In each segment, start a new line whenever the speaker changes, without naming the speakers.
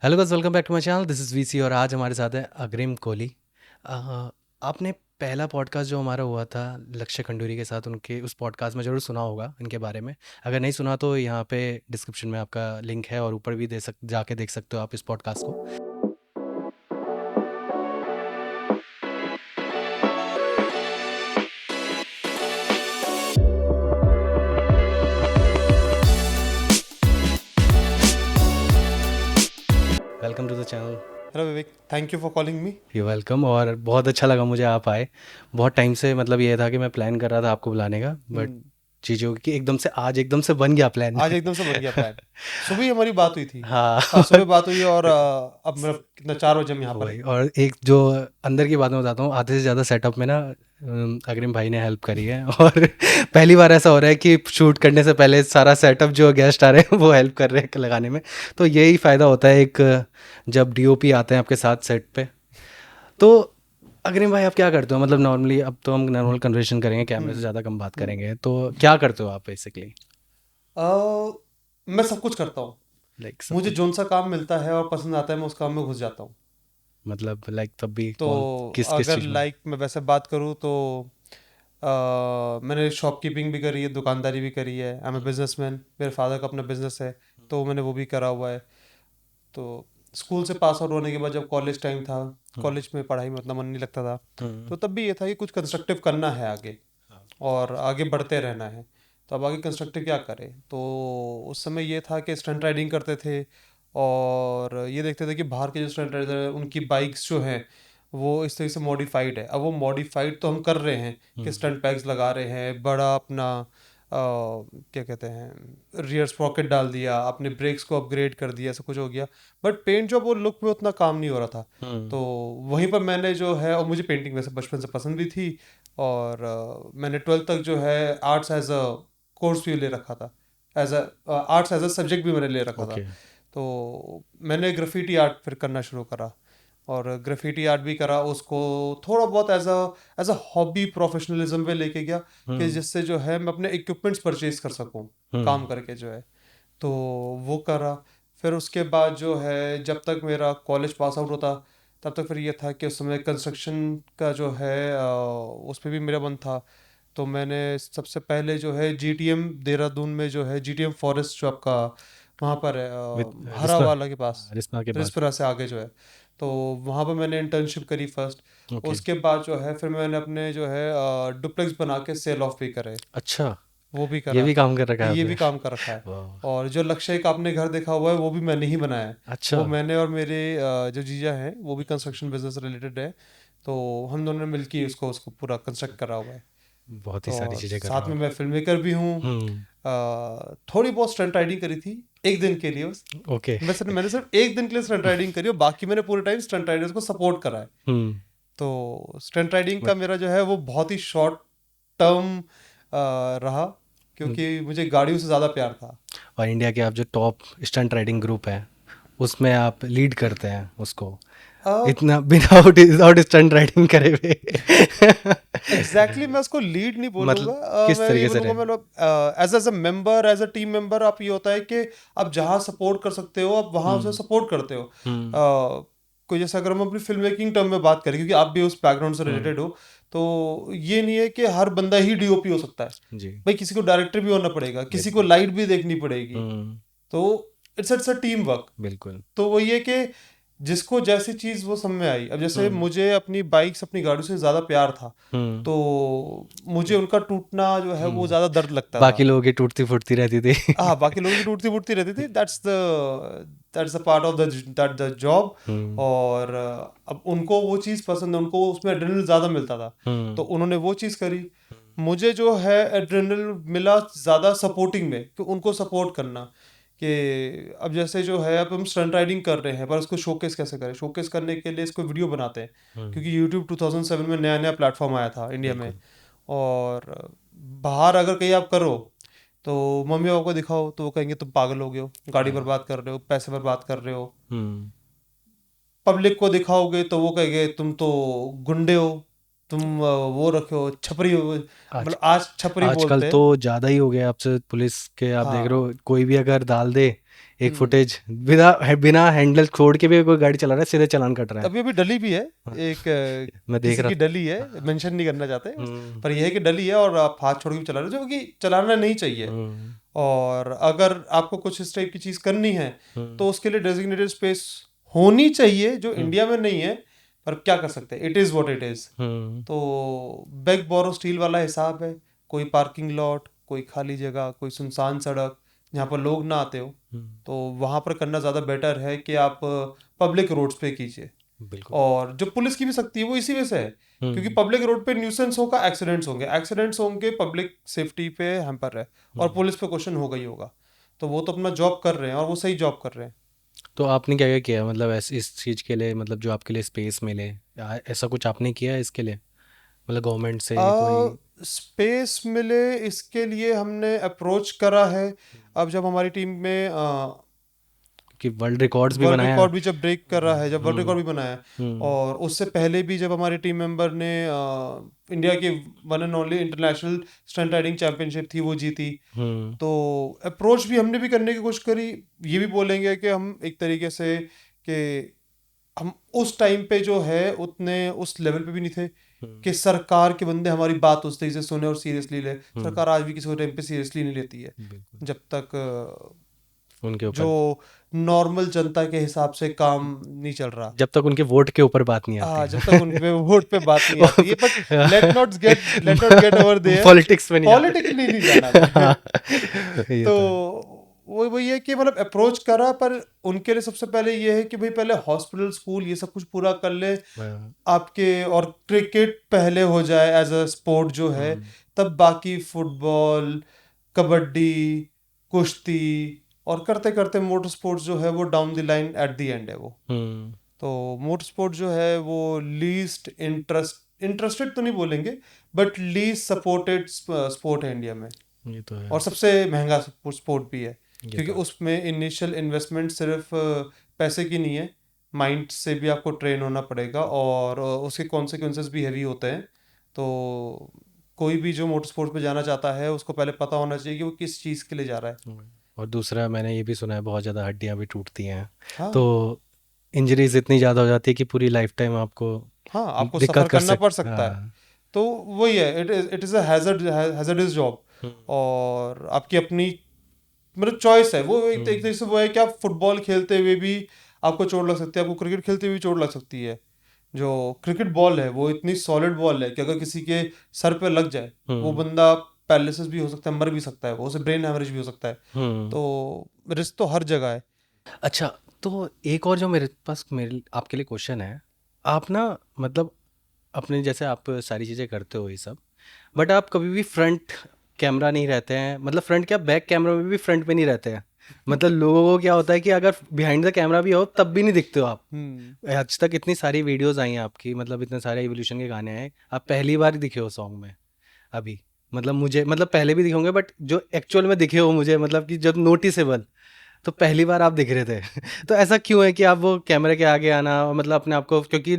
Hello guys, welcome back to my channel. This is VC और आज हमारे साथ है अग्रिम कोहली। आपने पहला पॉडकास्ट जो हमारा हुआ था लक्ष्य खंडूरी के साथ, उनके उस पॉडकास्ट में ज़रूर सुना होगा इनके बारे में। अगर नहीं सुना तो यहाँ पे डिस्क्रिप्शन में आपका लिंक है और ऊपर भी जाके देख सकते हो आप इस पॉडकास्ट को। Welcome to the channel.
Hello Vivek, thank you for calling me.
You welcome. और बहुत अच्छा लगा मुझे आप आए। बहुत टाइम से मतलब ये था कि मैं प्लान कर रहा था आपको बुलाने का, बट चीज़ों की एकदम से बन गया प्लान।
आज एकदम से बन गया प्लान। सुबह ही हमारी बात हुई थी।
हाँ।
हाँ, सुबह बात हुई और अब मेरा कितना 4 बजे हम यहाँ पर
वही,
है।
और एक जो अंदर की बात मैं बताता हूँ, आधे से ज़्यादा सेटअप में ना अग्रिम भाई ने हेल्प करी है। और पहली बार ऐसा हो रहा है कि शूट करने से पहले सारा सेटअप जो गेस्ट आ रहे हैं वो हेल्प कर रहे हैं लगाने में। तो यही फ़ायदा होता है एक, जब डीओपी आते हैं आपके साथ सेट पे। तो अग्रिम भाई, आप क्या करते हो मतलब नॉर्मली? अब तो हम नॉर्मल कन्वर्सेशन करेंगे, कैमरे से
हम्म
ज़्यादा कम बात
हम्म
करेंगे। तो क्या करते हो आप बेसिकली?
अ, मैं सब कुछ करता हूँ।
लाइक सब
मुझे
कुछ?
जोन सा काम मिलता है और पसंद आता है, मैं उस काम में घुस जाता हूँ।
मतलब लाइक तब भी
तो
कौन, किस किस
अगर
चीज़ में?
मैं वैसे बात करूँ तो मैंने शॉपकीपिंग भी करी है, दुकानदारी भी करी है। आई एम ए बिजनेसमैन, मेरे फादर का अपना बिजनेस है, तो मैंने वो भी करा हुआ है। तो स्कूल से पास आउट होने के बाद जब कॉलेज टाइम था, कॉलेज में पढ़ाई में उतना मन नहीं लगता था।
हम्म।
तो तब भी ये था कि कुछ कंस्ट्रक्टिव करना है आगे और आगे बढ़ते रहना है। तो अब आगे कंस्ट्रक्टिव क्या करें, तो उस समय ये था कि स्टंट राइडिंग करते थे और ये देखते थे कि बाहर के जो स्टंट राइडर हैं उनकी बाइक्स जो हैं वो इस तरह से मॉडिफाइड है। अब वो मॉडिफाइड तो हम कर रहे हैं कि स्टंट पैक्स लगा रहे हैं, बड़ा अपना क्या कहते हैं, रियर स्प्रॉकेट डाल दिया, अपने ब्रेक्स को अपग्रेड कर दिया, सब कुछ हो गया। बट पेंट जॉब और लुक में उतना काम नहीं हो रहा था।
हम्म।
तो वहीं पर मैंने जो है, और मुझे पेंटिंग वैसे बचपन से पसंद भी थी, और मैंने 12th तक जो है आर्ट्स एज अ कोर्स भी ले रखा था। As a arts as a subject भी मैंने ले रखा था।
ओके।
तो मैंने ग्राफिटी आर्ट फिर करना शुरू करा, और ग्राफिटी आर्ट भी करा, उसको थोड़ा बहुत एज अ हॉबी प्रोफेशनलिज्म पे लेके गया, कि
हम्म।
जिससे जो है मैं अपने इक्विपमेंट्स परचेज कर सकूं काम
हम्म।
करके जो है। तो वो करा। फिर उसके बाद जो है, जब तक मेरा कॉलेज पास आउट होता तब तक फिर ये था कि उस समय कंस्ट्रक्शन का जो है उस पर भी मेरा मन था। तो मैंने सबसे पहले जो है जीटीएम देहरादून में जो है जीटीएम फॉरेस्ट जो आपका वहाँ पर है,
विद
हरा
रिस्पा।
वाला के पास,
रिस्पा के पास।
रिस्परा से आगे जो है। तो वहाँ पर मैंने इंटर्नशिप करी फर्स्ट।
ओके।
उसके बाद जो है फिर मैंने अपने जो है डुप्लेक्स बना के सेल ऑफ भी करे,
अच्छा,
वो भी
ये
करा।
भी काम कर रखा है
ये
आपने?
भी काम कर रखा है।
वाह।
और जो लक्ष्य का आपने घर देखा हुआ है वो भी मैंने ही बनाया है।
अच्छा।
वो मैंने और मेरे जो जीजा हैं वो भी कंस्ट्रक्शन बिजनेस रिलेटेड है। तो हम दोनों ने मिलकर उसको उसको पूरा कंस्ट्रक्ट करा हुआ है।
बहुत ही
तो
सारी चीज़ें कर रहे
साथ
हो
में
आप।
मैं फिल्म मेकर भी हूँ।
हम्म।
थोड़ी बहुत स्टंट राइडिंग करी थी एक दिन के लिए बस।
ओके।
मैंने सिर्फ एक दिन के लिए स्टंट राइडिंग करी और बाकी मैंने पूरे टाइम स्टंट राइडर्स को सपोर्ट करा है।
हम्म।
तो स्टंट राइडिंग
बट
का मेरा जो है वो बहुत ही शॉर्ट टर्म रहा, क्योंकि मुझे गाड़ियों से ज़्यादा प्यार था।
और इंडिया के आप जो टॉप स्टंट राइडिंग ग्रुप है उसमें आप लीड करते हैं उसको, इतना विदाउट विदाउट स्टंट राइडिंग करे हुए।
एग्जैक्टली मैं उसको लीड नहीं बोलूंगा।
मतलब किस
मैं ये
तरीके से
बोलूंगा,
रहे?
मतलब as a member, as a team member, आप ये होता है कि आप जहाँ सपोर्ट कर सकते हो आप वहाँ उसे
हम्म।
सपोर्ट करते हो।
हम्म।
कोई जैसे अगर हम अपनी फिल्म मेकिंग टर्म में बात करें, क्योंकि आप भी उस बैकग्राउंड से
हम्म।
रिलेटेड हो, तो ये नहीं है कि हर बंदा ही डीओपी हो सकता है।
जी।
भाई किसी को डायरेक्टर भी होना पड़ेगा, किसी को
बिल्कुल।
लाइट भी देखनी पड़ेगी।
हम्म।
तो इट्स अ टीम वर्क।
बिल्कुल।
तो वो ये कि जिसको जैसी चीज़ वो सब में आई। अब जैसे
हम्म।
मुझे अपनी बाइक्स, अपनी गाड़ियों से ज़्यादा प्यार था,
हम्म।
तो मुझे उनका टूटना जो है वो ज़्यादा दर्द लगता था।
बाकी लोगों की टूटती फूटती रहती थी।
हाँ, बाकी लोगों की टूटती फूटती रहती थी। That's the part of the job.
Hmm.
और अब उनको वो चीज़ पसंद है, उनको उसमें एड्रेनल ज़्यादा मिलता था, तो
हम्म।
उन्होंने वो चीज़ करी। मुझे जो है एड्रेनल मिला ज़्यादा सपोर्टिंग में, कि उनको सपोर्ट करना। कि अब जैसे जो है, अब हम स्टंट राइडिंग कर रहे हैं पर उसको शोकेस कैसे करें, शोकेस करने के लिए इसको वीडियो बनाते हैं।
हम्म।
क्योंकि यूट्यूब 2007 में नया नया प्लेटफॉर्म आया था इंडिया में।
बिल्कुल।
और बाहर अगर कहीं आप करो तो मम्मी पापा को दिखाओ तो वो कहेंगे तुम पागल हो गए हो, गाड़ी
हाँ।
बर्बाद कर रहे हो, पैसे बर्बाद कर रहे हो।
हम्म।
पब्लिक को दिखाओगे तो वो कहेंगे तुम तो गुंडे हो, तुम वो रखे हो, छपरी हो,
आज
मतलब आज छपरी
आजकल
बोलते
तो
हैं।
ज़्यादा ही हो गया। आपसे पुलिस के आप देख रहे
हाँ
हो, कोई भी अगर डाल दे एक फुटेज बिना हैंडल छोड़ के भी कोई गाड़ी चला रहा है, सीधे चालान कट रहा है।
अभी अभी डली भी है
हाँ,
एक
मैं देख
किसी
रहा
की
था।
डली है, मेंशन नहीं करना चाहते
हम्म,
पर यह है कि डली है और आप हाथ छोड़ के भी चला रहे हो, जो कि चलाना नहीं चाहिए।
हम्म,
और अगर आपको कुछ इस टाइप की चीज़ करनी है
हम्म,
तो उसके लिए डेजिग्नेटेड स्पेस होनी चाहिए, जो
हम्म,
इंडिया में नहीं है। पर क्या कर सकते हैं, it is what it is.
Hmm,
तो बैक बोरो स्टील वाला हिसाब है, कोई पार्किंग लॉट, कोई खाली जगह, कोई सुनसान सड़क जहाँ पर लोग ना आते हो,
हम्म,
तो वहाँ पर करना ज़्यादा बेटर है कि आप पब्लिक रोड्स पे कीजिए।
बिल्कुल।
और जो पुलिस की भी सख्ती है वो इसी वजह से है, क्योंकि
हम्म,
पब्लिक रोड पे न्यूसेंस होगा, एक्सीडेंट्स होंगे, पब्लिक सेफ्टी पे हैम्पर है, और
हम्म।
पुलिस पे क्वेश्चन होगा ही होगा। तो वो तो अपना जॉब कर रहे हैं और वो सही जॉब कर रहे हैं।
तो आपने क्या क्या किया, मतलब ऐसे इस चीज़ के लिए, मतलब जो आपके लिए स्पेस मिले, ऐसा कुछ आपने किया है इसके लिए, मतलब गवर्नमेंट से कोई?
स्पेस मिले इसके लिए हमने अप्रोच करा है। अब जब हमारी टीम में
कि वर्ल्ड रिकॉर्ड्स भी
वर्ल्ड
बनाया?
रिकॉर्ड भी जब ब्रेक कर रहा है, जब वर्ल्ड
हम्म,
रिकॉर्ड भी बनाया है,
हम्म,
और उससे पहले भी जब हमारे टीम मेंबर ने इंडिया की one and only international stunt riding championship थी वो जीती,
हम्म,
तो अप्रोच भी हमने भी करने की कोशिश करी। ये भी बोलेंगे कि हम एक तरीके से कि हम उस टाइम पे जो है उतने उस लेवल पे भी नहीं थे
हम्म,
कि सरकार के बंदे हमारी बात उस तरीके से सुने और सीरियसली ले।
हम्म,
सरकार आज भी किसी को टाइम पे सीरियसली नहीं लेती है,
बिल्कुल।
जब तक
उनके
जो
ऊपर,
नॉर्मल जनता के हिसाब से काम नहीं चल रहा।
जब तक उनके वोट के ऊपर बात नहीं आती
हाँ, जब
है।
तक उनके वोट पे बात नहीं आती है, but let not get over there.
Politics में नहीं जाते।
पॉलिटिकली नहीं जाना मैं।
हाँ, ये
तो
तो है।
वो वही है कि मतलब अप्रोच करा, पर उनके लिए सबसे पहले ये है कि भाई पहले हॉस्पिटल स्कूल ये सब कुछ पूरा कर ले
हाँ,
आपके, और क्रिकेट पहले हो जाए एज अ स्पोर्ट जो है,
हम्म,
तब बाकी फुटबॉल, कबड्डी, कुश्ती, और करते करते मोटर स्पोर्ट्स जो है वो down the line at the end है वो।
हम्म,
तो मोटर स्पोर्ट जो है वो इंटरेस्टेड तो नहीं बोलेंगे, बट लीस्ट सपोर्टेड स्पोर्ट है इंडिया में,
ये तो है।
और सबसे महंगा स्पोर्ट भी है,
ये
क्योंकि
तो है।
उसमें इनिशियल इन्वेस्टमेंट सिर्फ पैसे की नहीं है, माइंड से भी आपको ट्रेन होना पड़ेगा, और उसके कॉन्सिक्वेंसेस भी हैवी होते हैं। तो कोई भी जो मोटर स्पोर्ट्स पे जाना चाहता है उसको पहले पता होना चाहिए कि वो किस चीज़ के लिए जा रहा है।
और दूसरा मैंने ये भी सुना है, बहुत ज़्यादा हड्डियाँ भी टूटती हैं, तो
हाँ,
इंजरीज इतनी ज़्यादा हो जाती है कि पूरी लाइफ टाइम आपको
हाँ, आपको
दिक्कत
सफ़र
कर
करना पड़
सकते।
सकता है।
हाँ।
तो वही है, it is a hazardous job,
hmm,
और आपकी अपनी मतलब चॉइस है वो। एक
हम्म,
तरीके से वो है कि आप फुटबॉल खेलते हुए भी आपको चोट लग सकती है, आपको क्रिकेट खेलते हुए भी चोट लग सकती है। जो क्रिकेट बॉल है वो इतनी सॉलिड बॉल है कि अगर किसी के सर पे लग जाए, वो
हम्म,
बंदा पैरालिसिस भी हो सकता है, मर भी सकता है, वो उसे ब्रेन हैमरेज भी हो सकता है।
हम्म।
तो रिस्क तो हर जगह है।
अच्छा, तो एक और जो मेरे पास मेरे आपके लिए क्वेश्चन है, आप ना, मतलब अपने जैसे आप सारी चीज़ें करते हो ये सब, बट आप कभी भी फ्रंट कैमरा नहीं रहते हैं, मतलब फ्रंट क्या, बैक कैमरा में भी फ्रंट पे नहीं रहते हैं। मतलब लोगों को क्या होता है कि अगर बिहाइंड द कैमरा भी हो तब भी नहीं दिखते हो आप।
हम्म।
आज तक इतनी सारी वीडियोस आई हैं आपकी, मतलब इतने सारे एवोल्यूशन के गाने आए, आप पहली बार दिखे हो सॉन्ग में अभी। मतलब मुझे, मतलब पहले भी दिखे होंगे, बट जो एक्चुअल में दिखे हो मुझे, मतलब कि जब नोटिसेबल, तो पहली बार आप दिख रहे थे। तो ऐसा क्यों है कि आप वो कैमरे के आगे आना, और मतलब अपने आप को, क्योंकि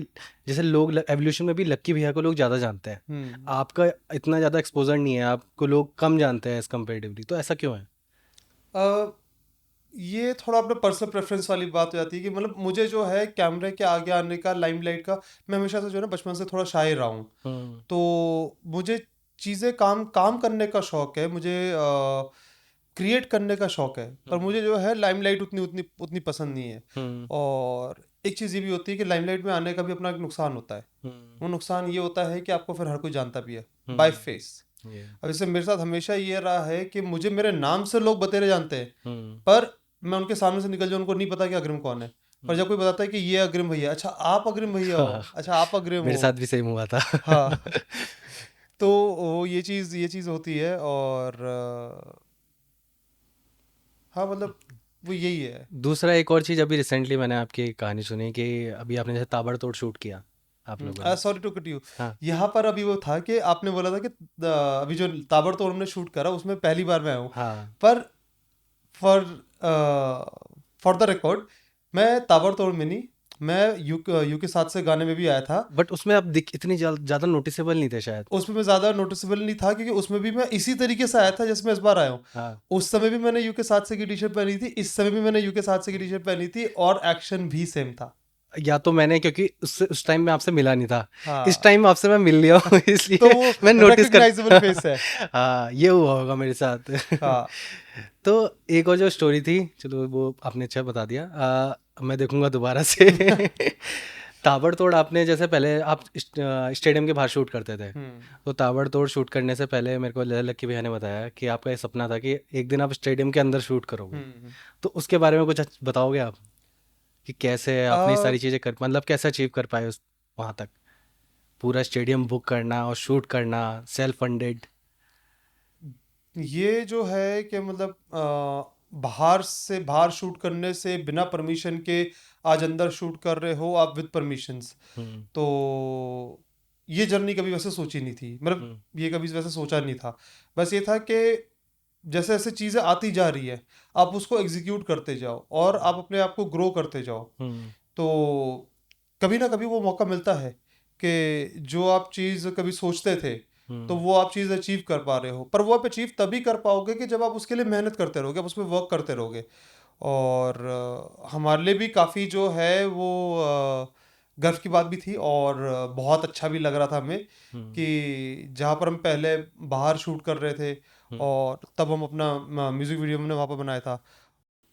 जैसे लोग एवोल्यूशन में भी लक्की भैया को लोग ज़्यादा जानते हैं,
हम्म।
आपका इतना ज़्यादा एक्सपोजर नहीं है, आपको लोग कम जानते हैं एज कम्पेरेटिवली, तो ऐसा क्यों है?
अ, ये थोड़ा अपने पर्सनल प्रेफरेंस वाली बात हो जाती है कि मतलब मुझे जो है कैमरे के आगे आने का, लाइमलाइट का, मैं हमेशा से जो है ना बचपन से थोड़ा शाय रहा हूँ।
हम्म,
तो मुझे चीज़ें काम काम करने का शौक है, मुझे क्रिएट करने का शौक है, पर
हम्म,
मुझे जो है लाइमलाइट उतनी उतनी उतनी पसंद नहीं है।
हम्म,
और एक चीज़ ये भी होती है कि लाइमलाइट में आने का भी अपना एक नुकसान होता है।
हम्म,
वो नुकसान ये होता है कि आपको फिर हर कोई जानता भी है बाय
हम्म,
फेस।
ये,
अब जैसे मेरे साथ हमेशा ये रहा है कि मुझे मेरे नाम से लोग बतेरे जानते हैं,
हम्म,
पर मैं उनके सामने से निकल जाऊँ उनको नहीं पता कि अग्रिम कौन है। पर जब कोई बताता है कि ये अग्रिम भैया, अच्छा आप अग्रिम भैया
हाँ,
हो, अच्छा आप अग्रिम
मेरे
हो।
साथ भी सेम हुआ था।
हाँ। तो वो ये चीज़ होती है, और हाँ मतलब वो यही है।
दूसरा एक और चीज़, अभी रिसेंटली मैंने आपकी एक कहानी सुनी कि अभी आपने जैसे ताबड़तोड़ शूट किया आप लोगों ने।
Sorry to cut you.
हाँ,
यहाँ पर अभी वो था कि आपने बोला था कि अभी जो ताबड़तोड़ हमने शूट करा उसमें पहली बार मैं हूँ,
हाँ,
पर फॉर फॉर द रिकॉर्ड मैं ताबड़तोड़ में नहीं, मैं यूके 7 से गाने में भी आया था।
बट उसमें आप दिख इतनी ज़्यादा नोटिसेबल नहीं थे शायद।
उसमें मैं ज़्यादा नोटिसेबल नहीं था क्योंकि उसमें भी मैं इसी तरीके से आया था जैसे मैं इस बार आया हूँ।
हाँ,
उस समय भी मैंने यूके 7 से की टी शर्ट पहनी थी, इस समय भी मैंने यूके 7 से की टी शर्ट पहनी थी और एक्शन भी सेम था।
या तो मैंने क्योंकि उस टाइम में आपसे मिला नहीं था। इस
हाँ,
टाइम आपसे मैं मिल लिया हूँ
तो
इसलिए
वो
मैं नोटिस कर
रिकग्नाइजेबल फेस है।
हाँ, ये हुआ होगा मेरे साथ।
हाँ।
तो एक और जो स्टोरी थी, चलो वो आपने अच्छा बता दिया। मैं देखूंगा दोबारा से। ताबड़तोड़ आपने जैसे पहले आप स्टेडियम के बाहर शूट करते थे,
हम्म।
तो ताबड़तोड़ शूट करने से पहले मेरे को लक्की भैया ने बताया कि आपका ये सपना था कि एक दिन आप स्टेडियम के अंदर शूट करोगे।
हम्म।
तो उसके बारे में कुछ बताओगे आप कि कैसे आपने ये
आ,
सारी चीज़ें कर मतलब कैसे अचीव कर पाए उस वहाँ तक, पूरा स्टेडियम बुक करना और शूट करना सेल्फ फंडेड।
ये जो है कि मतलब बाहर शूट करने से बिना परमिशन के आज अंदर शूट कर रहे हो आप विद परमिशंस।
हम्म।
तो ये जर्नी कभी वैसे सोची नहीं थी, मतलब
हम्म।
ये कभी वैसे सोचा नहीं था। बस ये था कि जैसे जैसे चीज़ें आती जा रही है आप उसको एग्जीक्यूट करते जाओ और आप अपने आप को ग्रो करते जाओ।
हम्म।
तो कभी ना कभी वो मौका मिलता है कि जो आप चीज़ कभी सोचते थे तो
हम्म।
वो आप चीज़ अचीव कर पा रहे हो, पर वो आप अचीव तभी कर पाओगे कि जब आप उसके लिए मेहनत करते रहोगे, आप उसमें वर्क करते रहोगे। और हमारे लिए भी काफ़ी जो है वो गर्व की बात भी थी और बहुत अच्छा भी लग रहा था हमें
हम्म।
कि जहाँ पर हम पहले बाहर शूट कर रहे थे
हम्म।
और तब हम अपना म्यूज़िक वीडियो हमने वहाँ पर बनाया था।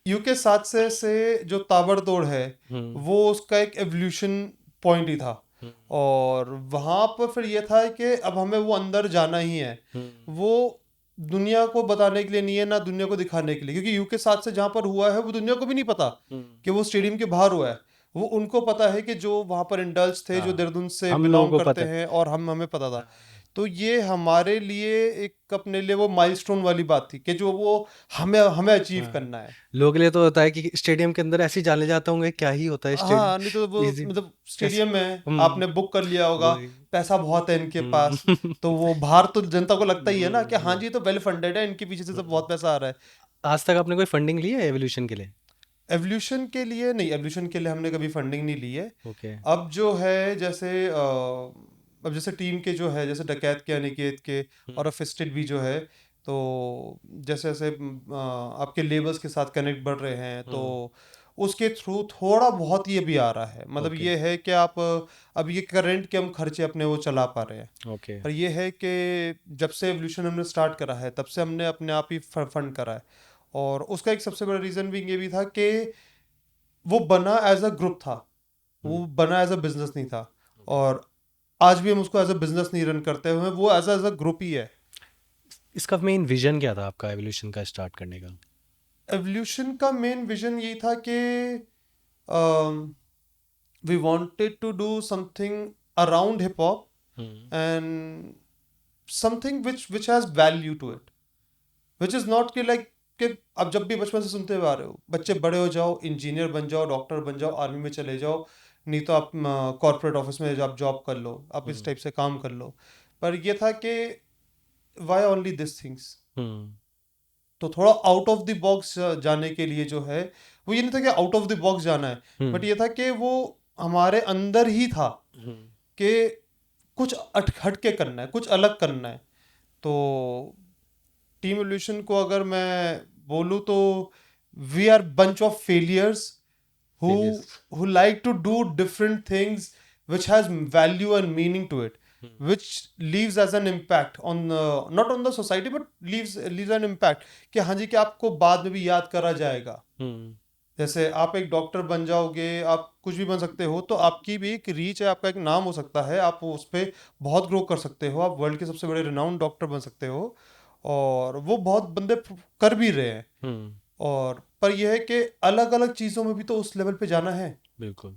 यूके 7 से जो ताबड़तोड़ है
हम्म।
वो उसका एक एवोल्यूशन पॉइंट ही था।
हम्म।
और वहाँ पर फिर ये था कि अब हमें वो अंदर जाना ही है।
हम्म।
वो दुनिया को बताने के लिए नहीं है ना दुनिया को दिखाने के लिए, क्योंकि यूके 7 से जहाँ पर हुआ है वो दुनिया को भी नहीं पता
हम्म।
कि वो स्टेडियम के बाहर हुआ है। वो उनको पता है कि जो वहाँ पर इंडल्स थे जो
हाँ,
देहरादून से
हम लोगों
बिलोंग
को
करते
पता है।
हैं और हमें पता था।
हाँ।
तो ये हमारे लिए एक अपने लिए वो माइलस्टोन वाली बात थी कि जो वो हमें हमें अचीव
हाँ,
करना है।
लोगों के लिए तो होता है कि स्टेडियम के अंदर ऐसे ही जाने जाते होंगे, क्या ही होता है स्टेडियम।
हाँ, नहीं तो वो
इजी
मतलब
कैसे।
स्टेडियम है,
हम्म।
आपने बुक कर लिया होगा,
वही।
पैसा बहुत है इनके पास,
हम्म।
तो वो बाहर तो जनता को लगता ही है ना कि हाँ
हम्म।
जी ये तो वेल फंडेड है, इनके पीछे से तो
हम्म।
बहुत पैसा आ रहा है।
आज तक आपने कोई फंडिंग ली है एवोल्यूशन के लिए?
एवोल्यूशन के लिए नहीं, एवोल्यूशन के लिए हमने कभी फंडिंग नहीं ली है।
ओके।
अब जो है जैसे अब जैसे टीम के जो है जैसे डकैत के अनिकेत के और फिस्टेड भी जो है, तो जैसे जैसे आपके लेबर्स के साथ कनेक्ट बढ़ रहे हैं तो उसके थ्रू थोड़ा बहुत ये भी आ रहा है। मतलब
ओके।
ये है कि आप अब ये करंट के हम खर्चे अपने वो चला पा रहे हैं।
ओके।
पर ये है कि जब से एवोल्यूशन हमने स्टार्ट करा है तब से हमने अपने आप ही फंड करा है। और उसका एक सबसे बड़ा रीज़न भी ये भी था कि वो बना एज अ ग्रुप था, वो बना एज अ बिजनेस नहीं था। और आज भी हम उसको एज अ बिजनेस नहीं रन करते हुए, वो एज अ ग्रुप ही है।
इसका मेन विजन क्या था आपका एवोल्यूशन का स्टार्ट करने का?
एवोल्यूशन का मेन विजन ये था कि we wanted to do something around hip hop
hmm.
And something which has value to it, which is not कि लाइक कि आप जब भी बचपन से सुनते हुए आ रहे हो बच्चे बड़े हो जाओ, इंजीनियर बन जाओ, डॉक्टर बन जाओ, आर्मी में चले जाओ, नहीं तो आप कॉर्पोरेट ऑफिस में आप जॉब कर लो, आप इस
हम्म।
टाइप से काम कर लो। पर ये था कि वाई ओनली दिस थिंग्स।
हम्म।
तो थोड़ा आउट ऑफ द बॉक्स जाने के लिए जो है वो ये नहीं था कि आउट ऑफ द बॉक्स जाना है, बट
हम्म।
ये था कि वो हमारे अंदर ही था
हम्म।
कि कुछ हट के करना है, कुछ अलग करना है। तो टीम एवोल्यूशन को अगर मैं बोलूँ तो we are bunch of failures who
failures.
who like to do different things which has value and meaning to it, which leaves as an impact on not on the society but leaves an impact कि हाँ जी कि आपको बाद में भी याद करा जाएगा।
हम्म।
जैसे आप एक डॉक्टर बन जाओगे, आप कुछ भी बन सकते हो, तो आपकी भी एक रीच है, आपका एक नाम हो सकता है, आप उस पर बहुत ग्रो कर सकते हो, आप वर्ल्ड के सबसे बड़े रिनाउंड डॉक्टर बन सकते हो। और वो बहुत बंदे कर भी रहे हैं।
हम्म।
और पर यह है कि अलग अलग चीज़ों में भी तो उस लेवल पे जाना है।
बिल्कुल।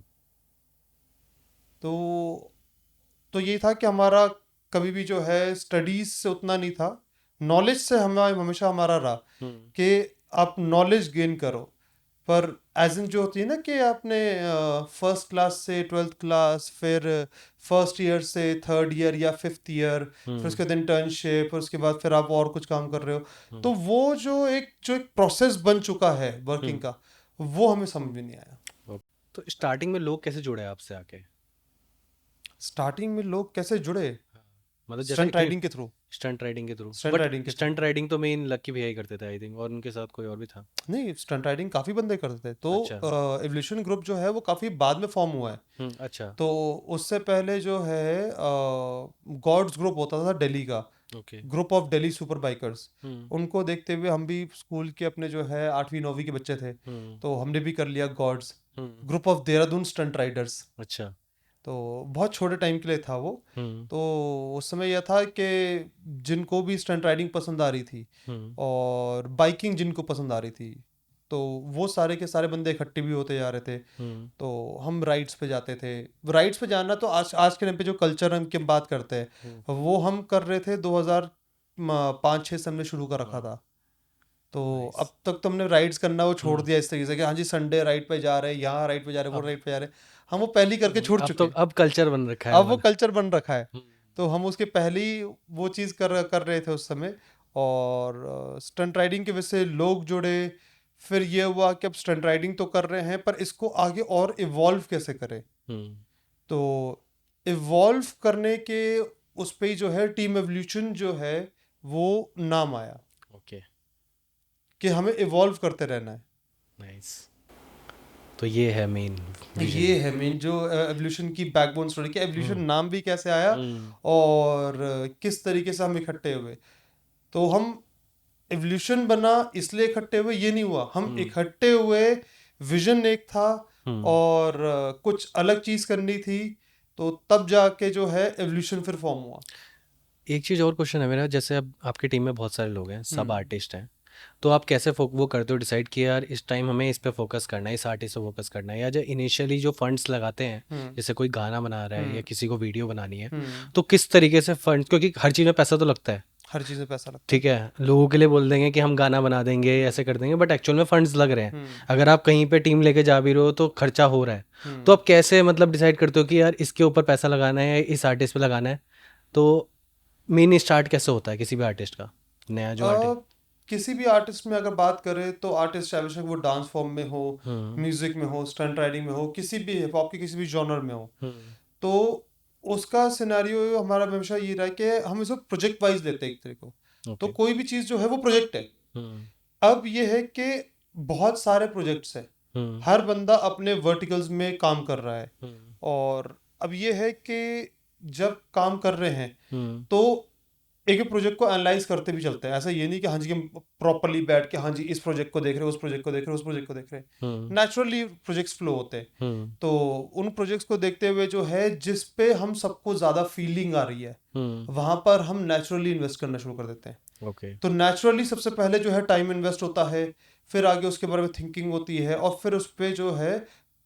तो ये था कि हमारा कभी भी जो है स्टडीज से उतना नहीं था, नॉलेज से हमें हमेशा हमारा रहा
हम्म।
कि आप नॉलेज गेन करो। पर एज इन जो होती है ना कि आपने फर्स्ट क्लास से ट्वेल्थ क्लास, फिर फर्स्ट ईयर से थर्ड ईयर या फिफ्थ ईयर, फिर
हम्म।
उसके बाद इंटर्नशिप, फिर उसके बाद फिर आप और कुछ काम कर रहे हो,
हम्म।
तो वो जो एक प्रोसेस बन चुका है वर्किंग
हम्म।
का, वो हमें समझ में नहीं आया।
तो तो स्टार्टिंग में लोग कैसे जुड़े आपसे आके?
स्टार्टिंग में लोग कैसे जुड़े?
हाँ, मतलब जैसे
स्टंट
कि
राइडिंग के थ्रू।
स्टंट राइडिंग के थ्रू,
स्टंट
बट
राइडिंग के थ्रू।
स्टंट राइडिंग तो मेन लक्की भैया ही करते थे आई थिंक, और उनके साथ कोई और भी था?
नहीं, स्टंट राइडिंग काफ़ी बंदे करते थे, तो
अच्छा।
एवोल्यूशन ग्रुप जो है वो काफ़ी बाद में फॉर्म हुआ है।
अच्छा।
तो उससे पहले जो है गॉड्स ग्रुप होता था दिल्ली का,
okay.
Group of Delhi super bikers.
Hmm.
उनको देखते हुए हम भी स्कूल के अपने जो है 8वीं 9वीं के बच्चे थे,
हम्म।
तो हमने भी कर लिया gods.
Hmm.
Group of Dehradun stunt riders.
अच्छा।
तो बहुत छोटे टाइम के लिए था वो।
हम्म।
तो उस समय यह था कि जिनको भी स्टंट राइडिंग पसंद आ रही थी
हम्म।
और बाइकिंग जिनको पसंद आ रही थी, तो वो सारे के सारे बंदे इकट्ठे भी होते जा रहे थे।
हम्म।
तो हम राइड्स पे जाते थे। राइड्स पे जाना तो आज आज के टाइम पे जो कल्चर हम की हम बात करते
हम्म।
हैं वो हम कर रहे थे 2005-6 से हमने शुरू कर रखा
वाह।
था। तो
नाइस।
अब तक तो हमने राइड्स करना वो छोड़
हम्म।
दिया इस तरीके से कि हाँ जी संडे राइड पे जा रहे हैं, यहाँ राइड पे जा रहे हैं, वो
अब
राइड पे जा रहे हैं। हम वो पहली करके छोड़
अब तो
चुके।
अब कल्चर बन रखा है
अब
वो
वो
वाला।
कल्चर बन रखा है।
हम्म।
तो हम उसके पहले ही वो चीज़ कर रहे थे उस समय। और स्टंट राइडिंग की वजह से लोग जुड़े। फिर ये हुआ कि अब स्टंट राइडिंग तो कर रहे हैं पर इसको आगे और इवॉल्व कैसे करें।
हम्म।
तो इवॉल्व करने के उस पे ही जो है टीम एवोल्यूशन जो है वो नाम आया
ओके।
कि हमें इवॉल्व करते रहना है।
नाइस। तो ये है मेन विजन।
ये है मेन जो एवोल्यूशन की बैकबोन स्टोरी कि एवोल्यूशन
हम्म।
नाम भी कैसे आया
हम्म।
और किस तरीके से हम इकट्ठे हुए। तो हम एवोल्यूशन बना इसलिए इकट्ठे हुए ये नहीं हुआ, हम
हम्म।
इकट्ठे हुए। विजन एक था
हम्म।
और कुछ अलग चीज़ करनी थी। तो तब जाके जो है एवोल्यूशन फिर फॉर्म हुआ।
एक चीज़ और क्वेश्चन है मेरा, जैसे अब आपकी टीम में बहुत सारे लोग हैं, सब
हम्म।
आर्टिस्ट हैं, तो आप कैसे वो करते हो डिसाइड कि यार इस टाइम हमें इस पे फोकस करना है, इस आर्टिस्ट पे फोकस करना है, या जो इनिशियली जो फंड्स लगाते हैं,
हम्म।
जैसे कोई गाना बना रहा है या
हम्म।
किसी को वीडियो बनानी है,
हम्म।
तो किस तरीके से फंड्स, क्योंकि हर चीज़ में पैसा तो लगता है,
हर चीज़ में पैसा लगता है।
ठीक है, लोगों के लिए बोल देंगे कि हम गाना बना देंगे ऐसे कर देंगे, बट एक्चुअल में फंड्स लग रहे हैं।
हम्म।
अगर आप कहीं पे टीम लेके जा भी रहे हो तो खर्चा हो रहा है। तो
हम्म।
आप कैसे मतलब डिसाइड करते हो कि यार इसके ऊपर पैसा लगाना है या इस आर्टिस्ट पे लगाना है? तो मेन स्टार्ट कैसे होता है किसी भी आर्टिस्ट का, नया जो आर्टिस्ट?
अब किसी भी आर्टिस्ट में अगर बात करें तो आर्टिस्ट चाहे वो डांस फॉर्म में हो,
हम्म।
म्यूजिक में हो, स्टंट राइडिंग में हो, किसी भी हिप हॉप के किसी भी जॉनर में हो,
हम्म।
तो उसका सिनेरियो हमारा हमेशा ये रहा है कि हम इसको प्रोजेक्ट वाइज लेते हैं एक तरीके को। तो
ओके।
कोई भी चीज़ जो है वो प्रोजेक्ट है।
हम्म।
अब ये है कि बहुत सारे प्रोजेक्ट्स हैं,
हम्म।
हर बंदा अपने वर्टिकल्स में काम कर रहा है।
हम्म।
और अब ये है कि जब काम कर रहे हैं
हम्म।
तो एक एक प्रोजेक्ट को एनालाइज करते भी चलते हैं। ऐसा ये नहीं कि हाँ जी हम प्रॉपरली बैठ के हाँ जी इस प्रोजेक्ट को देख रहे हैं, उस प्रोजेक्ट को देख रहे हैं, उस प्रोजेक्ट को देख रहे
हम्म।
हैं। नेचुरली प्रोजेक्ट्स फ्लो होते हैं।
हम्म।
तो उन प्रोजेक्ट्स को देखते हुए जो है जिस पे हम सबको ज़्यादा फीलिंग आ रही है
हम्म।
वहाँ पर हम नेचुरली इन्वेस्ट करना शुरू कर देते हैं।
ओके।
तो नेचुरली सबसे पहले जो है टाइम इन्वेस्ट होता है, फिर आगे उसके बारे में थिंकिंग होती है और फिर उस पर जो है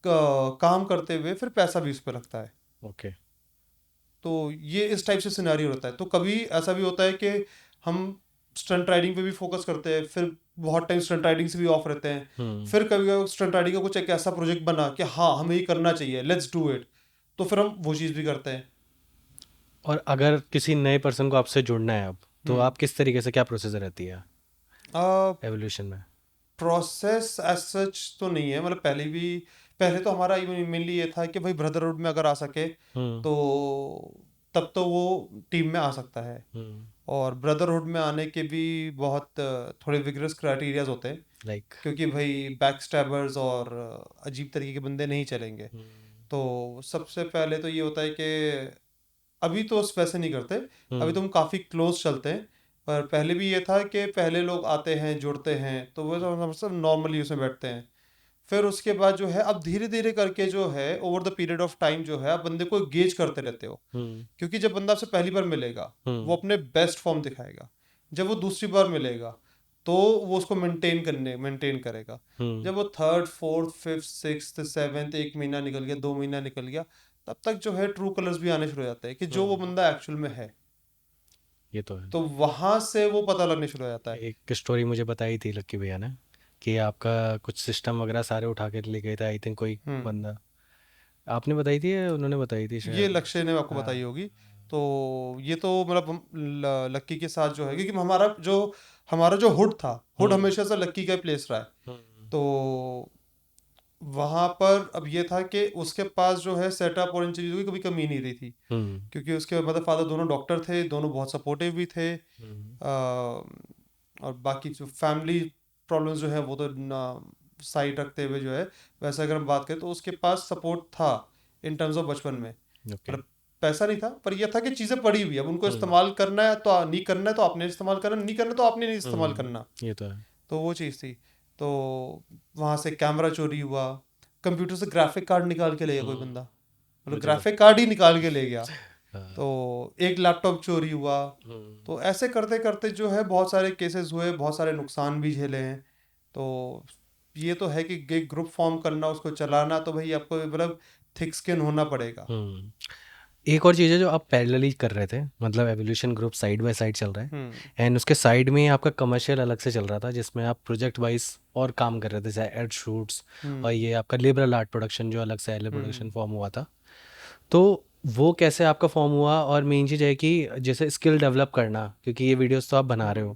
काम करते हुए फिर पैसा भी उस पर लगता है।
ओके।
तो ये इस टाइप से सिनेरियो रहता है। तो कभी ऐसा भी होता है कि हम स्टंट राइडिंग पे भी फोकस करते हैं, फिर बहुत टाइम स्टंट राइडिंग से भी ऑफ रहते हैं।
हम्म।
फिर कभी स्टंट राइडिंग का कुछ एक ऐसा प्रोजेक्ट बना कि हाँ हमें ये करना चाहिए, लेट्स डू इट, तो फिर हम वो चीज़ भी करते हैं।
और अगर किसी नए पर्सन को आपसे जुड़ना है अब, तो
हम्म।
आप किस तरीके से, क्या प्रोसेस रहती है एवोल्यूशन में?
प्रोसेस एज सच तो नहीं है, मतलब पहले तो हमारा मेनली ये था कि भाई ब्रदरहुड में अगर आ सके
हम्म।
तो तब तो वो टीम में आ सकता है।
हम्म।
और ब्रदरहुड में आने के भी बहुत थोड़े विगरस क्राइटेरियाज होते हैं,
लाइक?
क्योंकि भाई बैक स्टैबर्स और अजीब तरीके के बंदे नहीं चलेंगे।
हम्म।
तो सबसे पहले तो ये होता है कि अभी तो वैसे नहीं करते, अभी
हम्म।
तो हम काफ़ी क्लोज चलते हैं। पर पहले भी ये था कि पहले लोग आते हैं जुड़ते हैं तो वो सब नॉर्मली उसमें बैठते हैं। फिर उसके बाद जो है अब धीरे धीरे करके जो है over the period of time जो है आप बंदे को गेज करते रहते हो।
हम्म।
क्योंकि जब बंदा आपसे पहली बार मिलेगा
हम्म।
वो अपने बेस्ट फॉर्म दिखाएगा। जब वो दूसरी बार मिलेगा तो वो उसको मेंटेन करेगा।
हम्म।
जब वो third fourth fifth sixth seventh, एक महीना निकल गया, 2 महीना निकल गया, तब तक जो है ट्रू कलर्स भी आने शुरू हो जाते हैं कि जो वो
हम्म।
बंदा एक्चुअल में है।
ये तो है।
तो वहां से वो पता लगने शुरू हो जाता है।
एक स्टोरी मुझे बताई थी लक्की भैया ने, कि आपका कुछ सिस्टम वगैरह सारे उठा के ले गए थे आई थिंक कोई
हम्म।
बंदा। आपने बताई थी या उन्होंने बताई थी
ये
शायद?
लक्ष्य ने आपको
हाँ।
बताई होगी। तो ये तो मतलब लक्की के साथ जो है, क्योंकि हमारा जो हुड था, हुड
हम्म।
हमेशा से लक्की का प्लेस रहा है।
हम्म।
तो वहाँ पर अब ये था कि उसके पास जो है सेटअप और इन चीज़ों की कभी कमी नहीं रही थी, क्योंकि उसके मदर फादर दोनों डॉक्टर थे, दोनों बहुत सपोर्टिव भी थे। और बाकी जो फैमिली प्रॉब्लम्स जो है वो तो ना साइड रखते हुए जो है, वैसे अगर हम बात करें तो उसके पास सपोर्ट था इन टर्म्स ऑफ बचपन में।
ओके।
पर पैसा नहीं था, पर यह था कि चीज़ें पड़ी हुई, अब उनको इस्तेमाल करना है तो नहीं करना है तो आपने इस्तेमाल करना, नहीं करना तो आपने नहीं इस्तेमाल करना।
ये तो है।
तो वो चीज़ थी। तो वहाँ से कैमरा चोरी हुआ, कंप्यूटर से ग्राफिक कार्ड निकाल के ले गया कोई बंदा, मतलब
मुझे
ग्राफिक कार्ड ही निकाल के ले गया।
हाँ।
तो एक लैपटॉप चोरी हुआ। तो ऐसे करते करते जो है बहुत सारे केसेस हुए, बहुत सारे नुकसान भी झेले हैं। तो ये तो है कि एक ग्रुप फॉर्म करना, उसको चलाना, तो भाई आपको मतलब थिक स्किन होना पड़ेगा।
एक और चीज़ है जो आप पैरेलली कर रहे थे, मतलब evolution group side by side चल रहा है,
हम्म
एंड उसके साइड में आपका कमर्शियल अलग से चल रहा था जिसमें आप प्रोजेक्ट वाइज और काम कर रहे थे, जैसे एड शूट्स और
हम्म
ये आपका लिबरल आर्ट प्रोडक्शन जो अलग से एल प्रोडक्शन
हम्म
फॉर्म हुआ था। तो वो कैसे आपका फॉर्म हुआ, और मेन चीज़ है कि जैसे स्किल डेवलप करना, क्योंकि ये वीडियोस तो आप बना रहे हो,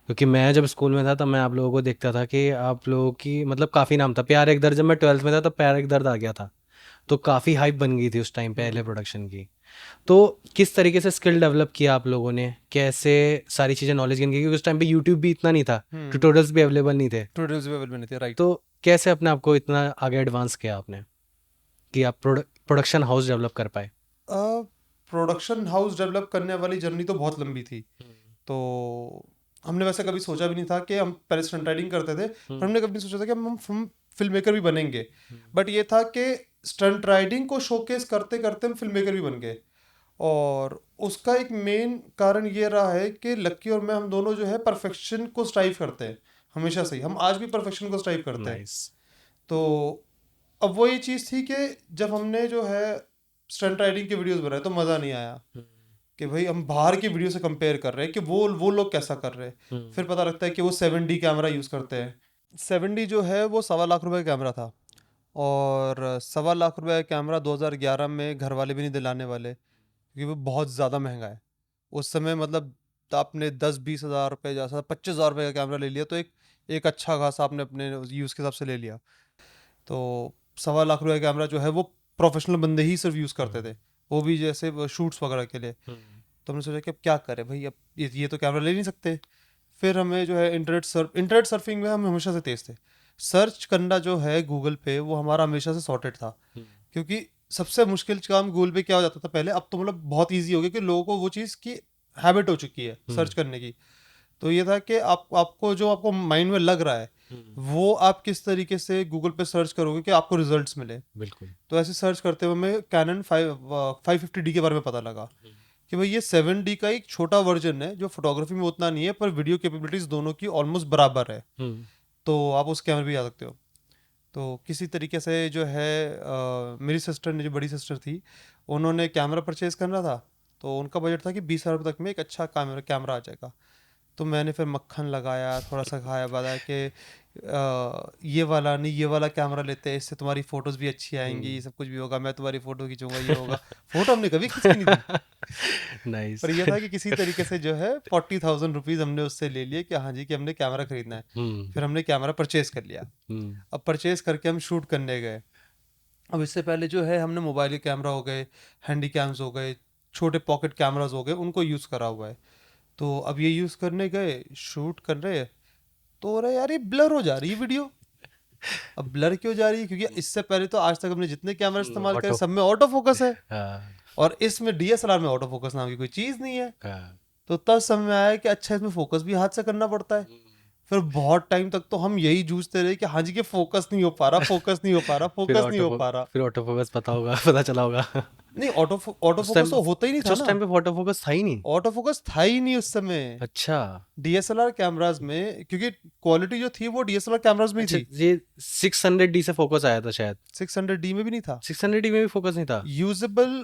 क्योंकि मैं जब स्कूल में था तब मैं आप लोगों को देखता था कि आप लोगों की मतलब काफ़ी नाम था, प्यार एक दर्द, जब मैं 12th में था तब प्यार एक दर्द आ गया था, तो काफ़ी हाइप बन गई थी उस टाइम पे एल
हम्म
प्रोडक्शन की। तो किस तरीके से स्किल डेवलप किया आप लोगों ने, कैसे सारी चीज़ें नॉलेज गेन की, क्योंकि उस टाइम पे यूट्यूब भी इतना नहीं था,
हम्म
ट्यूटोरियल्स भी अवेलेबल नहीं थे,
ट्यूटोरियल्स भी अवेलेबल नहीं थे, राइट।
तो कैसे अपने आप को इतना आगे एडवांस किया आपने कि आप प्रोडक्शन हाउस डेवलप कर पाए?
प्रोडक्शन हाउस डेवलप करने वाली जर्नी तो बहुत लंबी थी। तो हमने वैसे कभी सोचा भी नहीं था कि हम पहले स्टंट राइडिंग करते थे, पर हमने कभी नहीं सोचा था कि हम फिल्म मेकर भी बनेंगे। बट ये था कि स्टंट राइडिंग को शोकेस करते करते हम फिल्म मेकर भी बन गए। और उसका एक मेन कारण ये रहा है कि लक्की और मैं, हम दोनों जो है परफेक्शन को स्ट्राइव करते हैं हमेशा से ही, हम आज भी परफेक्शन को स्ट्राइव करते हैं।
नाइस।
तो अब वो ये चीज़ थी कि जब हमने जो है स्टंट राइडिंग की वीडियोस बनाए तो मज़ा नहीं आया, कि भाई हम बाहर की वीडियो से कंपेयर कर रहे हैं कि वो लोग कैसा कर रहे हैं। फिर पता लगता है कि वो 7D कैमरा यूज़ करते हैं। 7D जो है वो 1.25 लाख का कैमरा था, और 1.25 लाख का कैमरा 2011 में घर वाले भी नहीं दिलाने वाले, क्योंकि वो बहुत ज़्यादा महंगा है उस समय। मतलब आपने 10-20 हज़ार रुपये, जैसा 25 हज़ार रुपये का कैमरा ले लिया तो एक एक अच्छा खासा आपने अपने यूज़ के हिसाब से ले लिया। तो 1.25 लाख का कैमरा जो है वो प्रोफेशनल बंदे ही सिर्फ यूज़ करते थे, वो भी जैसे शूट्स वगैरह के लिए। तो हमने सोचा कि अब क्या करें भाई, अब ये तो कैमरा ले नहीं सकते। फिर हमें जो है इंटरनेट सर्फिंग में हम हमेशा से तेज़ थे। सर्च करना जो है गूगल पे, वो हमारा हमेशा से सॉर्टेड था, क्योंकि सबसे मुश्किल काम गूगल पे क्या हो जाता था पहले, अब तो मतलब बहुत ईजी हो गया कि लोगों को वो चीज़ की हैबिट हो चुकी है सर्च करने की। तो ये था कि आपको जो आपको माइंड में लग रहा है वो आप किस तरीके से गूगल पे सर्च करोगे कि आपको रिजल्ट्स मिले।
बिल्कुल।
तो ऐसे सर्च करते हुए हमें कैनन 550D के बारे में पता लगा कि भाई ये 7D का एक छोटा वर्जन है, जो फोटोग्राफी में उतना नहीं है पर वीडियो कैपेबिलिटीज दोनों की ऑलमोस्ट बराबर है। तो आप उस कैमरे भी आ सकते हो। तो किसी तरीके से जो है मेरी सिस्टर ने, जो बड़ी सिस्टर थी, उन्होंने कैमरा परचेज़ करना था। तो उनका बजट था कि 20 हज़ार तक में एक अच्छा कैमरा आ जाएगा। तो मैंने फिर मक्खन लगाया, थोड़ा सा खाया, बताया कि ये वाला नहीं, ये वाला कैमरा लेते हैं, इससे तुम्हारी फ़ोटोज़ भी अच्छी आएंगी, सब कुछ भी होगा, मैं तुम्हारी फ़ोटो खींचूंगा, ये होगा। फ़ोटो हमने कभी खींची नहीं थी।
नाइस।
पर यह था कि किसी तरीके से जो है 40,000 रुपीज़ हमने उससे ले लिए कि हाँ जी कि हमने कैमरा ख़रीदना है। फिर हमने कैमरा परचेज़ कर लिया। अब परचेज़ करके हम शूट करने गए। अब इससे पहले जो है हमने मोबाइल के कैमरा हो गए, हैंडी कैम्स हो गए, छोटे पॉकेट कैमराज हो गए, उनको यूज़ करा हुआ है। तो अब ये यूज़ करने गए, शूट कर रहे, तो हो रहा है यार ये ब्लर हो जा रही है वीडियो। अब ब्लर क्यों जा रही है, क्योंकि इससे पहले तो आज तक हमने जितने कैमरा इस्तेमाल करे
ऑटो।
सब में ऑटो फोकस है,
हाँ।
और इसमें डीएसएलआर में ऑटो फोकस नाम की कोई चीज़ नहीं है।
हाँ।
तो तब समझ में आया कि अच्छा इसमें फोकस भी हाथ से करना पड़ता है। फिर बहुत टाइम तक तो हम यही जूझते रहे कि हाँ जी कि फोकस नहीं हो पा रहा, फोकस नहीं हो पा रहा, फोकस नहीं हो पा रहा।
फिर ऑटो फोकस पता होगा, पता चला होगा।
नहीं, ऑटो
उस
फोकस
टाइम,
तो होता ही नहीं
अच्छा
था
उस
ना।
टाइम पे ऑटो फोकस था ही नहीं।
ऑटो फोकस था ही नहीं उस समय
अच्छा।
डीएसएलआर कैमराज में, क्योंकि क्वालिटी जो थी वो डीएसएलआर कैमराज में ही
अच्छा,
थी।
ये 600D से फोकस आया था शायद।
600D में भी नहीं था।
600D में भी फोकस नहीं था।
यूजेबल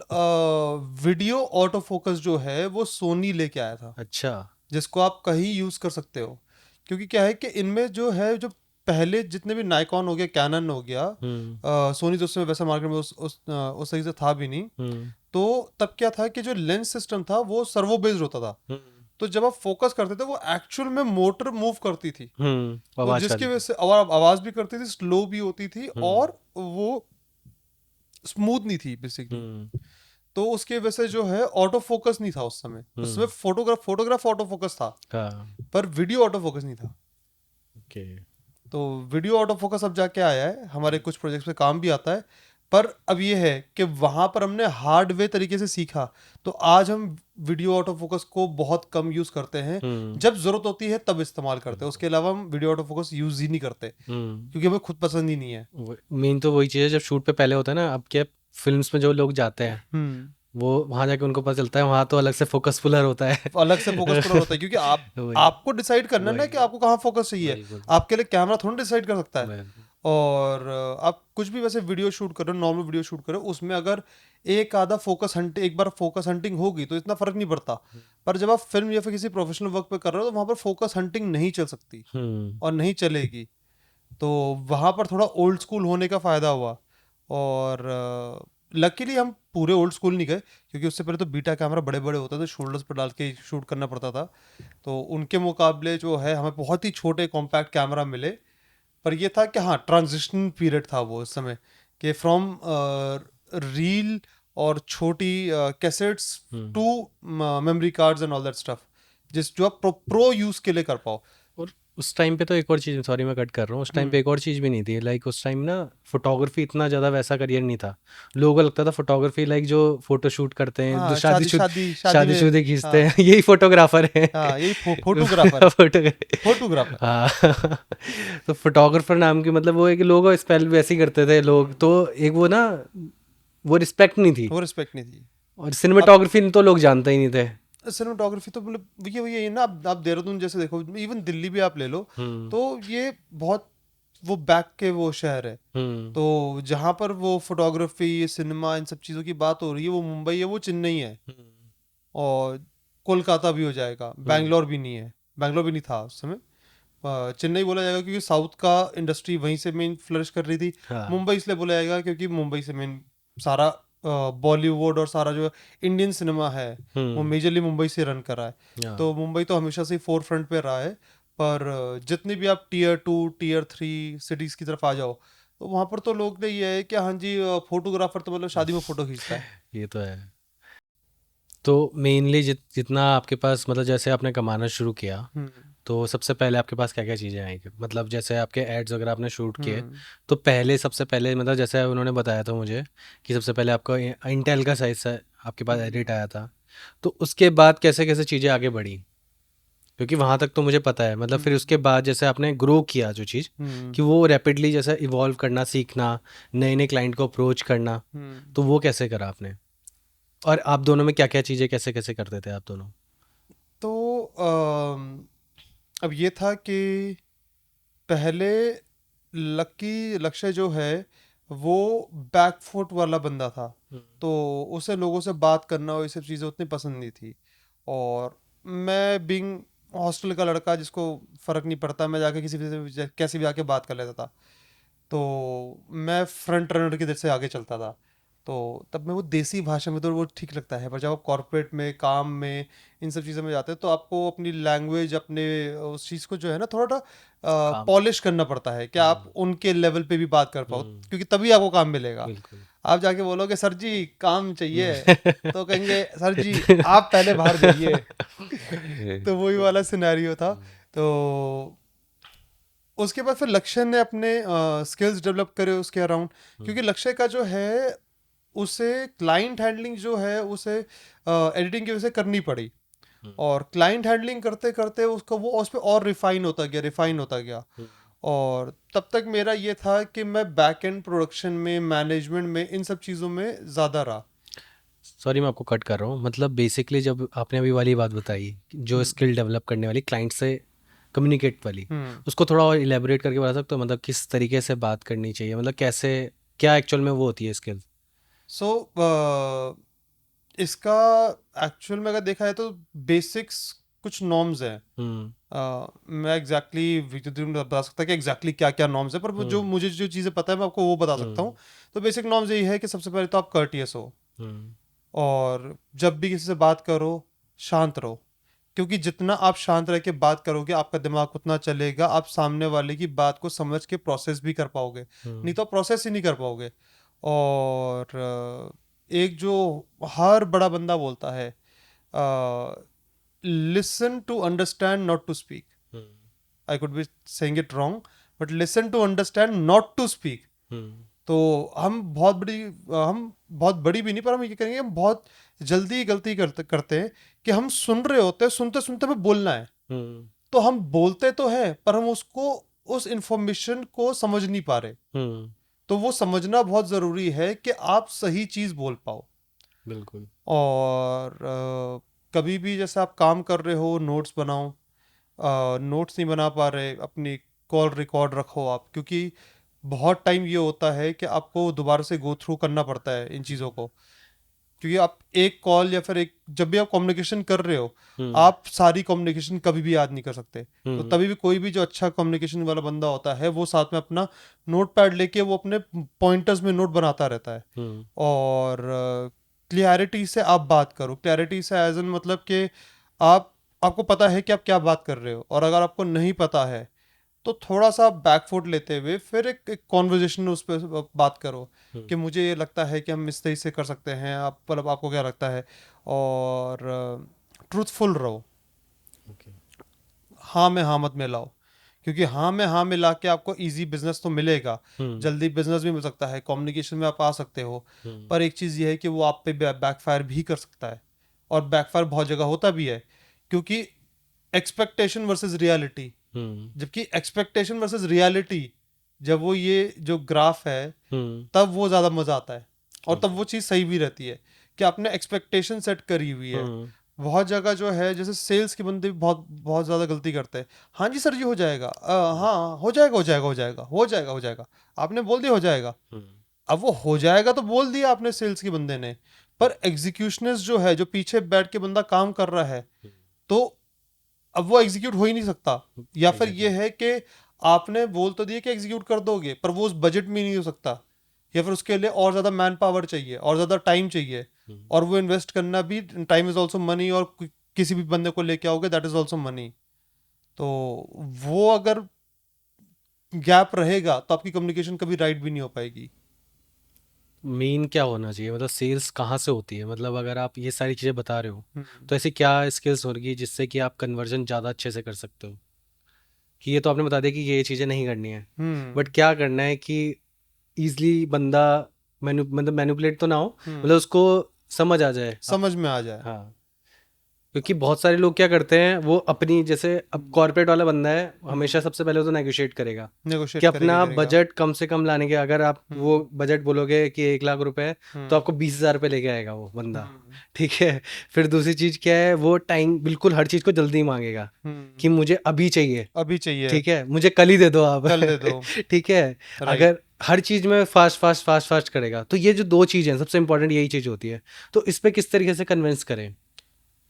वीडियो ऑटो फोकस जो है वो सोनी लेके आया था,
अच्छा।
जिसको आप कहीं यूज कर सकते हो। क्योंकि क्या है कि इनमें जो है, जो पहले जितने भी नाइकॉन हो गया, कैनन हो गया, सोनी तो उस समय वैसा मार्केट में उस सही से था भी नहीं। तो तब क्या था कि जो लेंस सिस्टम था वो सर्वो बेस्ड होता था। तो जब आप फोकस करते थे वो एक्चुअल में मोटर मूव करती थी, तो
आवाज
जिसकी
कर।
वजह से आवाज भी करती थी, स्लो भी होती थी, और वो स्मूथ नहीं थी बेसिकली।
हम्म
तो उसके वजह से जो है ऑटो फोकस नहीं था उस समय। उस समय फोटोग्राफ ऑटो फोकस था,
हाँ
पर वीडियो ऑटो फोकस नहीं था।
ओके
तो वीडियो ऑटो फोकस अब जाके आया है, हमारे कुछ प्रोजेक्ट्स में काम भी आता है। पर अब ये है कि वहाँ पर हमने हार्डवेयर तरीके से सीखा, तो आज हम वीडियो ऑटो फोकस को बहुत कम यूज़ करते हैं।
हम्म
जब ज़रूरत होती है तब इस्तेमाल करते हैं, उसके अलावा हम वीडियो ऑटो फोकस यूज़ ही नहीं करते,
हम्म
क्योंकि हमें खुद पसंद ही नहीं है।
मेन तो वही चीज़ है जब शूट पे पहले होता है ना। अब क्या फिल्म्स में जो लोग जाते हैं
हम्म।
वो वहाँ जाके उनको पता चलता है वहाँ तो अलग से फोकस पुलर होता है।
अलग से फोकस पुलर होता है, क्योंकि
वही
आपको डिसाइड करना है ना
वही
कि आपको कहाँ फोकस चाहिए।
बिल्कुल
आपके लिए कैमरा थोड़ा डिसाइड कर सकता है।
बिल्कुल
और आप कुछ भी वैसे वीडियो शूट करो, नॉर्मल वीडियो शूट करो, उसमें अगर एक आधा फोकस हंट एक बार फोकस हंटिंग होगी तो इतना फर्क नहीं पड़ता। पर जब आप फिल्म या फिर किसी प्रोफेशनल वर्क पे कर रहे हो तो वहाँ पर फोकस हंटिंग नहीं चल सकती
हम्म
और नहीं चलेगी। तो वहाँ पर थोड़ा ओल्ड स्कूल होने का फ़ायदा हुआ। और लकीली हम पूरे ओल्ड स्कूल नहीं गए, क्योंकि उससे पहले तो बीटा कैमरा बड़े बड़े होते थे, शोल्डर्स पर डाल के शूट करना पड़ता था। तो उनके मुकाबले जो है हमें बहुत ही छोटे कॉम्पैक्ट कैमरा मिले। पर ये था कि हाँ, ट्रांजिशन पीरियड था वो उस समय, कि फ्रॉम रील और छोटी cassettes
hmm
to memory cards and all that stuff, जिस जो आप प्रो यूज़ के लिए कर पाओ।
और उस टाइम पे तो एक और चीज़, सॉरी मैं कट कर रहा हूँ, उस टाइम पे
हम्म।
एक और चीज़ भी नहीं थी। लाइक उस टाइम ना फोटोग्राफी इतना ज़्यादा वैसा करियर नहीं था। लोगों को लगता था फोटोग्राफी लाइक जो फोटो शूट करते हैं जो
हाँ, शादी में।
शादीशुदा खींचते
हाँ,
हैं यही फोटोग्राफर हैं।
हाँ, यही फोटोग्राफर है।
Photo
photographer.
हाँ तो फोटोग्राफर नाम की मतलब वो है कि लोग स्पेल वैसे ही करते थे लोग, तो एक वो ना वो रिस्पेक्ट नहीं थी।
वो रिस्पेक्ट नहीं थी।
और
अब
सिनेमाटोग्राफी तो लोग जानते ही नहीं थे।
सिनेमाटोग्राफी तो मतलब ये वही है ना, आप देहरादून जैसे देखो, इवन दिल्ली भी आप ले लो,
हम्म
तो ये बहुत वो बैक के वो शहर है।
हम्म
तो जहाँ पर वो फोटोग्राफी, सिनेमा, इन सब चीज़ों की बात हो रही है, वो मुंबई है, वो चेन्नई है,
हम्म
और कोलकाता भी हो जाएगा,
हम्म,
बैंगलोर भी नहीं है। बैंगलोर भी नहीं था उस समय। चेन्नई बोला जाएगा क्योंकि साउथ का इंडस्ट्री वहीं से मेन फ्लरिश कर रही थी।
हाँ
मुंबई इसलिए बोला जाएगा क्योंकि मुंबई से मेन सारा बॉलीवुड और सारा जो इंडियन सिनेमा है वो
हम्म
मेजरली मुंबई से रन कर रहा है।
हाँ
तो मुंबई तो हमेशा से फोर फ्रंट पे रहा है। पर जितनी भी आप टीयर 2 टीयर 3 सिटीज़ की तरफ आ जाओ, तो वहाँ पर तो लोग ने ये है कि हाँ जी, फोटोग्राफर तो मतलब शादी में फ़ोटो खींचता है।
ये तो है। तो मेनली जितना आपके पास मतलब जैसे आपने कमाना शुरू किया
हम्म।
तो सबसे पहले आपके पास क्या क्या चीज़ें आई? मतलब जैसे आपके एड्स वगैरह आपने शूट किए
हम्म।
तो पहले सबसे पहले मतलब जैसे उन्होंने बताया था मुझे कि सबसे पहले आपका इंटेल का साइज से आपके पास
हम्म।
एडिट आया था। तो उसके बाद कैसे कैसे चीज़ें आगे बढ़ी? क्योंकि वहाँ तक तो मुझे पता है, मतलब फिर
हम्म।
उसके बाद जैसे आपने ग्रो किया जो चीज़
हम्म।
कि वो रैपिडली जैसे इवॉल्व करना सीखना, नए नए क्लाइंट को अप्रोच करना,
हम्म।
तो वो कैसे करा आपने? और आप दोनों में क्या क्या चीज़ें कैसे कैसे करते थे आप दोनों?
तो अब ये था कि पहले लकी लक्ष्य जो है वो बैकफुट वाला बंदा था।
हम्म
तो उसे लोगों से बात करना और ये सब चीज़ें उतनी पसंद नहीं थी। और मैं बिंग हॉस्टल का लड़का, जिसको फ़र्क नहीं पड़ता, मैं जाके किसी भी से कैसे भी आके बात कर लेता था। तो मैं फ्रंट रनर की तरफ से आगे चलता था। तो तब मैं वो देसी भाषा में तो वो ठीक लगता है, पर जब आप कॉर्पोरेट में काम में इन सब चीज़ों में जाते हैं तो आपको अपनी लैंग्वेज, अपने उस चीज़ को जो है ना थोड़ा
काम
पॉलिश करना पड़ता है कि आप उनके लेवल पे भी बात कर पाओ,
हम्म
क्योंकि तभी आपको काम मिलेगा।
बिल्कुल
आप जाके बोलोगे सर जी काम चाहिए,
हम्म।
तो कहेंगे सर जी आप पहले बाहर जाइए। तो वही वाला सिनेरियो था। तो उसके बाद फिर लक्ष्य ने अपने स्किल्स डेवलप करे उसके अराउंड, क्योंकि लक्ष्य का जो है उसे क्लाइंट हैंडलिंग जो है उसे एडिटिंग की वजह से करनी पड़ी। और क्लाइंट हैंडलिंग करते करते उसका वो उस पर और रिफाइन होता गया। और तब तक मेरा ये था कि मैं बैक एंड प्रोडक्शन में, मैनेजमेंट में, इन सब चीज़ों में ज़्यादा रहा।
सॉरी मैं आपको कट कर रहा हूँ। मतलब बेसिकली जब आपने अभी वाली बात बताई जो
हम्म।
स्किल डेवलप करने वाली, क्लाइंट से कम्युनिकेट वाली,
हम्म।
उसको थोड़ा और इलेबोरेट करके बता सकते हो? मतलब किस तरीके से बात करनी चाहिए, मतलब कैसे, क्या एक्चुअल में वो होती है स्किल?
सो इसका एक्चुअल में अगर देखा है तो बेसिक्स कुछ नॉर्म्स हैं।
हम्म
मैं एग्जैक्टली बता सकता कि एग्जैक्टली क्या क्या नॉर्म्स है, पर वो जो
हम्म
मुझे जो चीज़ें पता है मैं आपको वो बता सकता हूँ।
हम्म
तो बेसिक नॉर्म्स यही है कि सबसे पहले तो आप कर्टियस हो,
हम्म
और जब भी किसी से बात करो शांत रहो। क्योंकि जितना आप शांत रह के बात करोगे आपका दिमाग उतना चलेगा, आप सामने वाले की बात को समझ के प्रोसेस भी कर पाओगे, नहीं तो आप प्रोसेस ही नहीं कर पाओगे। और एक जो हर बड़ा बंदा बोलता है, listen to understand not to speak. I could be saying it wrong, but listen to understand not to speak. तो हम बहुत बड़ी भी नहीं, पर हम ये करेंगे, हम बहुत जल्दी गलती करते हैं कि हम सुन रहे होते हैं, सुनते सुनते हमें बोलना है, तो हम बोलते तो हैं पर हम उसको, उस इंफॉर्मेशन को समझ नहीं पा रहे। तो वो समझना बहुत जरूरी है कि आप सही चीज बोल पाओ।
बिल्कुल।
और कभी भी जैसे आप काम कर रहे हो, नोट्स बनाओ। नोट्स नहीं बना पा रहे, अपनी कॉल रिकॉर्ड रखो आप, क्योंकि बहुत टाइम ये होता है कि आपको दोबारा से गो थ्रू करना पड़ता है इन चीज़ों को। क्योंकि आप एक कॉल या फिर एक, जब भी आप कम्युनिकेशन कर रहे हो, आप सारी कम्युनिकेशन कभी भी याद नहीं कर सकते। तो तभी भी कोई भी जो अच्छा कम्युनिकेशन वाला बंदा होता है वो साथ में अपना नोट पैड लेके वो अपने पॉइंटर्स में नोट बनाता रहता है। और क्लियरिटी से आप बात करो। क्लियरिटी से एज एन मतलब कि आपको पता है कि आप क्या बात कर रहे हो, और अगर आपको नहीं पता है तो थोड़ा सा बैकफुट लेते हुए फिर एक कॉन्वर्जेशन उस पर बात करो कि मुझे ये लगता है कि हम इस तरह से कर सकते हैं, आप मतलब आपको क्या लगता है। और ट्रूथफुल रहो।
ओके।
हाँ में हाँ मत मिलाओ, क्योंकि हाँ में हाँ मिला के आपको इजी बिजनेस तो मिलेगा, जल्दी बिजनेस भी मिल सकता है, कम्युनिकेशन में आप आ सकते हो, पर एक चीज़ ये है कि वो आप पे बैकफायर भी कर सकता है। और बैकफायर बहुत जगह होता भी है, क्योंकि एक्सपेक्टेशन वर्सेस रियलिटी, जबकि एक्सपेक्टेशन वर्सेस रियलिटी जब वो ये जो ग्राफ है, तब वो ज़्यादा मज़ा आता है, और तब वो चीज़ सही भी रहती है कि आपने एक्सपेक्टेशन सेट करी हुई है। बहुत जगह जो है, जैसे सेल्स के बंदे भी बहुत बहुत ज़्यादा गलती करते हैं। हाँ जी सर, ये हो जाएगा, हाँ हो जाएगा हो जाएगा हो जाएगा हो जाएगा हो जाएगा, आपने बोल दिया हो जाएगा। अब वो हो जाएगा तो बोल दिया आपने सेल्स के बंदे ने, पर एग्जीक्यूशनिस्ट जो है, जो पीछे बैठ के बंदा काम कर रहा है, तो अब वो एग्जीक्यूट हो ही नहीं सकता। या फिर ये है कि आपने बोल तो दिया कि एग्जीक्यूट कर दोगे, पर वो उस बजट में नहीं हो सकता, या फिर उसके लिए और ज़्यादा मैन पावर चाहिए और ज़्यादा टाइम चाहिए, और वो इन्वेस्ट करना भी, टाइम इज़ ऑल्सो मनी, और किसी भी बंदे को लेके आओगे दैट इज़ ऑल्सो मनी। तो वो अगर गैप रहेगा तो आपकी कम्युनिकेशन कभी राइट भी नहीं हो पाएगी।
मेन क्या होना चाहिए, मतलब सेल्स कहाँ से होती है, मतलब अगर आप ये सारी चीज़ें बता रहे हो
हम्म।
तो ऐसी क्या स्किल्स होगी जिससे कि आप कन्वर्जन ज़्यादा अच्छे से कर सकते हो? कि ये तो आपने बता दिया कि ये चीज़ें नहीं करनी है,
हम्म।
बट क्या करना है कि ईजिली बंदा मतलब मैनिपुलेट तो ना हो, मतलब उसको समझ आ जाए आप।
समझ में आ जाए।
हाँ, क्योंकि बहुत सारे लोग क्या करते हैं, वो अपनी जैसे अब कॉर्पोरेट वाला बंदा है, हमेशा सबसे पहले तो नेगोशिएट करेगा कि
नेगोशिएट करेगा
अपना
करेगा।
बजट कम से कम लाने के, अगर आप वो बजट बोलोगे कि 1 लाख रुपए है, तो आपको 20,000 रुपये लेके आएगा वो बंदा। ठीक है। फिर दूसरी चीज़ क्या है, वो टाइम बिल्कुल हर चीज़ को जल्दी मांगेगा कि मुझे अभी चाहिए।
अभी चाहिए,
ठीक है, मुझे कल ही दे दो आप।
कल दे दो।
ठीक है।
राइट।
अगर हर चीज़ में फास्ट फास्ट फास्ट फास्ट करेगा, तो ये जो दो चीज़ हैं सबसे इंपॉर्टेंट यही चीज़ होती है। तो इस पे किस तरीके से कन्विंस करें?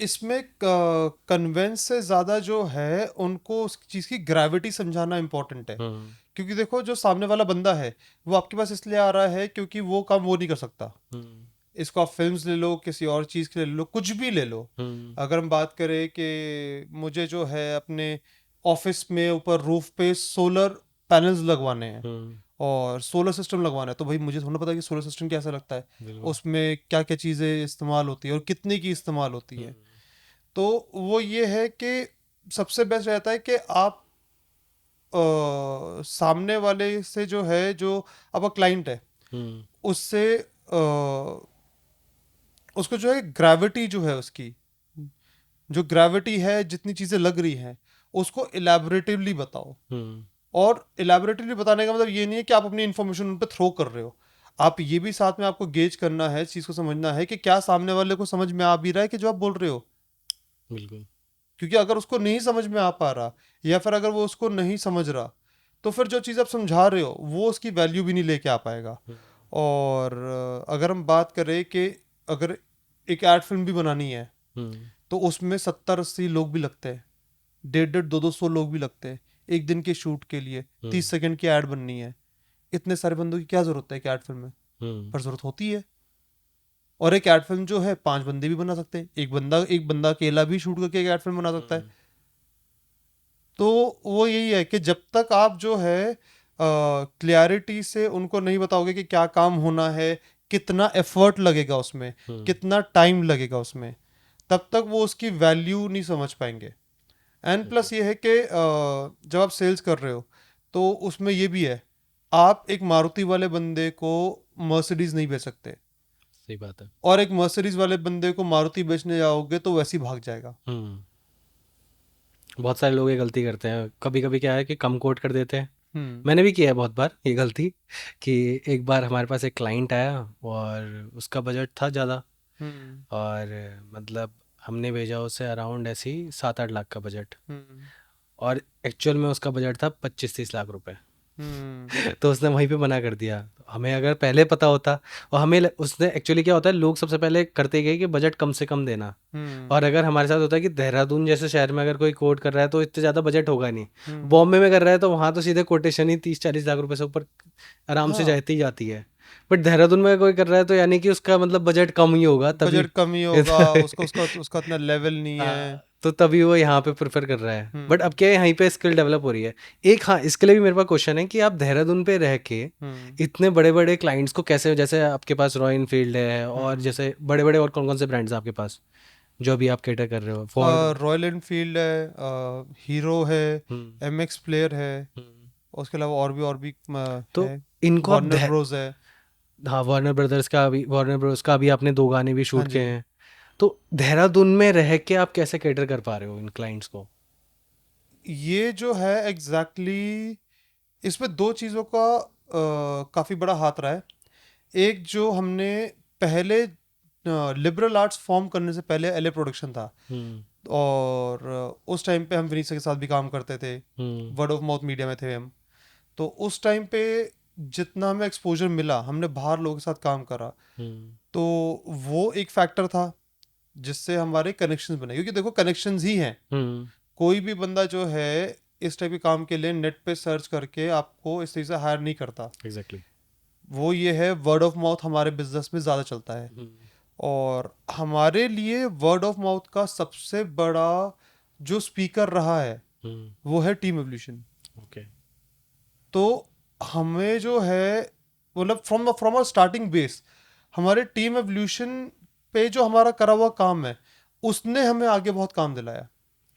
इसमें कन्वेंस से ज़्यादा जो है, उनको उस चीज़ की ग्रेविटी समझाना इम्पोर्टेंट है। क्योंकि देखो, जो सामने वाला बंदा है वो आपके पास इसलिए आ रहा है क्योंकि वो काम वो नहीं कर सकता। इसको आप फिल्म्स ले लो, किसी और चीज़ के ले लो, कुछ भी ले लो। अगर हम बात करें कि मुझे जो है अपने ऑफिस में ऊपर रूफ पे सोलर पैनल्स लगवाने हैं और सोलर सिस्टम लगवाना है, तो भाई मुझे थोड़ा पता है कि सोलर सिस्टम कैसा लगता है,
बिल्कुल।
उसमें क्या क्या चीज़ें इस्तेमाल होती है और कितने की इस्तेमाल होती है। तो वो ये है कि सबसे बेस्ट रहता है कि आप सामने वाले से जो है, जो आपका क्लाइंट है, उससे उसको जो है ग्रेविटी जो है, उसकी जो ग्रेविटी है, जितनी चीज़ें लग रही हैं, उसको इलेबोरेटिवली बताओ। और इलेबोरेटिवली बताने का मतलब ये नहीं है कि आप अपनी इन्फॉर्मेशन उन पर थ्रो कर रहे हो। आप ये भी साथ में आपको गेज करना है, चीज़ को समझना है कि क्या सामने वाले को समझ में आ भी रहा है कि जो आप बोल रहे हो।
बिल्कुल।
क्योंकि अगर उसको नहीं समझ में आ पा रहा, या फिर अगर वो उसको नहीं समझ रहा, तो फिर जो चीज़ आप समझा रहे हो वो उसकी वैल्यू भी नहीं लेके आ पाएगा। और अगर हम बात करें कि अगर एक एड फिल्म भी बनानी है, तो उसमें 70-80 लोग भी लगते हैं, 150-200 लोग भी लगते हैं एक दिन के शूट के लिए। 30 सेकंड की ऐड बननी है, इतने सारे बंदों की क्या जरूरत है कि ऐड फिल्म में, पर जरूरत होती है। और एक एड फिल्म जो है 5 बंदे भी बना सकते हैं, एक बंदा अकेला भी शूट करके एक एड फिल्म बना सकता है। तो वो यही है कि जब तक आप जो है क्लैरिटी से उनको नहीं बताओगे कि क्या काम होना है, कितना एफर्ट लगेगा उसमें, कितना टाइम लगेगा उसमें, तब तक वो उसकी वैल्यू नहीं समझ पाएंगे। एंड प्लस ये है कि जब आप सेल्स कर रहे हो तो उसमें ये भी है, आप एक मारुति वाले बंदे को मर्सिडीज नहीं बेच सकते,
सही बात है।
और एक मर्सिडीज वाले बंदे को मारुति बेचने जाओगे तो वैसे ही भाग जाएगा।
बहुत सारे लोग ये गलती करते हैं, कभी कभी क्या है कि कम कोट कर देते हैं।
हम्म।
मैंने भी किया है बहुत बार ये गलती, कि एक बार हमारे पास एक क्लाइंट आया और उसका बजट था ज़्यादा,
हम्म।
और मतलब हमने भेजा उसे अराउंड ऐसे ही 7-8 लाख का बजट,
हम्म।
और एक्चुअल में उसका बजट था 25-30 लाख रुपए।
हम्म।
तो उसने वहीं पे मना कर दिया। हमें अगर पहले पता होता, और उसने एक्चुअली क्या होता है, लोग सबसे पहले करते गए कि बजट कम से कम देना।
हम्म।
और अगर हमारे साथ होता है कि देहरादून जैसे शहर में अगर कोई कोट कर रहा है तो इतने ज़्यादा बजट होगा नहीं।
हम्म।
बॉम्बे में कर रहा है तो वहाँ तो सीधे कोटेशन ही 30-40 लाख रुपए से ऊपर आराम से
हाँ,
जाती ही जाती है। बट देहरादून में कोई कर रहा है तो यानी कि उसका मतलब बजट कम ही होगा तभी।
बजट कम ही होगा, उसका उसका उसका इतना लेवल नहीं है।
तो तभी वो यहाँ पे प्रेफर कर रहा है। बट अब
हम्म।
क्या है, यहीं पे स्किल डेवलप हो रही है। एक, हाँ, इसके लिए भी मेरे पास क्वेश्चन है कि आप देहरादून पे रह के
हम्म।
इतने बड़े बड़े क्लाइंट्स को कैसे, जैसे आपके पास रॉयल इनफील्ड है और
हम्म।
जैसे बड़े बड़े और कौन कौन से ब्रांड्स हैं आपके पास जो अभी आप कैटर कर रहे हो, फोर्ड?
रॉयल एनफील्ड है, हीरो है,
हम्म।
एमएक्स प्लेयर है,
हम्म।
और उसके अलावा और भी
तो
है।
इनको आप
वार्नर ब्रोस है।
हाँ, वार्नर ब्रदर्स का अभी आपने 2 गाने भी
हाँ
शूट किए
जी।
हैं। तो देहरादून में रह के आप कैसे कैटर कर पा रहे हो इन क्लाइंट्स को?
ये जो है एग्जैक्टली इसमें दो चीज़ों का काफ़ी बड़ा हाथ रहा है। एक जो हमने पहले लिबरल आर्ट्स फॉर्म करने से पहले एलए प्रोडक्शन था,
हम्म।
और उस टाइम पे हम विनीत के साथ भी काम करते थे,
हम्म।
वर्ड ऑफ माउथ मीडिया में थे हम। तो उस टाइम पे जितना हमें एक्सपोजर मिला, हमने बाहर लोगों के साथ काम करा,
हम्म।
तो वो एक फैक्टर था जिससे हमारे कनेक्शंस बने, क्योंकि देखो कनेक्शंस ही हैं।
हम्म।
कोई भी बंदा जो है इस टाइप के काम के लिए नेट पे सर्च करके आपको इस तरीके से हायर नहीं करता।
एग्जैक्टली।
वो ये है, वर्ड ऑफ माउथ हमारे बिजनेस में ज़्यादा चलता है,
हम्म।
और हमारे लिए वर्ड ऑफ माउथ का सबसे बड़ा जो स्पीकर रहा है
हम्म।
वो है टीम एवोल्यूशन।
ओके।
तो हमें जो है, मतलब फ्रॉम अ स्टार्टिंग बेस, हमारे टीम एवोल्यूशन पे जो हमारा करा हुआ काम है उसने हमें आगे बहुत काम दिलाया।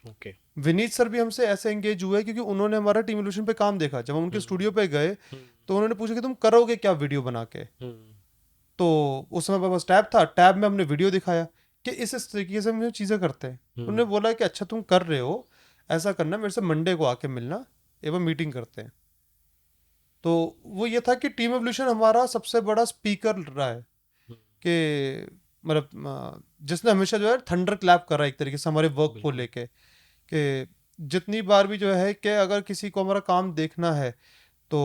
ओके।
विनीत सर भी हमसे ऐसे एंगेज हुए क्योंकि उन्होंने हमारा टीम एवोल्यूशन पे काम देखा। जब हम उनके
हम्म।
स्टूडियो पे गए
हम्म।
तो उन्होंने पूछा कि तुम करोगे क्या वीडियो बना के।
हम्म।
तो उस समय मेरे पास टैब था, टैब में हमने वीडियो दिखाया कि इस तरीके से हम ये चीज़ें करते हैं। उन्होंने
हम्म।
बोला कि अच्छा तुम कर रहे हो, ऐसा करना, मेरे से मंडे को आके मिलना, एवं मीटिंग करते हैं। तो वो ये था कि टीम एवोल्यूशन हमारा सबसे बड़ा स्पीकर रहा है, कि मतलब जिसने हमेशा जो है थंडर क्लैप करा एक तरीके से हमारे वर्क को
बिल्कुल।
लेके, कि जितनी बार भी जो है कि अगर किसी को हमारा काम देखना है तो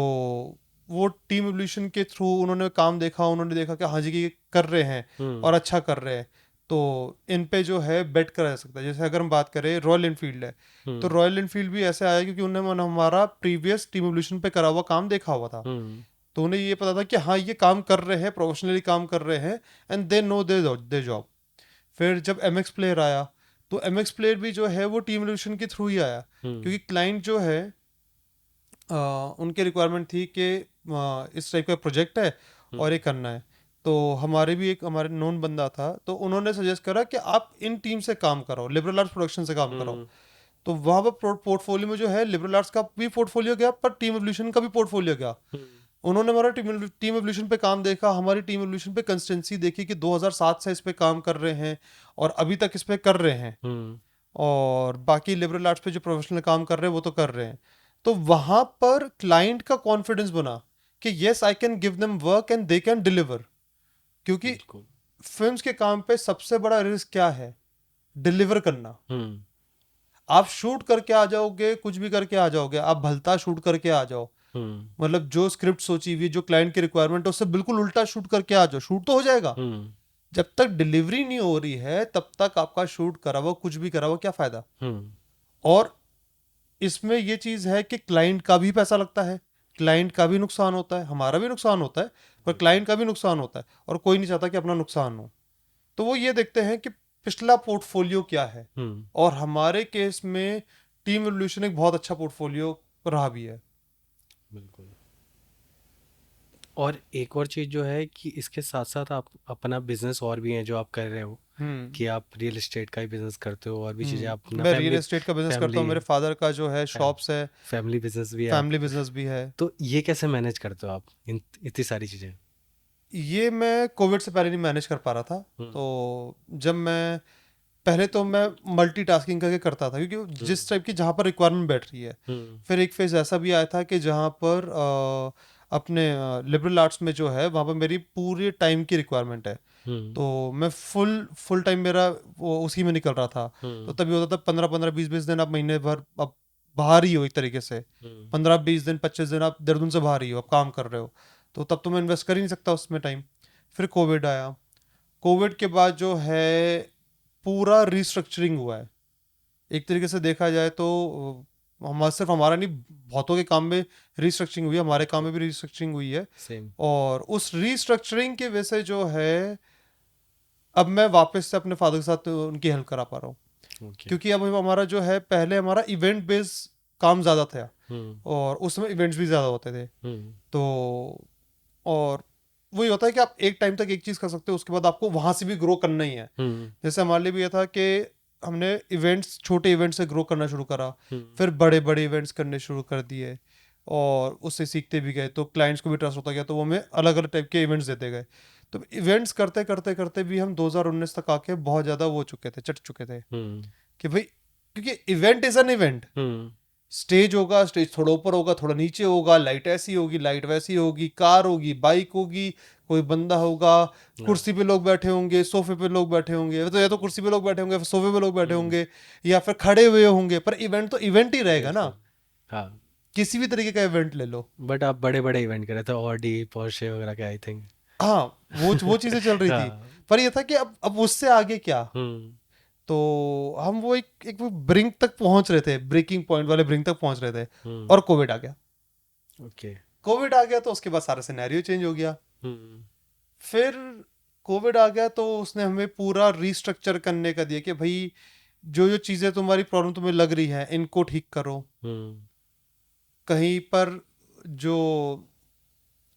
वो टीम एवोल्यूशन के थ्रू उन्होंने काम देखा, उन्होंने देखा कि हाँ जी कि ये कर रहे हैं
हम्म।
और अच्छा कर रहे हैं, तो इन पे जो है बेट करा जा सकता है। जैसे अगर हम बात करें रॉयल इनफील्ड है, तो
हम्म।
रॉयल इनफील्ड भी ऐसे आया क्योंकि उन्होंने हमारा प्रीवियस टीम एवोल्यूशन पे करा हुआ काम देखा हुआ था।
हम्म।
तो उन्हें ये पता था कि हाँ ये काम कर रहे हैं, प्रोफेशनली काम कर रहे हैं, and they know they job. फिर जब एम एक्स प्लेयर आया तो एम एक्स प्लेयर भी जो है वो टीम एवोल्यूशन के थ्रू ही आया,
हम्म।
क्योंकि क्लाइंट जो है उनके रिक्वायरमेंट थी कि इस टाइप का प्रोजेक्ट है और ये करना है। तो हमारे भी एक हमारे नोन बंदा था, तो उन्होंने सजेस्ट करा कि आप इन टीम से काम कराओ, लिबरल आर्ट्स प्रोडक्शन से काम कराओ।
हम्म।
तो वहाँ पर पोर्टफोलियो में जो है लिबरल आर्ट्स का भी पोर्टफोलियो गया, पर टीम एवोल्यूशन का भी पोर्टफोलियो गया। उन्होंने हमारा टीम एवोल्यूशन पे काम देखा, हमारी टीम एवोल्यूशन पे कंसिस्टेंसी देखी कि 2007 से इस पे काम कर रहे हैं और अभी तक इस पे कर रहे हैं,
हम्म।
और बाकी लिबरल आर्ट्स पे जो प्रोफेशनल काम कर रहे हैं वो तो कर रहे हैं। तो वहां पर क्लाइंट का कॉन्फिडेंस बना कि yes I can give them work and they can deliver. क्योंकि
बिल्कुल।
फिल्म्स के काम पे सबसे बड़ा रिस्क क्या है? डिलीवर करना।
हम्म।
आप शूट करके आ जाओगे, कुछ भी करके आ जाओगे, आप भलता शूट करके आ जाओ,
हम्म।
मतलब जो स्क्रिप्ट सोची हुई, जो क्लाइंट की रिक्वायरमेंट है उससे बिल्कुल उल्टा शूट करके आ जाओ, शूट तो हो जाएगा।
हम्म।
जब तक डिलीवरी नहीं हो रही है तब तक आपका शूट करा हुआ, कुछ भी करा हुआ, क्या फायदा?
हम्म।
और इसमें ये चीज है कि क्लाइंट का भी पैसा लगता है, क्लाइंट का भी नुकसान होता है, हमारा भी नुकसान होता है, पर
बिल्कुल।
क्लाइंट का भी नुकसान होता है, और कोई नहीं चाहता कि अपना नुकसान हो। तो वो ये देखते हैं कि पिछला पोर्टफोलियो क्या है, और हमारे केस में टीम एवोल्यूशन एक बहुत अच्छा पोर्टफोलियो रहा भी है।
बिल्कुल। और एक और चीज़ जो है कि इसके साथ साथ आप अपना बिजनेस और भी है जो आप कर रहे हो,
हम्म
कि आप रियल एस्टेट का ही बिजनेस करते हो और भी चीज़ें आप अपना
मैं रियल एस्टेट का बिजनेस करता
फैमिली
हूँ, मेरे फादर का जो है
फैम,
शॉप्स है,
फैमिली बिजनेस भी है आप,
फैमिली बिजनेस भी है।
तो ये कैसे मैनेज करते हो आप इन इतनी सारी चीज़ें?
ये मैं कोविड से पहले नहीं मैनेज कर पा रहा था।
हम्म
तो जब मैं पहले तो मैं मल्टीटास्किंग करके करता था, क्योंकि
हम्म
जिस टाइप की जहाँ पर रिक्वायरमेंट बैठ रही है।
हम्म
फिर एक फेज ऐसा भी आया था कि जहाँ पर अपने लिबरल आर्ट्स में जो है वहाँ पर मेरी पूरी टाइम की रिक्वायरमेंट है।
हम्म
तो मैं फुल फुल टाइम मेरा वो उसी में निकल रहा था। तो
हम्म
तभी होता था 15-15 20-20 दिन आप महीने भर आप बाहर ही हो एक तरीके से।
हम्म
15-20 दिन 25 दिन आप देहरादून से बाहर ही हो, आप काम कर रहे हो। तो तब तो मैं इन्वेस्ट कर ही नहीं सकता उसमें टाइम। फिर कोविड आया। कोविड के बाद जो है पूरा रिस्ट्रक्चरिंग हुआ है। एक तरीके से देखा जाए तो हमारा सिर्फ हमारा नहीं, बहुतों के काम में रिस्ट्रक्चरिंग हुई है, हमारे काम में भी रिस्ट्रक्चरिंग हुई है।
सेम।
और उस रिस्ट्रक्चरिंग की वजह से जो है अब मैं वापस से अपने फादर के साथ उनकी हेल्प करा पा रहा हूँ।
ओके।
क्योंकि अब हमारा जो है पहले हमारा इवेंट बेस्ड काम ज़्यादा था,
हम्म
और उसमें इवेंट्स भी ज़्यादा होते थे।
हम्म
तो और वही होता है कि आप एक टाइम तक एक चीज़ कर सकते हो, उसके बाद आपको वहाँ से भी ग्रो करना ही है।
हम्म
जैसे हमारे लिए भी ये था कि हमने इवेंट्स, छोटे इवेंट्स से ग्रो करना शुरू करा।
हम्म
फिर बड़े बड़े इवेंट्स करने शुरू कर दिए, और उससे सीखते भी गए, तो क्लाइंट्स को भी ट्रस्ट होता गया, तो वो हमें अलग अलग टाइप के इवेंट्स देते गए। तो इवेंट्स करते करते करते भी हम 2019 तक आके बहुत ज़्यादा वो चुके थे, चट चुके थे
हम्म
कि भाई, क्योंकि event is an event.
Hmm
stage होगा, स्टेज थोड़ा ऊपर होगा, थोड़ा नीचे होगा, लाइट ऐसी होगी, लाइट वैसी होगी, कार होगी, बाइक होगी, कोई बंदा होगा,
हाँ,
कुर्सी पे लोग बैठे होंगे, सोफे पे लोग बैठे होंगे, तो या तो कुर्सी पे लोग बैठे होंगे, फिर सोफे पे लोग बैठे
हम्म
होंगे, या फिर खड़े हुए होंगे, पर इवेंट तो इवेंट ही रहेगा ना।
बिल्कुल। हाँ,
किसी भी तरीके का इवेंट ले लो।
बट आप बड़े बड़े इवेंट कर रहे थे, ऑडी पोर्शे वगैरह के, आई थिंक।
हाँ, वो चीज़ें चल रही थी।
हाँ।
पर ये था कि अब उससे आगे क्या।
हम्म
तो हम वो एक वो ब्रिंक तक पहुंच रहे थे, ब्रेकिंग पॉइंट वाले ब्रिंक तक पहुंच रहे थे,
हम्म
और कोविड आ गया।
ओके।
कोविड आ गया तो उसके बाद सारा सिनेरियो चेंज हो गया।
हम्म
फिर कोविड आ गया तो उसने हमें पूरा रीस्ट्रक्चर करने का दिया कि भाई, जो जो चीज़ें तुम्हारी प्रॉब्लम तुम्हें लग रही है इनको ठीक करो।
हम्म
कहीं पर जो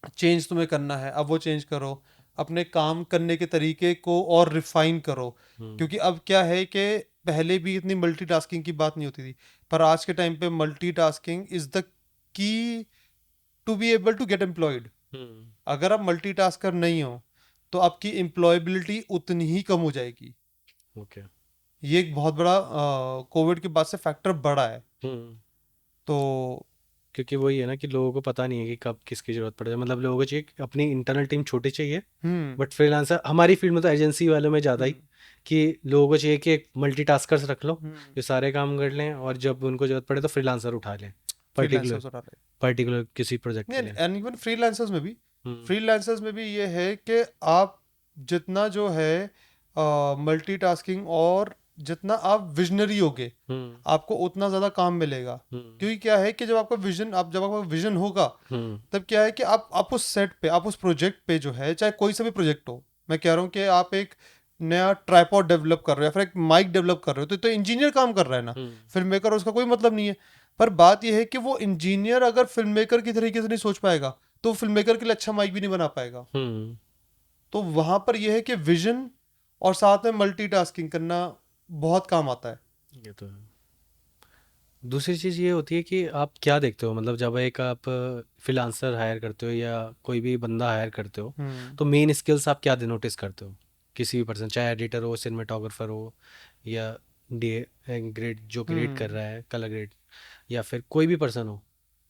चेंज तुम्हें करना है अब वो चेंज करो। अपने काम करने के तरीके को और रिफाइन करो।
हम्म
क्योंकि अब क्या है कि पहले भी इतनी मल्टीटास्किंग की बात नहीं होती थी, पर आज के टाइम पे multitasking is the key to be able to get employed.
Hmm
अगर आप मल्टीटास्कर नहीं हो तो आपकी एम्प्लॉयबिलिटी उतनी ही कम हो जाएगी।
ओके।
ये एक बहुत बड़ा कोविड के बाद से फैक्टर बढ़ा है।
हम्म
तो
क्योंकि वही है ना कि लोगों को पता नहीं है कि कब किसकी जरूरत पड़े, मतलब लोगों को चाहिए कि अपनी इंटरनल टीम छोटी चाहिए।
हम्म
बट फ्रीलांसर हमारी फील्ड में तो एजेंसी वालों में ज़्यादा ही,
हम्म
कि लोगों को चाहिए कि एक मल्टीटास्कर्स रख लो
हम्म
जो सारे काम कर लें, और जब उनको जरूरत पड़े तो फ्रीलांसर उठा लें, पर्टिकुलर
फ्रीलांसर्स उठा रहे।
पर्टिकुलर किसी प्रोजेक्ट के
नहीं,
लिए।
एंड इवन फ्रीलांसर्स में भी,
हम्म
फ्रीलांसर्स में भी ये है कि आप जितना जो है मल्टीटास्किंग, और जितना आप विजनरी होगे
हम्म
आपको उतना ज़्यादा काम मिलेगा।
हम्म
क्योंकि क्या है कि जब आपका विजन होगा,
हम्म
तब क्या है कि आप उस सेट पे, आप उस प्रोजेक्ट पे जो है, चाहे कोई सा भी प्रोजेक्ट हो, मैं कह रहा हूँ कि आप एक नया ट्राइपॉड डेवलप कर रहे हो या फिर एक माइक डेवलप कर रहे हो, तो इंजीनियर काम कर रहा है ना।
हम्म
फिल्म मेकर उसका कोई मतलब नहीं है। पर बात यह है कि वो इंजीनियर अगर फिल्म मेकर की तरीके से नहीं सोच पाएगा, तो फिल्म मेकर के लिए अच्छा माइक भी नहीं बना पाएगा।
हम्म
तो वहां पर यह है कि विजन और साथ में मल्टीटास्किंग करना बहुत काम आता है।
ये तो है। दूसरी चीज़ ये होती है कि आप क्या देखते हो, मतलब जब एक आप फ्रीलांसर हायर करते हो या कोई भी बंदा हायर करते हो,
हम्म
तो मेन स्किल्स आप क्या नोटिस करते हो किसी भी पर्सन, चाहे एडिटर हो, सिनेमेटोग्राफर हो, या डी ग्रेड जो ग्रेड कर
हम्म
रहा है, कलर ग्रेड, या फिर कोई भी पर्सन हो,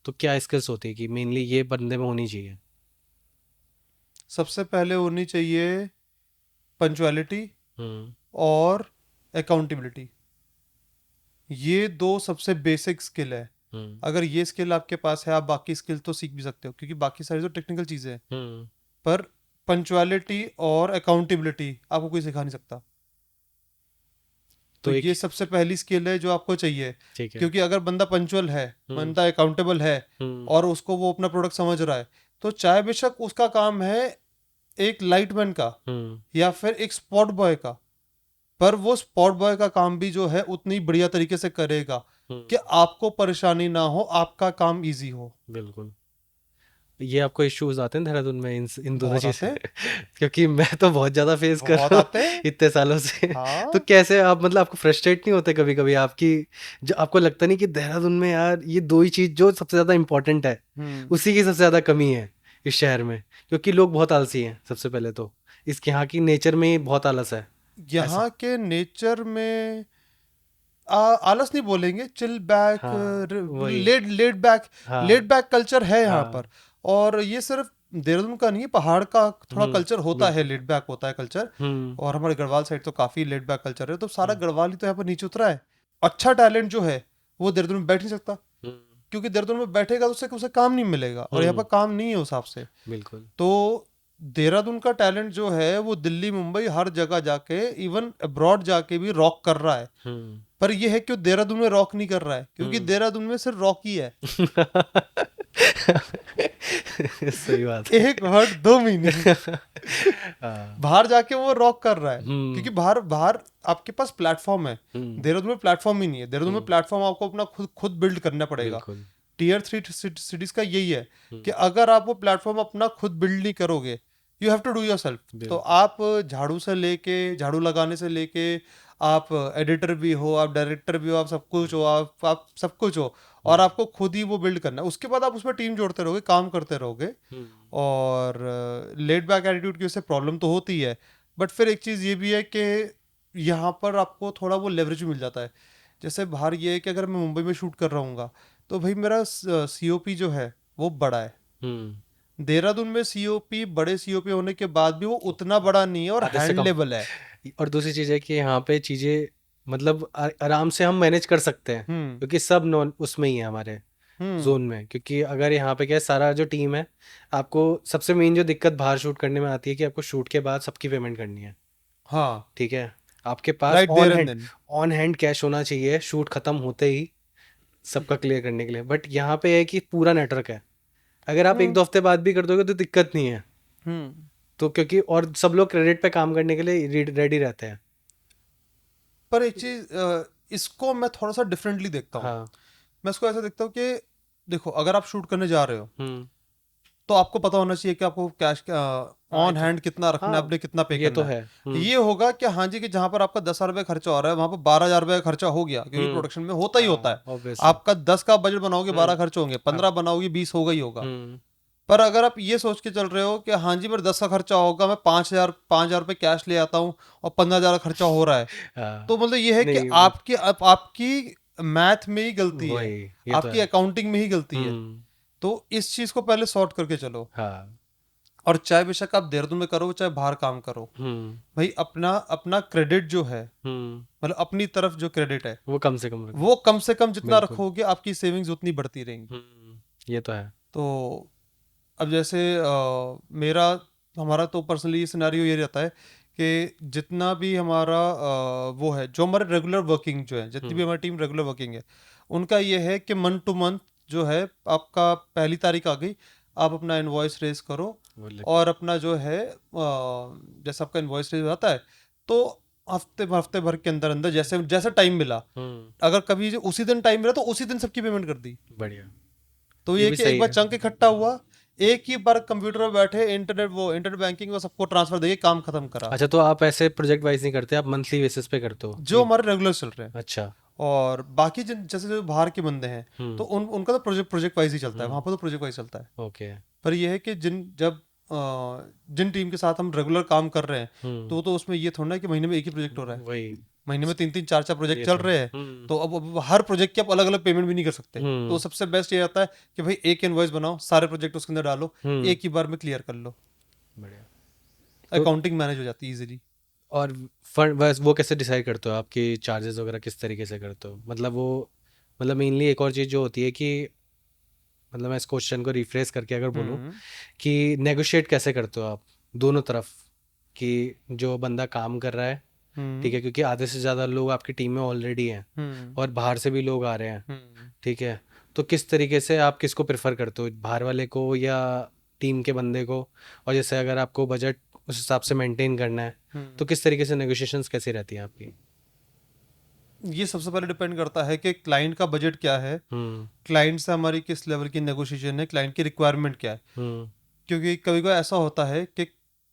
तो क्या स्किल्स होती है कि मेनली ये बंदे में होनी चाहिए?
सबसे पहले होनी चाहिए पंचुअलिटी
हम्म
और अकाउंटेबिलिटी। ये दो सबसे बेसिक स्किल है।
हम्म
अगर ये स्किल आपके पास है, आप बाकी स्किल तो सीख भी सकते हो, क्योंकि बाकी सारी तो टेक्निकल चीज़ें हैं।
हम्म
पर पंचुअलिटी और अकाउंटेबिलिटी आपको कोई सिखा नहीं सकता। तो
तो एक,
ये सबसे पहली स्किल है जो आपको चाहिए।
ठीक है।
क्योंकि अगर बंदा पंचुअल है,
हम्म
बंदा अकाउंटेबल है,
हम्म
और उसको वो अपना प्रोडक्ट समझ रहा है, तो चाहे बेशक उसका काम है एक लाइटमैन का
हम्म
या फिर एक स्पॉट बॉय का, पर वो स्पॉट बॉय का काम भी जो है उतनी बढ़िया तरीके से करेगा कि
हम्म
आपको परेशानी ना हो, आपका काम इजी हो।
बिल्कुल। ये आपको इश्यूज आते हैं देहरादून में इन दोनों
बहुत
चीज़
आते
से?
हैं,
क्योंकि मैं तो बहुत ज़्यादा फेस कर
बहुत
रहा
आते
हूँ
हैं।
इतने सालों से। तो
हाँ।
कैसे आप, मतलब आपको फ्रस्ट्रेट नहीं होते कभी कभी आपकी, जो आपको लगता नहीं कि देहरादून में यार ये दो ही चीज़ जो सबसे ज़्यादा इंपॉर्टेंट है,
हम्म।
उसी की सबसे ज़्यादा कमी है इस शहर में? क्योंकि लोग बहुत आलसी हैं सबसे पहले तो, इसके यहाँ की नेचर में ही बहुत आलस है। ऐसा।
यहाँ के नेचर में आलस नहीं बोलेंगे, चिल बैक,
हाँ वही।
लेड लेड बैक,
हाँ
लेड बैक कल्चर है यहाँ पर।
हाँ।
और ये सिर्फ देहरादून का नहीं है, पहाड़ का थोड़ा कल्चर होता है,
बिल्कुल।
लेड बैक होता है कल्चर।
हम्म
और हमारे गढ़वाल साइड तो काफी लेड बैक कल्चर है, तो सारा
हम्म
गढ़वाल ही तो यहाँ पर नीचे उतरा है। अच्छा टैलेंट जो है वो देहरादून में बैठ नहीं सकता,
हम्म
क्योंकि देहरादून में बैठेगा तो उसे उसे काम नहीं मिलेगा, और यहाँ पर
हम्म,
काम नहीं है उस हिसाब से।
बिल्कुल।
तो देहरादून का टैलेंट जो है वो दिल्ली मुंबई हर जगह जाके, इवन अब्रॉड जाके भी रॉक कर रहा है।
हम्म
पर ये है कि वो देहरादून में रॉक नहीं कर रहा है, क्योंकि
हम्म
देहरादून में सिर्फ रॉक ही है।
सही बात है।
एक वर्ड दो मीनिंग।
हाँ।
बाहर जाके वो रॉक कर रहा है, क्योंकि
हम्म
बाहर बाहर आपके पास प्लेटफॉर्म है।
हम्म
देहरादून में प्लेटफॉर्म ही नहीं है, देहरादून में
हम्म,
प्लेटफॉर्म आपको अपना खुद खुद बिल्ड करना पड़ेगा।
बिल्कुल।
टीयर 3 सिटीज का यही है कि
हम्म,
अगर आप वो प्लेटफॉर्म अपना खुद बिल्ड नहीं करोगे, you have to do yourself. तो
बिल्कुल।
आप झाड़ू से लेके, झाड़ू लगाने से लेके, आप एडिटर भी हो, आप डायरेक्टर भी हो, आप सब कुछ हो, आप सब कुछ हो, और
हम्म
आपको खुद ही वो बिल्ड करना है। उसके बाद आप उसमें टीम जोड़ते रहोगे, काम करते रहोगे।
हम्म
और लेट बैक एटीट्यूड की वजह से प्रॉब्लम तो होती है, बट फिर एक चीज़ ये भी है कि यहाँ पर आपको थोड़ा वो लेवरेज मिल जाता है। जैसे बाहर ये है कि अगर मैं मुंबई में शूट कर रहा हूँ, तो भाई मेरा सीओपी जो है वो बड़ा है।
हम्म,
देहरादून में सीओपी, बड़े सीओपी होने के बाद भी वो उतना बड़ा नहीं है और
आधे से कम।
हैंडलेबल है।
और दूसरी चीज़ है कि यहाँ पे चीज़ें, मतलब आराम से हम मैनेज कर सकते हैं,
हम्म।
क्योंकि सब नॉन उसमें ही है हमारे
हम्म।
जोन में। क्योंकि अगर यहाँ पे क्या है, सारा जो टीम है, आपको सबसे मेन जो दिक्कत बाहर शूट करने में आती है कि आपको शूट के बाद सबकी पेमेंट करनी है।
हाँ।
ठीक है, आपके पास
right there and then.
On hand cash होना चाहिए शूट खत्म होते ही, सबका क्लियर करने के लिए। बट यहाँ पे है कि पूरा नेटवर्क है, अगर आप एक
हम्म।
दो हफ्ते बाद भी कर दोगे तो दिक्कत नहीं है।
हम्म।
तो क्योंकि और सब लोग क्रेडिट पे काम करने के लिए रेडी रहते हैं।
पर एक चीज, इसको मैं थोड़ा सा डिफरेंटली देखता हूँ।
हाँ।
मैं इसको ऐसा देखता हूँ कि देखो, अगर आप शूट करने जा रहे हो,
हम्म।
तो आपको पता होना चाहिए कि आपको कैश
हाँ
ऑन हैंड कितना रखना है,
हाँ,
आपने कितना पे
ये तो
करना है।
है।
ये होगा कि हाँ जी, कि जहां पर आपका 10,000 रुपये खर्चा हो रहा है, वहां पर 12,000 रुपये का खर्चा हो गया, क्योंकि
हम्म
प्रोडक्शन में होता ही होता है।
हाँ ऑब्वियसली।
आपका 10 का बजट बनाओगे,
हम्म
12 खर्च होंगे,
हाँ
15 बनाओगे, 20 होगा ही होगा।
हम्म
पर अगर आप ये सोच के चल रहे हो कि हाँ जी मेरे 10 का खर्चा होगा, मैं 5,000 रुपये कैश ले आता हूँ, और 15,000 का खर्चा हो रहा है, तो
हाँ
मतलब ये है कि
नहीं
आपकी मैथ में ही गलती है,
वही, ये तो
आपकी
है।
अकाउंटिंग में ही गलती है।
हम्म
तो इस चीज को पहले सॉर्ट करके चलो।
हाँ
और चाहे बेशक आप देहरादून में करो, चाहे बाहर काम करो,
हम्म
भाई अपना अपना क्रेडिट जो है,
हम्म
मतलब अपनी तरफ जो क्रेडिट है,
वो कम से कम रखो।
वो कम से कम जितना
बिल्कुल।
रखोगे, आपकी सेविंग्स उतनी बढ़ती रहेंगी।
ये तो है।
तो अब जैसे मेरा हमारा तो पर्सनली ये सिनेरियो ये रहता है कि जितना भी हमारा वो है, जो हमारे रेगुलर वर्किंग जो है, जितनी भी
हम्म
हमारी टीम रेगुलर वर्किंग है, उनका ये है कि मंथ टू मंथ जो है, आपका पहली तारीख आ गई, आप अपना इनवॉइस रेज करो।
वो
और अपना जो है जैसे आपका इनवॉइस रेज आता है, तो हफ्ते भर के अंदर अंदर जैसे जैसे टाइम मिला, अगर कभी जो उसी दिन टाइम मिला, तो उसी दिन सबकी पेमेंट कर दी।
बढ़िया।
तो
ये
ये
भी
कि एक
सही
बार
है।
चंक इकट्ठा हुआ, एक ही बार कंप्यूटर पे बैठे, इंटरनेट बैंकिंग में सबको ट्रांसफर देके काम खत्म करा।
अच्छा, तो आप ऐसे प्रोजेक्ट वाइज नहीं करते, आप मंथली बेसिस पे करते हो
जो
कि?
हमारे रेगुलर चल रहे हैं।
अच्छा।
और बाकी जिन जैसे जो बाहर के बंदे हैं, तो
हम्म
उनका तो प्रोजेक्ट वाइज ही चलता है, वहां
हम्म
पर तो प्रोजेक्ट वाइज चलता है।
ओके।
पर यह है कि जिन टीम के साथ हम रेगुलर काम कर रहे हैं, तो उसमें ये थोड़ा है कि महीने में एक ही प्रोजेक्ट हो रहा है,
वही।
महीने में 3 3 4 4 प्रोजेक्ट
ये
चल
तो है।
रहे हैं। तो अब हर प्रोजेक्ट की आप अलग अलग पेमेंट भी नहीं कर सकते, तो
हम्म
सबसे बेस्ट ये रहता है कि भाई एक इनवॉइस बनाओ, सारे प्रोजेक्ट उसके अंदर डालो,
हम्म
एक ही बार में क्लियर कर लो,
बढ़िया। तो
अकाउंटिंग मैनेज हो जाती है इजीली।
और फंड बस वो कैसे डिसाइड करते हो, आपकी चार्जेस वगैरह किस तरीके से करते हो? मतलब वो, मतलब मेनली एक और चीज़ जो होती है कि, मतलब मैं इस क्वेश्चन को रिफ्रेश करके अगर बोलूँ
हम्म।
कि नेगोशिएट कैसे करते हो आप दोनों तरफ, कि जो बंदा काम कर रहा है, ठीक
हम्म।
है, क्योंकि आधे से ज़्यादा लोग आपकी टीम में ऑलरेडी हैं
हम्म।
और बाहर से भी लोग आ रहे हैं,
हम्म।
ठीक है। तो किस तरीके से आप किसको प्रेफर करते हो, बाहर वाले को या टीम के बंदे को, और जैसे अगर आपको बजट उस हिसाब से मेंटेन करना है तो किस तरीके से नेगोशिएशंस कैसी रहती हैं आपकी?
ये सबसे पहले डिपेंड करता है कि क्लाइंट का बजट क्या है,
हम्म।
क्लाइंट से हमारी किस लेवल की नेगोशिएशन है, क्लाइंट की रिक्वायरमेंट क्या है।
हम्म।
क्योंकि कभी कभी ऐसा होता है कि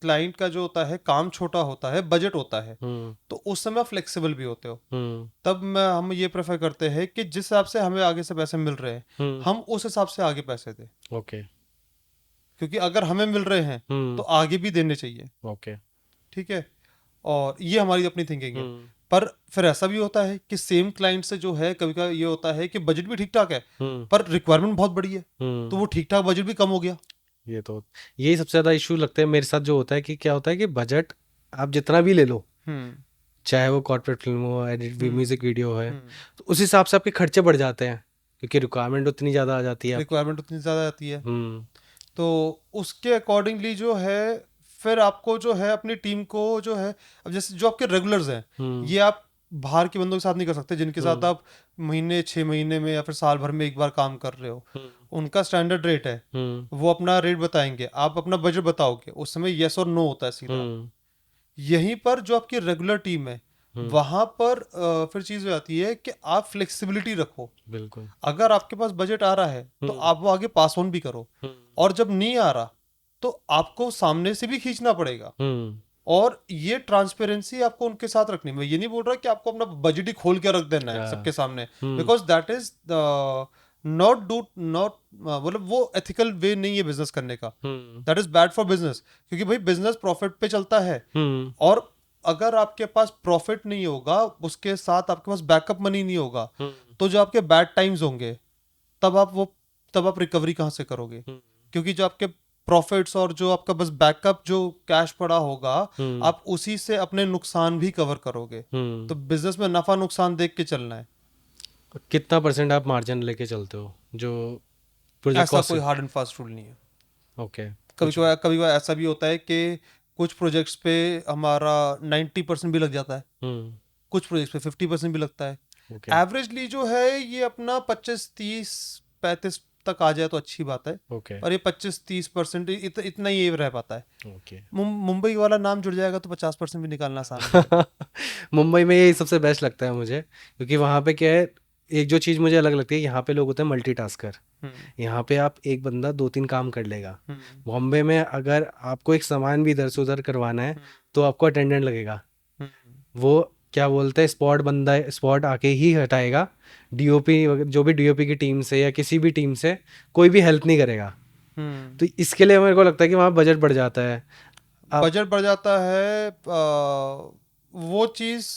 क्लाइंट का जो होता है काम छोटा होता है, बजट होता है,
हम्म।
तो उस समय आप फ्लेक्सिबल भी होते हो।
हम्म।
तब हम ये प्रेफर करते हैं कि जिस हिसाब से हमें आगे से पैसे मिल रहे हैं,
हम्म।
हम उस हिसाब से आगे पैसे दें।
ओके।
क्योंकि अगर हमें मिल रहे हैं तो
हम्म।
आगे भी देने चाहिए।
ओके।
ठीक है। और ये हमारी अपनी थिंकिंग है।
हम्म।
पर फिर ऐसा भी होता है कि सेम क्लाइंट से जो है कभी कभी ये होता है कि बजट भी ठीक ठाक है
हम्म।
पर रिक्वायरमेंट बहुत बड़ी है, तो
हम्म।
वो ठीक ठाक बजट भी कम हो गया।
ये तो यही सबसे ज़्यादा इशू लगता है मेरे साथ, जो होता है कि क्या होता है कि बजट आप जितना भी ले लो,
हम्म।
चाहे वो कॉर्पोरेट फिल्म हो, एडिट भी,
हम्म।
म्यूजिक वीडियो है,
हम्म।
तो उस हिसाब से आपके खर्चे बढ़ जाते हैं क्योंकि रिक्वायरमेंट उतनी ज़्यादा आ जाती है आपकी।
रिक्वायरमेंट उतनी ज़्यादा आती है,
हम्म।
तो उसके अकॉर्डिंगली जो है फिर आपको जो है अपनी टीम को जो है, अब जैसे जो आपके रेगुलर्स हैं,
हम्म।
ये आप बाहर के बंदों के साथ नहीं कर सकते जिनके साथ
हम्म।
आप महीने 6 महीने में या फिर साल भर में एक बार काम कर रहे हो।
हम्म।
उनका स्टैंडर्ड रेट है,
हम्म।
वो अपना रेट बताएंगे, आप अपना बजट बताओगे, उस समय यस और नो होता है सीधा।
हम्म।
यहीं पर जो आपकी रेगुलर टीम है,
हम्म।
वहां पर फिर चीज़ हो जाती है कि आप फ्लेक्सिबिलिटी रखो।
बिल्कुल।
अगर आपके पास बजट आ रहा है तो
हम्म।
आप वो आगे पास ऑन भी करो,
हम्म।
और जब नहीं आ रहा तो आपको सामने से भी खींचना पड़ेगा।
हम्म।
और ये ट्रांसपेरेंसी आपको उनके साथ रखनी है। मैं ये नहीं बोल रहा कि आपको अपना बजट ही खोल के रख देना है
हाँ।
सबके सामने,
hmm.
Because that is not मतलब वो एथिकल वे नहीं है बिजनेस करने का।
Hmm.
That is bad for business, क्योंकि भाई बिजनेस प्रॉफिट पे चलता है।
हम्म।
और अगर आपके पास प्रॉफिट नहीं होगा, उसके साथ आपके पास बैकअप मनी नहीं होगा,
हम्म।
तो जो आपके बैड टाइम्स होंगे तब आप रिकवरी कहाँ से करोगे?
हम्म।
क्योंकि जो आपके प्रॉफिट्स और जो आपका बस बैकअप जो कैश पड़ा होगा,
हम्म।
आप उसी से अपने नुकसान भी कवर करोगे। तो बिजनेस में नफा नुकसान देख के चलना है।
कितना परसेंट आप मार्जिन लेके चलते हो जो प्रोजेक्ट
ऐसा
कॉस्ट
कोई
से?
हार्ड एंड फास्ट रूल नहीं है।
ओके।
कभी
कुछ।
कभी ऐसा भी होता है कि कुछ प्रोजेक्ट्स पे हमारा 90% भी लग जाता है,
हम्म।
कुछ प्रोजेक्ट्स पे 50% भी लगता है।
ओके।
एवरेजली जो है ये अपना 25 30 35 तक आ जाए तो अच्छी बात है।
ओके।
और ये 25 30% इतना ही रह पाता है।
ओके।
मुंबई वाला नाम जुड़ जाएगा तो 50% भी निकालना आसान हो जाएगा।
मुंबई में यही सबसे बेस्ट लगता है मुझे, क्योंकि वहाँ पे क्या है, एक जो चीज़ मुझे अलग लगती है, यहाँ पे लोग होते हैं मल्टीटास्कर।
हम्म।
यहाँ पे आप एक बंदा दो तीन काम कर लेगा।
हम्म।
बॉम्बे में अगर आपको एक सामान भी इधर से उधर करवाना है तो आपको अटेंडेंट लगेगा,
हम्म।
वो क्या बोलते हैं, स्पॉट बंदा स्पॉट आके ही हटाएगा। डीओपी, जो भी डीओपी की टीम से या किसी भी टीम से कोई भी हेल्प नहीं करेगा।
हम्म।
तो इसके लिए मेरे को लगता है कि वहाँ बजट बढ़ जाता है। आप
बजट बढ़ जाता है, वो चीज़।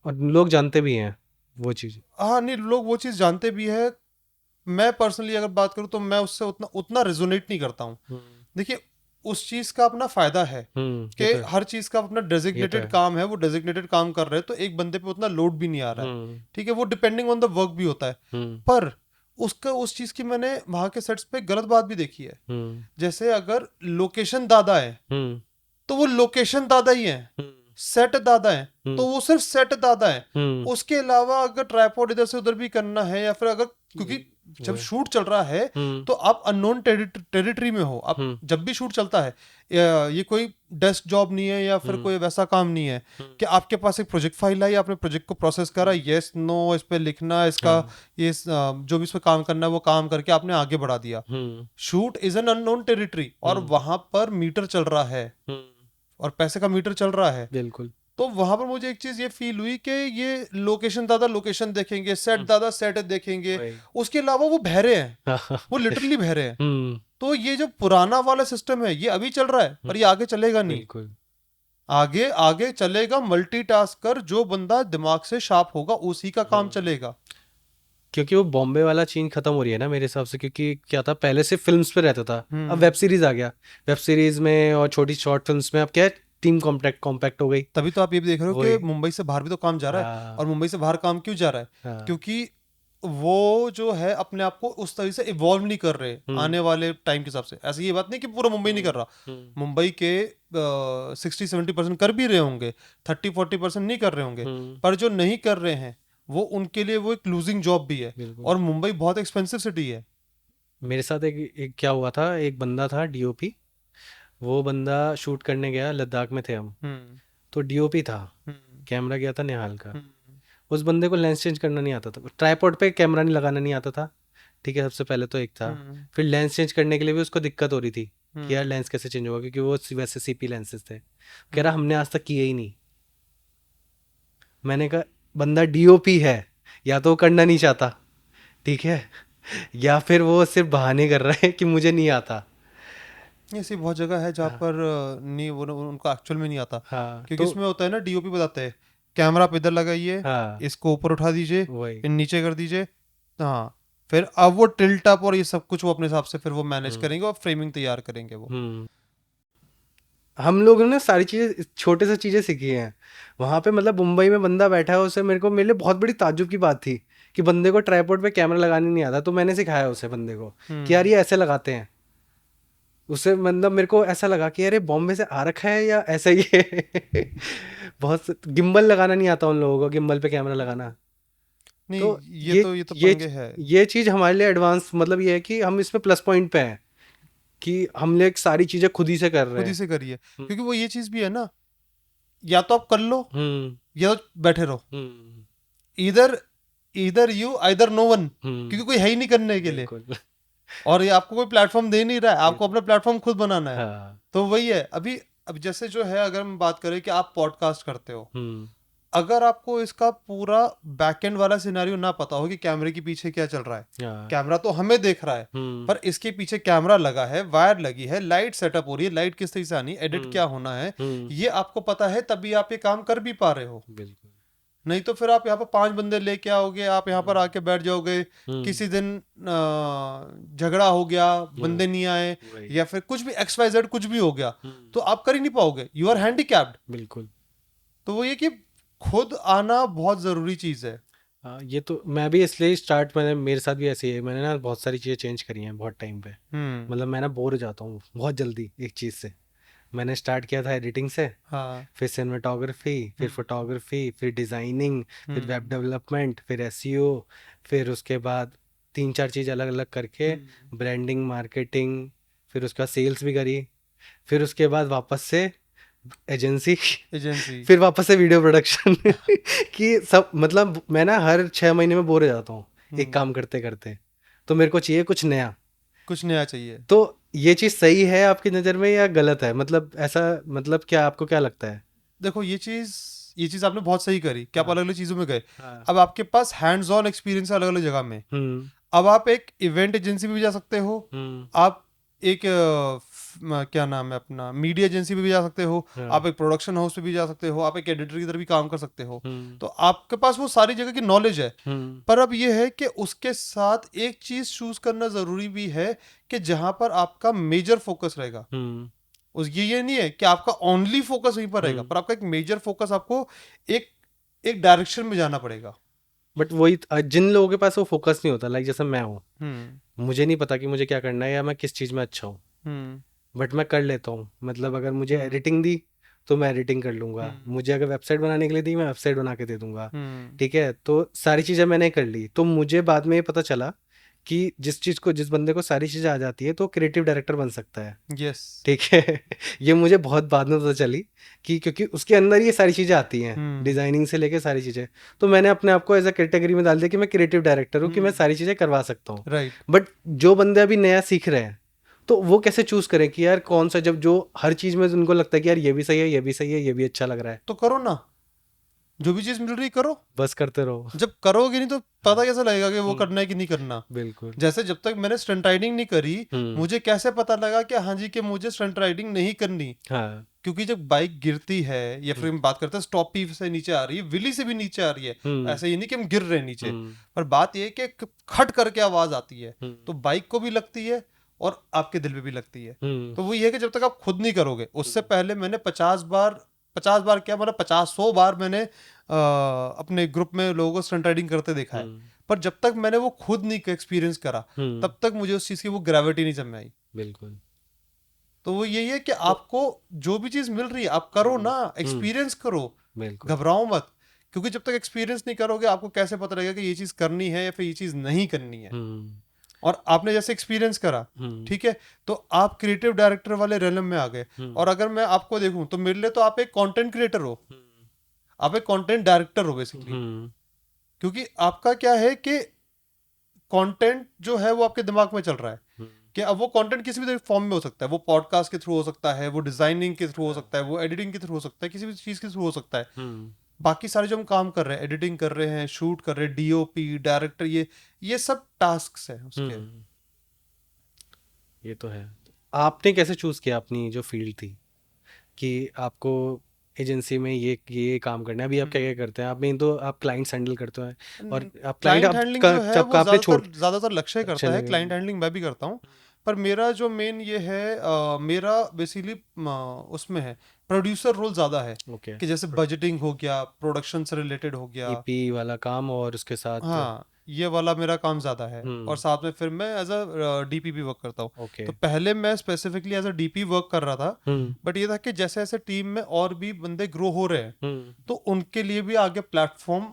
और लोग जानते भी हैं वो चीज़।
हाँ, नहीं, लोग वो चीज़ जानते भी है। मैं पर्सनली अगर बात करूँ तो मैं उससे उतना उतना रेजोनेट नहीं करता हूँ।
हम्म।
देखिए, उस चीज़ का अपना फ़ायदा है कि
ये तो है।
हर चीज़ का अपना
ये तो
डेजिग्नेटेड
है।
काम है, वो डेजिग्नेटेड काम कर रहे हैं तो एक बंदे पे उतना लोड भी नहीं आ रहा है।
हम्म।
ठीक है, वो डिपेंडिंग ऑन द वर्क भी होता है।
हम्म।
पर उस चीज़ की मैंने वहाँ के सेट्स पे गलत बात भी देखी है।
हम्म।
जैसे अगर लोकेशन दादा है
हम्म।
तो वो लोकेशन दादा ही है,
हम्म।
सेट दादा है तो
हम्म।
वो सिर्फ सेट दादा है।
हम्म।
उसके अलावा अगर ट्राइपॉड इधर से उधर भी करना है या फिर अगर, क्योंकि जब
वही।
शूट चल रहा है
हम्म।
तो आप अननोन टेरिटरी में हो। आप
हम्म।
जब भी शूट चलता है, ये कोई डेस्क जॉब नहीं है या फिर
हम्म।
कोई वैसा काम नहीं है कि आपके पास एक प्रोजेक्ट फाइल आई, आपने प्रोजेक्ट को प्रोसेस करा, यस नो इस पे लिखना, इसका
हाँ।
ये जो भी इस पे काम करना है वो काम करके आपने आगे बढ़ा दिया।
Hmm.
Shoot is an unknown territory और वहां पर मीटर चल रहा है
हम्म।
और पैसे का मीटर चल रहा है।
बिल्कुल।
तो वहां पर मुझे एक चीज ये फील हुई कि ये लोकेशन दादा लोकेशन देखेंगे, सेट दादा सेट देखेंगे,
वही।
उसके अलावा वो बहरे हैं,
हाँ।
वो लिटरली बहरे हैं।
हम्म।
तो ये जो पुराना वाला सिस्टम है ये अभी चल रहा है पर ये आगे चलेगा नहीं।
बिल्कुल।
आगे आगे चलेगा मल्टीटास्कर, जो बंदा दिमाग से शार्प होगा उसी का काम चलेगा।
क्योंकि वो बॉम्बे वाला चीन खत्म हो रही है ना मेरे हिसाब से, क्योंकि क्या था, पहले सिर्फ फिल्म्स पे रहता था, अब वेब सीरीज आ गया। वेब सीरीज में और छोटी शॉर्ट फिल्म्स में अब क्या है, टीम कॉम्पैक्ट कॉम्पैक्ट हो गई।
तभी तो आप ये भी देख रहे हो
वही।
कि मुंबई से बाहर भी तो काम जा रहा है।
हाँ।
और मुंबई से बाहर काम क्यों जा रहा है?
हाँ।
क्योंकि वो जो है अपने आप को उस तरह से इवॉल्व नहीं कर रहे आने वाले टाइम के हिसाब से। ऐसी ये बात नहीं कि पूरा मुंबई नहीं कर रहा, मुंबई के 60-70% कर भी रहे होंगे, 30-40% नहीं कर रहे होंगे। पर जो नहीं कर रहे हैं वो उनके लिए वो एक लूजिंग जॉब भी है।
बिल्कुल।
और मुंबई बहुत एक्सपेंसिव सिटी है।
मेरे साथ एक क्या हुआ था, एक बंदा था डीओपी। वो बंदा शूट करने गया, लद्दाख में थे हम।
हम्म
तो डीओपी था,
हम्म
कैमरा गया था निहाल का।
हम्म
उस बंदे को लेंस चेंज करना नहीं आता था, ट्राइपॉड पे कैमरा नहीं लगाना नहीं आता था। ठीक है, सबसे पहले तो एक था।
हम्म
फिर लेंस चेंज करने के लिए भी उसको दिक्कत हो रही थी कि यार
हम्म
लेंस कैसे चेंज होगा, क्योंकि वो वैसे सीपी लेंसेज थे। कह रहा
हम्म
हमने आज तक किए ही नहीं। मैंने कहा बंदा डीओपी है, या तो वो करना नहीं चाहता, ठीक है, या फिर वो सिर्फ बहाने कर रहा है कि मुझे नहीं आता।
ऐसी बहुत जगह है जहाँ
हाँ
पर नहीं वो उनको एक्चुअल में नहीं आता,
हाँ
क्योंकि
तो
इसमें होता है ना, डीओपी बताते हैं कैमरा आप इधर लगाइए,
हाँ
इसको ऊपर उठा दीजिए,
वही।
फिर नीचे कर दीजिए। हाँ, फिर अब वो टिल्ट अप और ये सब कुछ वो अपने हिसाब से फिर वो मैनेज
हम्म
करेंगे और फ्रेमिंग तैयार करेंगे वो।
हम्म हम लोगों ने सारी चीज़ें छोटे से चीज़ें सीखी हैं वहाँ पे। मतलब मुंबई में बंदा बैठा है, उसे मेरे लिए बहुत बड़ी ताज्जुब की बात थी कि बंदे को ट्राइपॉड पे कैमरा लगाने नहीं आता। तो मैंने सिखाया उसे बंदे को कि यार
हम्म
ये ऐसे लगाते हैं। उसे मतलब मेरे को ऐसा लगा कि अरे बॉम्बे से आ रखा है या ऐसा ही है। गिम्बल लगाना नहीं आता उन लोगों को, गिम्बल पे कैमरा लगाना। तो
नहीं,
ये
ये तो
ये
पंगे है।
ये चीज़ हमारे लिए एडवांस, मतलब ये है कि हम इसमें प्लस पॉइंट पे हैं कि हम लोग सारी चीज़ें खुद ही से कर रहे
खुद ही
हैं।
से करिए,
हम्म
क्योंकि वो ये चीज़ भी है ना, या तो आप कर लो
हम्म
या तो बैठे रहो।
हम्म
इधर इधर यू आइदर नो वन,
हम्म,
क्योंकि कोई है ही नहीं करने के लिए।
बिल्कुल।
और ये आपको कोई प्लेटफॉर्म दे नहीं रहा है,
ये
आपको अपना प्लेटफॉर्म खुद बनाना है।
हाँ
तो वही है अभी। अब जैसे जो है, अगर हम बात करें कि आप पॉडकास्ट करते हो,
हम्म
अगर आपको इसका पूरा बैकएंड वाला सिनेरियो ना पता हो कि कैमरे के पीछे क्या चल रहा है,
हाँ
कैमरा तो हमें देख रहा है,
हम्म
पर इसके पीछे कैमरा लगा है, वायर लगी है, लाइट सेटअप हो रही है, लाइट किस तरीके से आनी है, एडिट
हम्म
क्या होना है,
हम्म
ये आपको पता है, तभी आप ये काम कर भी पा रहे हो।
बिल्कुल।
नहीं तो फिर आप यहाँ पर 5 बंदे लेके आओगे, आप यहाँ पर
हम्म
आके बैठ जाओगे,
हम्म
किसी दिन झगड़ा हो गया,
हाँ,
बंदे नहीं आए,
वही।
या फिर कुछ भी XYZ कुछ भी हो गया,
हम्म
तो आप कर ही नहीं पाओगे, यू आर हैंडीकैप्ड।
बिल्कुल।
तो वो ये कि खुद आना बहुत ज़रूरी चीज़ है।
हाँ, ये तो मैं भी इसलिए स्टार्ट, मैंने मेरे साथ भी ऐसे ही है। मैंने ना बहुत सारी चीज़ें चेंज करी हैं बहुत टाइम पे।
हम्म
मतलब मैं ना बोर हो जाता हूँ बहुत जल्दी एक चीज़ से। मैंने स्टार्ट किया था एडिटिंग से,
हाँ।
फिर सिनेमाटोग्राफी, फिर
हम्म
फोटोग्राफी, फिर डिज़ाइनिंग, फिर वेब
हम्म
डेवलपमेंट, फिर एसईओ, फिर उसके बाद तीन चार चीज़ अलग अलग करके
हम्म
ब्रांडिंग, मार्केटिंग, फिर उसका सेल्स भी करी। फिर उसके बाद वापस से एजेंसी,
एजेंसी।
फिर वापस से वीडियो प्रोडक्शन। कि सब मतलब मैं ना हर 6 महीने में बोर हो जाता हूँ एक
हम्म
काम करते करते। तो मेरे को चाहिए कुछ नया।
कुछ नया चाहिए।
तो ये चीज़ सही है आपकी नज़र में या गलत है? मतलब ऐसा, मतलब क्या आपको क्या लगता है?
देखो, ये चीज़ आपने बहुत सही करी कि आप
हाँ
अलग अलग चीज़ों में गए।
हाँ
अब आपके पास हैंड्स ऑन एक्सपीरियंस है अलग अलग जगह में।
हम्म
अब आप एक इवेंट एजेंसी में भी जा सकते हो,
हम्म
आप एक क्या नाम है अपना, मीडिया एजेंसी में भी जा सकते हो,
हाँ
आप एक प्रोडक्शन हाउस में भी जा सकते हो, आप एक एडिटर की तरह भी काम कर सकते हो।
हम्म
तो आपके पास वो सारी जगह की नॉलेज है।
हम्म
पर अब ये है कि उसके साथ एक चीज़ चूज करना ज़रूरी भी है, कि जहाँ पर आपका मेजर फोकस रहेगा।
हम्म
उस ये नहीं है कि आपका ओनली फोकस वहीं पर रहेगा,
हम्म
पर आपका एक मेजर फोकस आपको एक एक डायरेक्शन में जाना पड़ेगा।
बट वही जिन लोगों के पास वो फोकस नहीं होता, लाइक जैसे मैं हूँ,
हम्म
मुझे नहीं पता कि मुझे क्या करना है या मैं किस चीज़ में अच्छा हूँ,
हम्म
बट मैं कर लेता हूँ। मतलब अगर मुझे
हम्म
एडिटिंग दी तो मैं एडिटिंग कर लूँगा,
हम्म
मुझे अगर वेबसाइट बनाने के लिए दी मैं वेबसाइट बना के दे दूंगा।
हम्म
ठीक है, तो सारी चीज़ें मैंने कर ली। तो मुझे बाद में ये पता चला कि जिस बंदे को सारी चीज़ें आ जाती है तो क्रिएटिव डायरेक्टर बन सकता है।
यस।
ठीक है। ये मुझे बहुत बाद में पता चली कि क्योंकि उसके अंदर ये सारी चीज़ें आती हैं,
हम्म
डिज़ाइनिंग से लेके सारी चीज़ें। तो मैंने अपने आप को एज अ कैटेगरी में डाल दिया कि मैं क्रिएटिव डायरेक्टर हूँ, कि मैं
हम्म
सारी चीज़ें करवा सकता हूँ।
राइट।
बट जो बंदे अभी नया सीख रहे हैं, तो वो कैसे चूज करें कि यार कौन सा, जब जो हर चीज़ में उनको लगता है कि यार ये भी सही है, ये भी सही है, ये भी अच्छा लग रहा है।
तो करो ना, जो भी चीज़ मिल रही करो।
बस करते रहो।
जब करोगे नहीं तो
हाँ
पता कैसे लगेगा कि वो
हम्म,
करना है कि नहीं करना।
बिल्कुल।
जैसे जब तक मैंने स्टंट राइडिंग नहीं करी,
हम्म
मुझे कैसे पता लगा कि हाँ जी कि मुझे स्टंट राइडिंग नहीं करनी।
हाँ
क्योंकि जब बाइक गिरती है, या
हम्म
फिर हम बात करते हैं स्टॉपी से नीचे आ रही है, विली से भी नीचे आ रही है,
हम्म
ऐसे ये नहीं कि हम गिर रहे हैं नीचे,
हम्म
पर बात ये है कि खट करके आवाज आती है,
हम्म
तो बाइक को भी लगती है और आपके दिल पे भी लगती है।
हम्म
तो वो ये है कि जब तक आप खुद नहीं करोगे, उससे
हम्म
पहले मैंने 50 बार, 50 बार क्या, मतलब 50 100 बार मैंने अपने ग्रुप में लोगों को स्टंट राइडिंग करते देखा है।
हम्म
पर जब तक मैंने वो खुद नहीं एक्सपीरियंस करा,
हम्म,
तब तक मुझे उस चीज़ की वो ग्रेविटी नहीं समझ आई।
बिल्कुल।
तो वो यही है कि
तो
आपको जो भी चीज़ मिल रही है आप करो
हम्म
ना,
हम्म
एक्सपीरियंस करो,
बिल्कुल।
घबराओ मत। क्योंकि जब तक एक्सपीरियंस नहीं करोगे, आपको कैसे पता लगेगा कि ये चीज़ करनी है या फिर ये चीज़ नहीं करनी है।
हम्म
और आपने जैसे एक्सपीरियंस करा, ठीक है, तो आप क्रिएटिव डायरेक्टर वाले रेलम में आ गए। और अगर मैं आपको देखूं तो मेरे लिए तो आप एक कंटेंट क्रिएटर हो, आप एक कंटेंट डायरेक्टर हो बेसिकली। क्योंकि आपका क्या है कि कंटेंट जो है वो आपके दिमाग में चल रहा है कि अब वो कंटेंट किसी भी फॉर्म में हो सकता है, वो पॉडकास्ट के थ्रू हो सकता है, वो डिजाइनिंग के थ्रू हो सकता है, वो एडिटिंग के थ्रू हो सकता है, किसी भी चीज के थ्रू हो सकता है। बाकी सारे जो हम काम कर रहे हैं, एडिटिंग कर रहे हैं, शूट कर रहे हैं, डीओपी, डायरेक्टर, ये सब टास्क हैं उसके।
ये तो है। आपने कैसे चूज किया अपनी जो फील्ड थी कि आपको एजेंसी में ये काम करना है? अभी आप क्या क्या करते हैं? आप मेन तो आप क्लाइंट्स हैंडल करते हैं, और आप क्लाइंट
क्लाइंट हैंडलिंग जो है
जब
वो
आपने छोड़
ज़्यादातर लक्ष्य करता है,
चले
क्लाइंट हैंडलिंग मैं भी करता हूँ। पर मेरा जो मेन ये है, मेरा बेसिकली उसमें है, प्रोड्यूसर रोल ज़्यादा है।
ओके,
कि जैसे बजटिंग हो गया, प्रोडक्शन से रिलेटेड हो गया,
ईपी वाला काम और उसके साथ।
हाँ, ये वाला मेरा काम ज़्यादा है। और
हम्म।
साथ में फिर मैं एज अ डीपी भी वर्क करता हूँ।
ओके।
तो पहले मैं specifically as a DP work कर रहा था,
हम्म।
बट ये था कि जैसे जैसे टीम में और भी बंदे ग्रो हो रहे हैं,
हम्म।
तो उनके लिए भी आगे प्लेटफॉर्म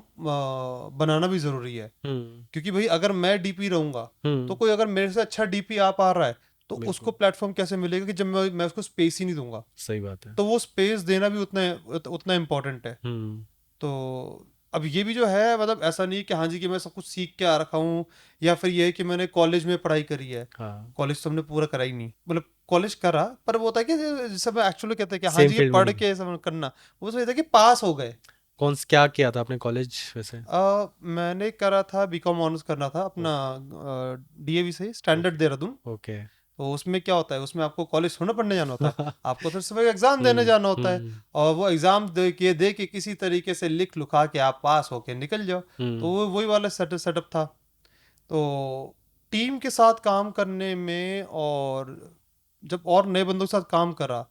बनाना भी ज़रूरी है।
हम्म।
क्योंकि भाई अगर मैं डीपी रहूंगा, तो कोई अगर मेरे से अच्छा डीपी आ पा रहा है, तो उसको
बिल्कुल
प्लेटफॉर्म कैसे मिलेगा कि जब मैं उसको स्पेस ही नहीं दूंगा।
सही बात है।
तो वो स्पेस देना भी उतना इम्पोर्टेंट है।
हम्म।
तो अब ये भी जो है, मतलब ऐसा नहीं है कि हाँ जी कि मैं सब कुछ सीख के आ रखा हूँ, या फिर ये है कि मैंने कॉलेज में पढ़ाई करी है।
हाँ,
कॉलेज तो हमने पूरा करा ही नहीं, मतलब कॉलेज करा, पर वो होता है कि जैसे मैं एक्चुअली कहते हैं कि हाँ
सेम
जी ये
फील्ड में
पढ़
नहीं।
के सब करना, वो तो ये था कि पास हो गए।
क्या किया था आपने कॉलेज वैसे?
मैंने करा था बीकॉम ऑनर्स करना था अपना, डीएवी से, स्टैंडर्ड
ओके।
देहरादून।
ओके।
तो उसमें क्या होता है, उसमें आपको कॉलेज थोड़ा पढ़ने जाना होता है, आपको तो सिर्फ एग्जाम देने
हम्म।
जाना होता है।
हम्म।
और वो एग्जाम दे के किसी तरीके से लिख लुका के आप पास होके निकल जाओ। तो
हम्म।
वो वही वाला सेटअप था। तो टीम के साथ काम करने में, और जब और नए बंदों के साथ काम करा,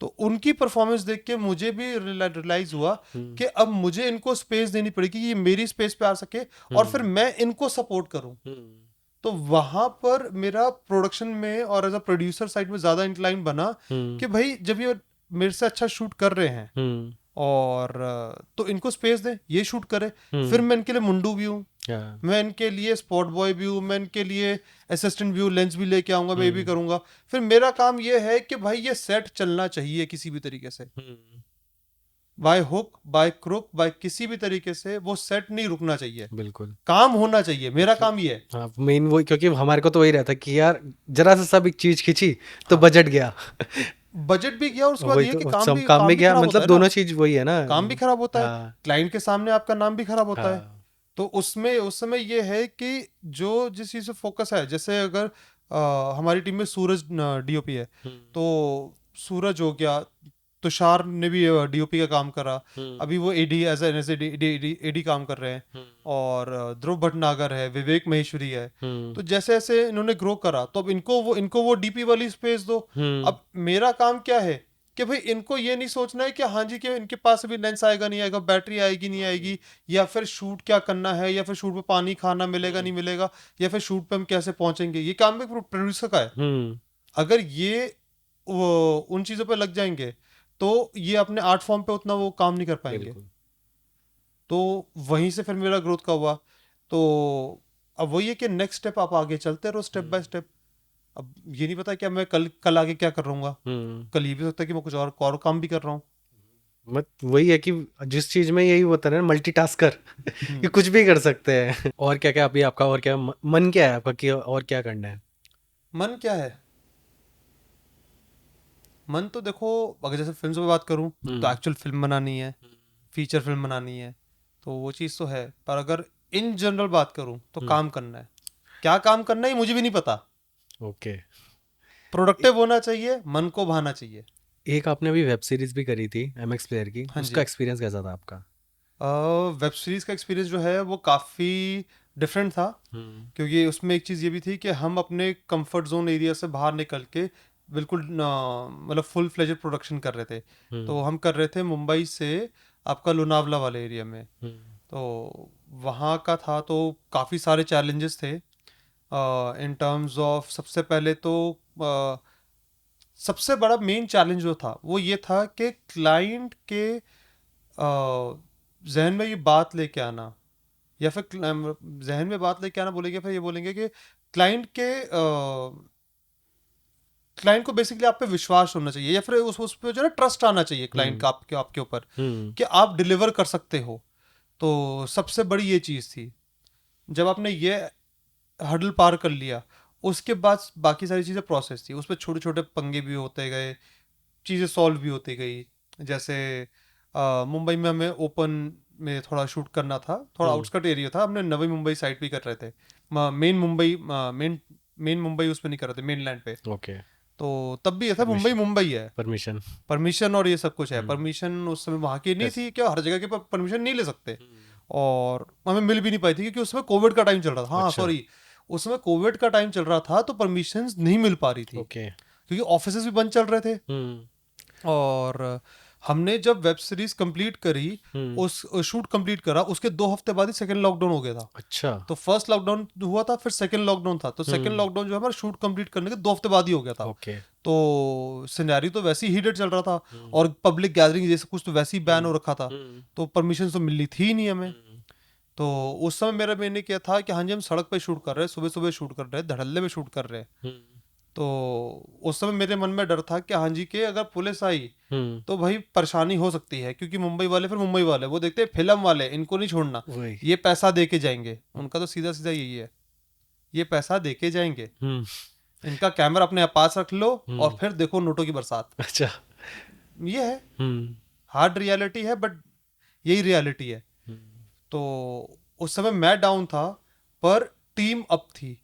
तो उनकी परफॉर्मेंस देख के मुझे भी रियलाइज हुआ
हम्म।
कि अब मुझे इनको स्पेस देनी पड़ेगी कि ये मेरी स्पेस पे आ सके, और फिर
हम्म।
मैं इनको सपोर्ट करूं।
हम्म।
तो वहां पर मेरा प्रोडक्शन में और एज अ प्रोड्यूसर साइड में ज्यादा इंक्लाइन बना
हम्म।
कि भाई जब ये मेरे से अच्छा शूट कर रहे हैं,
हम्म।
और तो इनको स्पेस दें, ये शूट करे। फिर
हम्म।
मैं इनके लिए मुंडू भी हूँ,
हाँ।
मैं इनके लिए स्पॉट बॉय भी हूँ, मैं इनके लिए असिस्टेंट भी हूँ, लेंस भी लेके आऊंगा, मैं ये भी
हम्म।
करूंगा। फिर मेरा काम ये है कि भाई ये सेट चलना चाहिए किसी भी तरीके से,
hmm.
By hook by crook, by किसी भी तरीके से वो सेट नहीं रुकना चाहिए,
बिल्कुल।
काम होना चाहिए, मेरा काम ये है।
हाँ, मेन वही, क्योंकि हमारे को तो वही रहता कि यार जरा सा सब एक चीज खींची तो बजट गया।
बजट भी गया, और उसके बाद
वही
ये है कि
तो,
काम
सब
भी
काम
काम
में
भी
गया,
खराब होता
मतलब
है ना,
दोनों चीज वही है ना।
काम भी खराब होता है,
हाँ।
क्लाइंट के सामने आपका नाम भी खराब होता है।
हाँ।
तो उसमें उस समय ये है कि जो जिस चीज़ से फोकस है, जैसे अगर हमारी टीम में सूरज डीओपी है,
हम्म।
तो सूरज हो गया, तुषार ने भी डीओपी का काम करा,
हम्म।
अभी वो एडी एज एडी काम कर रहे हैं।
हम्म।
और ध्रुव भटनागर है, विवेक महेश्वरी है।
हम्म।
तो जैसे जैसे इन्होंने ग्रो करा, तो अब इनको वो डीपी वाली स्पेस दो।
हम्म।
अब मेरा काम क्या है कि भाई इनको ये नहीं सोचना है कि हाँ जी कि इनके पास अभी लेंस आएगा नहीं आएगा, बैटरी आएगी नहीं आएगी, या फिर शूट क्या करना है, या फिर शूट पे पानी खाना मिलेगा नहीं मिलेगा, या फिर शूट पे हम कैसे पहुंचेंगे। ये काम भी प्रोड्यूसर का है।
हम्म।
अगर ये वो उन चीज़ों पे लग जाएंगे, तो ये अपने आर्ट फॉर्म पे उतना वो काम नहीं कर पाएंगे।
बिल्कुल।
तो वहीं से फिर मेरा ग्रोथ का हुआ। तो अब वही है कि नेक्स्ट स्टेप आप आगे चलते रहो स्टेप बाय स्टेप। अब ये नहीं पता क्या मैं कल कल आगे क्या कर रहूँगा,
हम्म।
कल ये भी हो सकता है कि मैं कुछ और काम भी कर रहा हूँ।
मत वही है कि जिस चीज में यही होता है ना, मल्टीटास्कर, कि कुछ भी कर सकते हैं। और क्या क्या अभी आपका, और क्या मन क्या है आपका कि और क्या करना है?
मन क्या है? मन तो देखो, अगर जैसे फिल्म पे बात करूं, तो
हम्म।
एक्चुअल फिल्म बनानी है, फीचर फिल्म बनानी है, तो वो चीज़ तो है। पर अगर इन जनरल बात करूं, तो
हम्म।
काम करना है। क्या काम करना है ये मुझे भी नहीं पता।
ओके।
प्रोडक्टिव होना चाहिए, मन को भाना चाहिए।
एक आपने अभी वेब सीरीज भी करी थी एमएक्स प्लेयर की,
हाँ
उसका
जी।
एक्सपीरियंस कैसा था आपका?
वेब सीरीज का एक्सपीरियंस जो है वो काफ़ी डिफरेंट था।
हम्म।
क्योंकि उसमें एक चीज़ ये भी थी कि हम अपने कंफर्ट जोन एरिया से बाहर निकल के बिल्कुल मतलब फुल फ्लेजेड प्रोडक्शन कर रहे थे। तो
हम्म।
हम कर रहे थे मुंबई से आपका लोनावला वाले एरिया में।
हम्म।
तो वहाँ का था, तो काफ़ी सारे चैलेंजेस थे इन टर्म्स ऑफ। सबसे पहले तो अ, सबसे बड़ा मेन चैलेंज जो था वो ये था कि क्लाइंट के जहन में ये बात लेके आना, या फिर जहन में बात लेके आना बोलेंगे, फिर ये बोलेंगे कि क्लाइंट के क्लाइंट को बेसिकली आप पे विश्वास होना चाहिए, या फिर उस पे जो है ट्रस्ट आना चाहिए क्लाइंट का आपके आपके ऊपर, कि आप डिलीवर कर सकते हो। तो सबसे बड़ी ये चीज़ थी। जब आपने ये हर्डल पार कर लिया, उसके बाद बाकी सारी चीज़ें प्रोसेस थी, उस पर छोटे छोटे पंगे भी होते गए, चीज़ें सॉल्व भी होती गई। जैसे मुंबई में हमें ओपन में थोड़ा शूट करना था, थोड़ा आउटस्कर्ट एरिया था, हमने नवी मुंबई साइड भी कर रहे थे, मेन मुंबई उस पर नहीं कर रहे थे, मेन लैंड पे।
ओके।
तो तब भी ये था, मुंबई मुंबई है,
परमिशन।
परमिशन और ये सब कुछ है। परमिशन उस समय वहाँ की नहीं थी, क्या हर जगह के परमिशन नहीं ले सकते, और हमें मिल भी नहीं पाई थी, क्योंकि उस समय कोविड का टाइम चल रहा था। हाँ
अच्छा।
सॉरी, उस समय कोविड का टाइम चल रहा था, तो परमिशन नहीं मिल पा रही थी,
ओके।
क्योंकि ऑफिसेज भी बंद चल रहे थे। और हमने जब वेब सीरीज कंप्लीट करी, उस शूट कंप्लीट करा, उसके 2 हफ्ते बाद ही सेकेंड लॉकडाउन हो गया था।
अच्छा।
तो फर्स्ट लॉकडाउन हुआ था, फिर सेकेंड लॉकडाउन था, तो सेकेंड लॉकडाउन जो है हमारा शूट कंप्लीट करने के 2 हफ्ते बाद ही हो गया था।
ओके।
तो सिनेरियो तो वैसे ही हीटेड चल रहा था, और पब्लिक गैदरिंग जैसे कुछ तो वैसे ही बैन हो रखा था, तो परमिशन तो मिलनी थी ही नहीं हमें। तो उस समय मैंने किया था कि हाँ जी, हम सड़क पे शूट कर रहे हैं, सुबह सुबह शूट कर रहे हैं, धड़ल्ले में शूट कर रहे हैं। तो उस समय मेरे मन में डर था कि हाँ जी, कि अगर पुलिस आई तो भाई परेशानी हो सकती है, क्योंकि मुंबई वाले, फिर मुंबई वाले वो देखते हैं फिल्म वाले, इनको नहीं छोड़ना,
वही।
ये पैसा दे के जाएंगे, उनका तो सीधा सीधा यही है, ये पैसा दे के जाएंगे, इनका कैमरा अपने पास रख लो और फिर देखो नोटों की बरसात।
अच्छा।
ये है, हार्ड रियलिटी है, बट यही रियलिटी है। तो उस समय मैं डाउन था, पर टीम अप थी।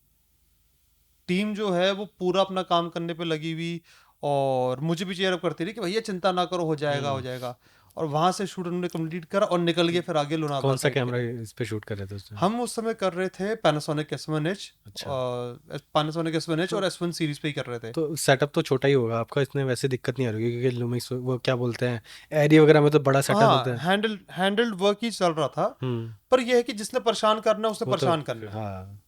टीम जो है वो पूरा अपना काम करने पे लगी हुई, और मुझे भी चेयर अप करती रही कि भैया चिंता ना करो, हो जाएगा हो जाएगा। और वहां से शूट उन्होंने कंप्लीट करा और निकल गए फिर आगे लोनावला
कौन सा
साइड के
कैमरा
लिए।
इस पे शूट कर रहे थे उसमें?
हम उस समय कर रहे थे पैनासोनिक S1H,
अच्छा।
पैनासोनिक S1H
तो
और S1 सीरीज पे ही कर रहे थे।
तो सेटअप तो छोटा ही होगा आपका, इसमें वैसे दिक्कत नहीं आ रही, क्योंकि लुमिक्स वो क्या बोलते हैं, एरी वगैरह में तो बड़ा सेटअप होता
हाँ,
है।
हैंडल्ड वर्क ही चल रहा था।
हम्म।
पर यह है कि जिसने परेशान करना उसने
वो तो
परेशान करना है,
हाँ।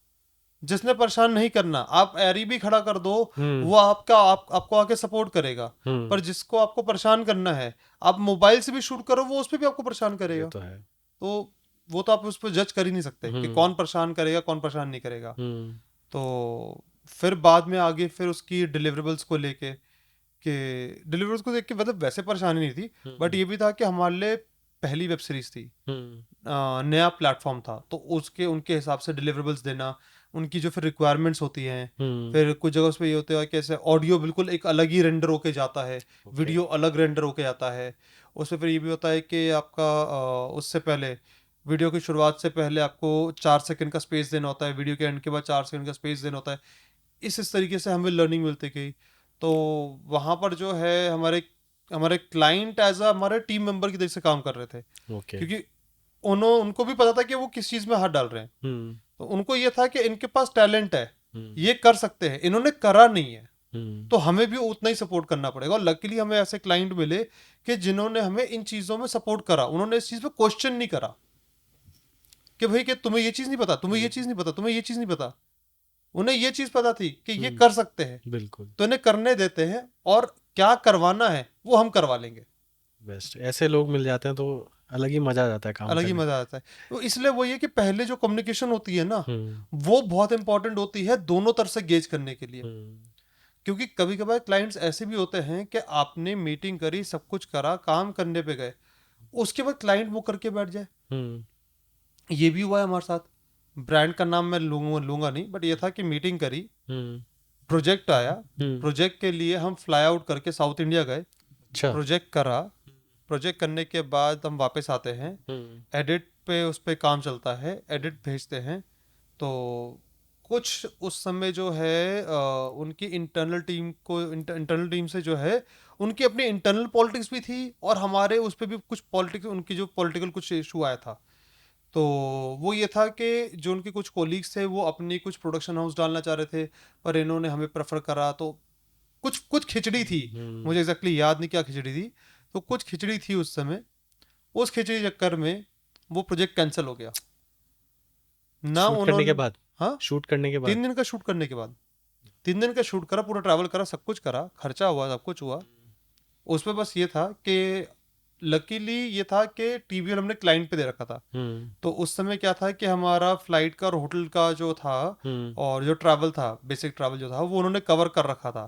जिसने परेशान नहीं करना, आप एरी भी खड़ा कर दो,
हम्म।
वो आपको आके सपोर्ट करेगा। पर जिसको आपको परेशान करना है, आप मोबाइल से भी शूट करो, वो उस पर भी आपको परेशान
ये
करेगा।
तो है।
तो वो तो आप उस पर जज कर ही नहीं सकते कि कौन परेशान करेगा कौन परेशान नहीं करेगा।
हम्म।
तो फिर बाद में आगे फिर उसकी डिलीवरेबल्स को लेके, कि डिलीवरेबल्स को देख के मतलब वैसे परेशानी नहीं थी, बट ये भी था कि हमारे लिए पहली वेब सीरीज थी, नया प्लेटफॉर्म था, तो उसके उनके हिसाब से डिलीवरेबल्स देना, उनकी जो फिर रिक्वायरमेंट्स होती हैं, फिर कुछ जगह उस पर ये होता है कि ऐसे ऑडियो बिल्कुल एक अलग ही रेंडर होके जाता है, वीडियो अलग रेंडर होके जाता है। उसमें फिर ये भी होता है कि आपका उससे पहले, वीडियो की शुरुआत से पहले आपको 4 सेकंड का स्पेस देना होता है, वीडियो के एंड के बाद 4 सेकंड का स्पेस देना होता है। इस तरीके से हमें लर्निंग मिलती गई। तो वहाँ पर जो है हमारे हमारे क्लाइंट एज अ हमारे टीम मेंबर की तरह से काम कर रहे थे,
ओके।
क्योंकि उनको भी पता था कि वो किस चीज़ में हाथ डाल रहे हैं। तो उनको ये था कि इनके पास टैलेंट है, ये कर सकते हैं, इन्होंने करा नहीं है, तो हमें भी उतना ही सपोर्ट करना पड़ेगा। और लकीली हमें ऐसे क्लाइंट मिले कि जिन्होंने हमें इन चीज़ों में सपोर्ट करा, उन्होंने इस चीज़ पे क्वेश्चन नहीं करा कि भाई कि तुम्हें ये चीज़ नहीं पता, तुम्हें ये चीज़ नहीं पता, तुम्हें ये चीज़ नहीं पता। उन्हें ये चीज़ पता थी कि ये कर सकते हैं,
बिल्कुल।
तो इन्हें करने देते हैं, और क्या करवाना है वो हम करवा लेंगे।
बेस्ट, ऐसे लोग मिल जाते हैं तो अलग ही मजा आ जाता है काम
अलग ही
करने
मजा आता है। तो इसलिए वो ये कि पहले जो कम्युनिकेशन होती है ना,
में।
वो बहुत इंपॉर्टेंट होती है दोनों तरफ से गेज करने के लिए।
हम्म।
क्योंकि कभी कभार क्लाइंट्स ऐसे भी होते हैं कि आपने मीटिंग करी, सब कुछ करा, काम करने पे गए, उसके बाद क्लाइंट वो करके बैठ जाए।
हम्म।
ये भी हुआ है हमारे साथ। ब्रांड का नाम मैं लूंगा नहीं, बट ये था कि मीटिंग करी,
हम्म।
प्रोजेक्ट आया,
हम्म।
प्रोजेक्ट के लिए हम फ्लाई आउट करके साउथ इंडिया गए,
अच्छा।
प्रोजेक्ट करा, प्रोजेक्ट करने के बाद हम वापस आते हैं, एडिट पे उस पे काम चलता है, एडिट भेजते हैं। तो कुछ उस समय जो है उनकी इंटरनल टीम से जो है, उनकी अपनी इंटरनल पॉलिटिक्स भी थी, और हमारे उस पर भी कुछ पॉलिटिक्स, उनकी जो पॉलिटिकल कुछ इशू आया था। तो वो ये था कि जो उनके कुछ कोलीग्स थे वो अपनी कुछ प्रोडक्शन हाउस डालना चाह रहे थे, पर इन्होंने हमें प्रेफर करा। तो कुछ कुछ खिचड़ी थी, मुझे एग्जैक्टली याद नहीं क्या खिचड़ी थी, तो कुछ खिचड़ी थी उस समय। उस खिचड़ी चक्कर में वो प्रोजेक्ट कैंसिल हो गया ना।
शूट करने के
उन्होंने,
बाद?
हाँ,
शूट करने के बाद?
3 दिन का शूट करने के बाद, 3 दिन का शूट करा, पूरा ट्रैवल करा, सब कुछ करा, खर्चा हुआ, सब कुछ हुआ। उस पर बस ये था कि लकीली ये था कि टीवीएल हमने क्लाइंट पे दे रखा था। तो उस समय क्या था कि हमारा फ्लाइट का और होटल का जो था और जो ट्रैवल था, बेसिक ट्रैवल जो था, वो उन्होंने कवर कर रखा था।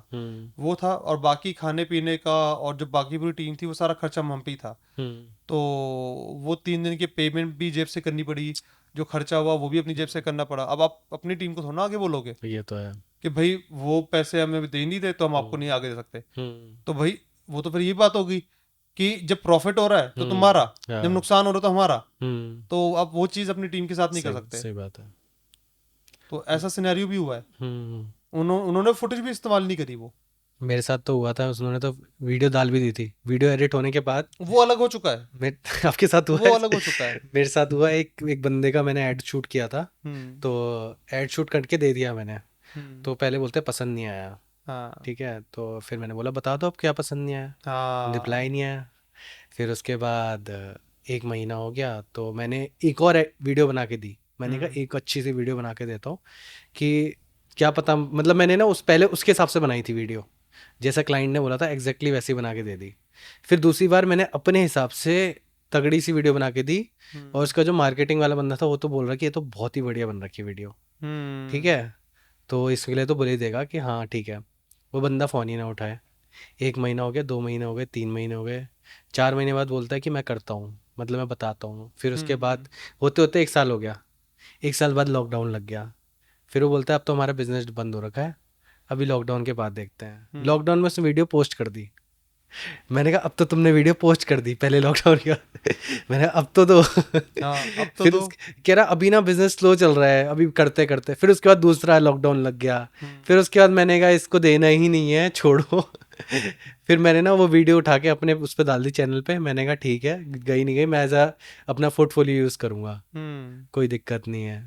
वो था, और बाकी खाने पीने का और जो बाकी पूरी टीम थी वो सारा खर्चा हम पे ही था। तो वो 3 दिन की पेमेंट भी जेब से करनी पड़ी, जो खर्चा हुआ वो भी अपनी जेब से करना पड़ा। अब आप अपनी टीम को थोड़ा ना आगे बोलोगे
ये तो है।
कि भाई वो पैसे हमें दे नहीं दे तो हम आपको नहीं आगे दे सकते।
हम्म
तो भाई वो तो फिर ये बात होगी कि जब प्रॉफिट हो रहा है तो तुम्हारा, जब
हाँ
नुकसान हो रहा है तो हमारा।
हम्म
तो आप वो चीज़ अपनी टीम के साथ नहीं कर
सही
सकते।
सही बात है।
तो ऐसा सिनेरियो भी हुआ है।
हम्म
उन्होंने फुटेज भी इस्तेमाल नहीं करी। वो
मेरे साथ तो हुआ था, उन्होंने तो वीडियो डाल भी दी थी, वीडियो एडिट होने के बाद।
वो अलग हो चुका है।
मैं आपके साथ हुआ
वो
है?
अलग हो चुका है।
मेरे साथ हुआ, एक एक बंदे का मैंने ऐड शूट किया था।
हम्म।
तो ऐड शूट करके दे दिया मैंने।
हम्म।
तो पहले बोलते पसंद नहीं आया।
हाँ।
ठीक है, तो फिर मैंने बोला बता दो अब क्या पसंद नहीं आया।
हाँ।
रिप्लाई नहीं आया। फिर उसके बाद एक महीना हो गया तो मैंने एक और वीडियो बना के दी। मैंने कहा
हम्म।
एक अच्छी सी वीडियो बना के देता हूँ कि क्या पता, मतलब मैंने ना उस पहले उसके हिसाब से बनाई थी वीडियो, जैसा क्लाइंट ने बोला था एग्जैक्टली वैसे ही बना के दे दी। फिर दूसरी बार मैंने अपने हिसाब से तगड़ी सी वीडियो बना के दी। और
हम्म।
उसका जो मार्केटिंग वाला बंदा था वो तो बोल रहा कि ये तो बहुत ही बढ़िया बन रखी है वीडियो। ठीक
हम्म।
है, तो इसके लिए तो बोल ही देगा कि हाँ ठीक है। वो बंदा फ़ोन ही ना उठाए। 1 महीना हो गया, 2 महीने हो गए, 3 महीने हो गए, 4 महीने बाद बोलता है कि मैं करता हूँ, मतलब मैं बताता हूँ। फिर उसके
हम्म।
बाद होते होते 1 साल हो गया। 1 साल बाद लॉकडाउन लग गया। फिर वो बोलता है अब तो हमारा बिजनेस बंद हो रखा है, अभी लॉकडाउन के बाद देखते हैं।
हम्म।
लॉकडाउन में उसने वीडियो पोस्ट कर दी। मैंने कहा अब तो तुमने वीडियो पोस्ट कर दी पहले लॉकडाउन का। मैंने कहा अब तो दो।
हाँ, अब तो
फिर
दो।
कह रहा अभी ना बिजनेस स्लो चल रहा है अभी करते करते। फिर उसके बाद दूसरा लॉकडाउन लग गया।
हम्म।
फिर उसके बाद मैंने कहा इसको देना ही नहीं है, छोड़ो। फिर मैंने ना वो वीडियो उठा के अपने उस पर डाल दी चैनल पे। मैंने कहा ठीक है, गई नहीं गई, मैं एज अपना पोर्टफोलियो यूज़ करूँगा,
हम्म।
कोई दिक्कत नहीं है।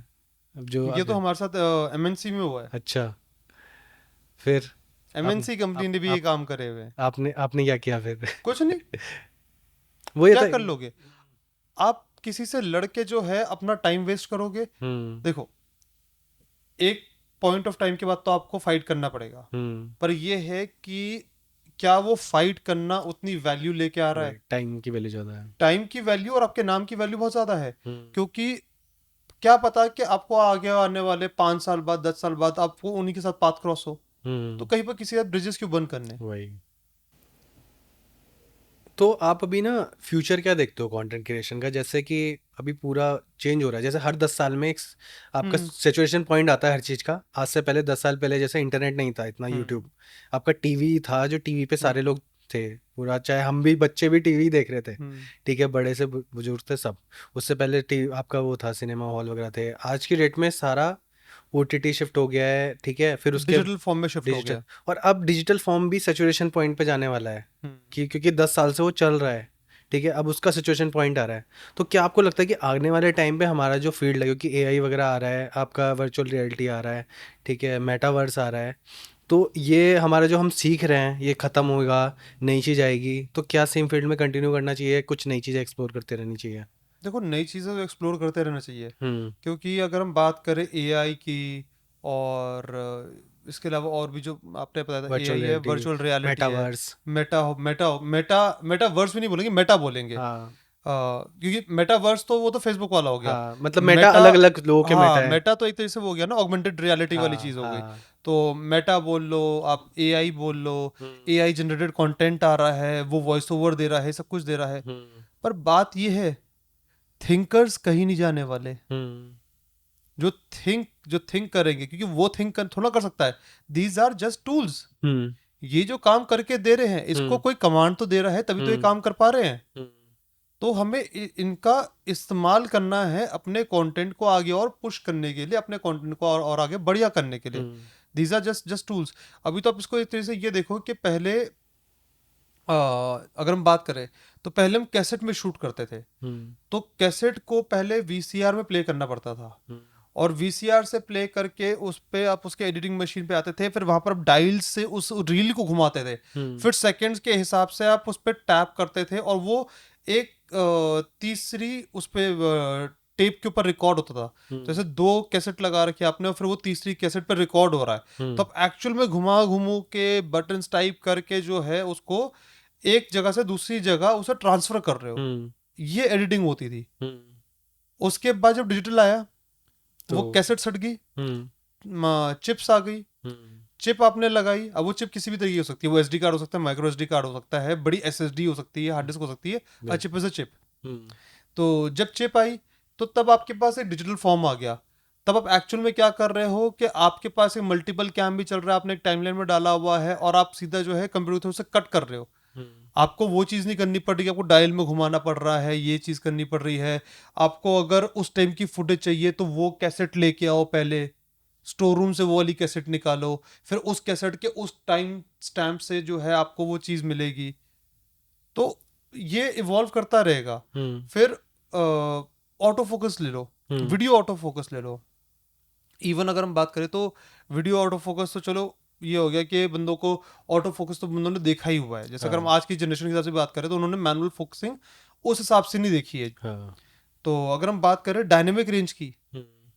अब जो
ये तो
अगर
हमारे साथ एमएनसी में हुआ है।
अच्छा, फिर अब
एमएनसी कंपनी
आप
ने भी ये
आप
काम करे हुए हैं।
आपने आपने क्या किया फिर?
कुछ नहीं,
वो ये
क्या
तो
कर लोगे आप? किसी से लड़के जो है अपना टाइम वेस्ट करोगे?
हम्म
देखो, एक पॉइंट ऑफ टाइम के बाद तो आपको फाइट करना पड़ेगा,
हम्म
पर ये है कि क्या वो फाइट करना उतनी वैल्यू लेके आ रहा
वही
है?
टाइम की वैल्यू ज़्यादा है।
टाइम की वैल्यू और आपके नाम की वैल्यू बहुत ज्यादा है।
हम्म
क्योंकि क्या पता कि आपको आगे आने वाले 5 साल बाद, 10 साल बाद आपको उन्हीं के साथ पाथ क्रॉस हो। तो
हम्म
कहीं पर किसी ब्रिजेस क्यों बंद करने?
वही। तो आप अभी ना फ्यूचर क्या देखते हो कंटेंट क्रिएशन का? जैसे कि अभी पूरा चेंज हो रहा है, जैसे हर 10 साल में एक आपका
हम्म।
सिचुएशन पॉइंट आता है हर चीज़ का। आज से पहले 10 साल पहले जैसे इंटरनेट नहीं था इतना,
हम्म।
यूट्यूब, आपका टीवी था, जो टीवी पे
हम्म।
सारे लोग थे पूरा, चाहे हम भी बच्चे भी टीवी देख रहे थे।
हम्म।
ठीक है, बड़े से बुजुर्ग थे सब। उससे पहले टीवी आपका वो था, सिनेमा हॉल वगैरह थे। आज की डेट में सारा ओटीटी शिफ्ट हो गया है। ठीक है, फिर उसके
डिजिटल फॉर्म में शिफ्ट हो
डिजिटल,
गया।
और अब डिजिटल फॉर्म भी सिचुएशन पॉइंट पे जाने वाला है
हम्म।
कि क्योंकि 10 साल से वो चल रहा है। ठीक है, अब उसका सिचुएशन पॉइंट आ रहा है। तो क्या आपको लगता है कि आने वाले टाइम पे हमारा जो फील्ड है, क्योंकि एआई वगैरह आ रहा है, आपका वर्चुअल रियलिटी आ रहा है, ठीक है, मेटावर्स आ रहा है, तो ये हमारा जो हम सीख रहे हैं ये ख़त्म होगा, नई चीज़ आएगी, तो क्या सेम फील्ड में कंटिन्यू करना चाहिए, कुछ नई चीज़ें एक्सप्लोर करते रहनी चाहिए?
देखो, नई चीज़ें तो एक्सप्लोर करते रहना चाहिए।
हम्म
क्योंकि अगर हम बात करें एआई की, और इसके अलावा और भी जो आपने बताया था,
वर्चुअल
एआई है,
रियलिटी,
वर्चुअल रियलिटी है,
metaverse.
Meta Meta Meta metaverse भी नहीं बोलेंगे, मेटा बोलेंगे।
हाँ
क्योंकि मेटावर्स तो वो तो फेसबुक वाला हो गया।
हाँ, मतलब मेटा
मेटा,
अलग अलग लोगों के मेटा
हाँ,
है।
मेटा तो एक तरह से वो हो गया ना, ऑगमेंटेड रियलिटी वाली
हाँ
चीज़ हो गई।
हाँ
तो मेटा बोल लो, आप एआई बोल लो,
हम्म
एआई जनरेटेड कंटेंट आ रहा है, वो वॉइस ओवर दे रहा है, सब कुछ दे रहा है।
हम्म
पर बात ये है, थिंकर्स कहीं नहीं जाने वाले।
हम्म
जो थिंक करेंगे, क्योंकि वो थिंक थोड़ा कर सकता है। These are just tools.
Hmm
ये जो काम करके दे रहे हैं, इसको
हम्म
कोई कमांड तो दे रहा है, तभी तो ये
हम्म
काम कर पा रहे हैं।
हम्म
तो हमें इनका इस्तेमाल करना है अपने कंटेंट को आगे और पुश करने के लिए, अपने कंटेंट को और आगे बढ़िया करने के लिए।
हम्म
दीज आर जस्ट टूल्स। अभी तो आप इसको एक तरह से ये देखो कि पहले अगर हम बात करें, तो पहले हम कैसेट में शूट करते थे।
हम्म
तो कैसेट को पहले वीसीआर में प्ले करना पड़ता था,
हम्म
और वीसीआर से प्ले करके उस पे आप उसके एडिटिंग मशीन पे आते थे, फिर वहां पर आप डायल से उस रील को घुमाते थे।
हम्म
फिर सेकंड्स के हिसाब से आप उस पे टैप करते थे, और वो एक तीसरी उस पे टेप के ऊपर रिकॉर्ड होता था। तो जैसे 2 कैसेट लगा रखी आपने, और फिर वो तीसरी कैसेट पर रिकॉर्ड हो रहा है। तो आप एक्चुअल में घुमा घुमू के बटन्स टाइप करके जो है उसको एक जगह से दूसरी जगह उसे ट्रांसफर कर रहे हो, ये एडिटिंग होती थी। उसके बाद जब डिजिटल आया, वो
तो
कैसेट सट गई, चिप्स आ गई, चिप आपने लगाई। अब वो चिप किसी भी तरीके की हो सकती है, वो एसडी कार्ड हो सकता है, माइक्रो एसडी कार्ड हो सकता है, बड़ी एसएसडी हो सकती है, हार्ड डिस्क हो सकती है, a chip is a chip. तो जब चिप आई तो तब आपके पास एक डिजिटल फॉर्म आ गया। तब आप एक्चुअल में क्या कर रहे हो कि आपके पास एक मल्टीपल कैम भी चल रहा है, आपने एक टाइमलाइन में डाला हुआ है, और आप सीधा जो है कंप्यूटर से कट कर रहे हो। आपको वो चीज़ नहीं करनी पड़ रही, आपको डायल में घुमाना पड़ रहा है, ये चीज़ करनी पड़ रही है। आपको अगर उस टाइम की फुटेज चाहिए तो वो कैसेट लेके आओ, पहले स्टोर रूम से वो वाली कैसेट निकालो, फिर उस कैसेट के उस टाइम स्टैम्प से जो है आपको वो चीज़ मिलेगी। तो ये इवॉल्व करता रहेगा। फिर ऑटो फोकस ले लो, वीडियो ऑटो फोकस ले लो। इवन अगर हम बात करें तो वीडियो ऑटो फोकस तो चलो ये हो गया कि बंदों को ऑटो फोकस तो बंदों ने देखा ही हुआ है। जैसे अगर हम आज की जनरेशन के हिसाब से बात करें तो उन्होंने मैनुअल फोकसिंग उस हिसाब से नहीं देखी है। तो अगर हम बात करें डायनेमिक रेंज की,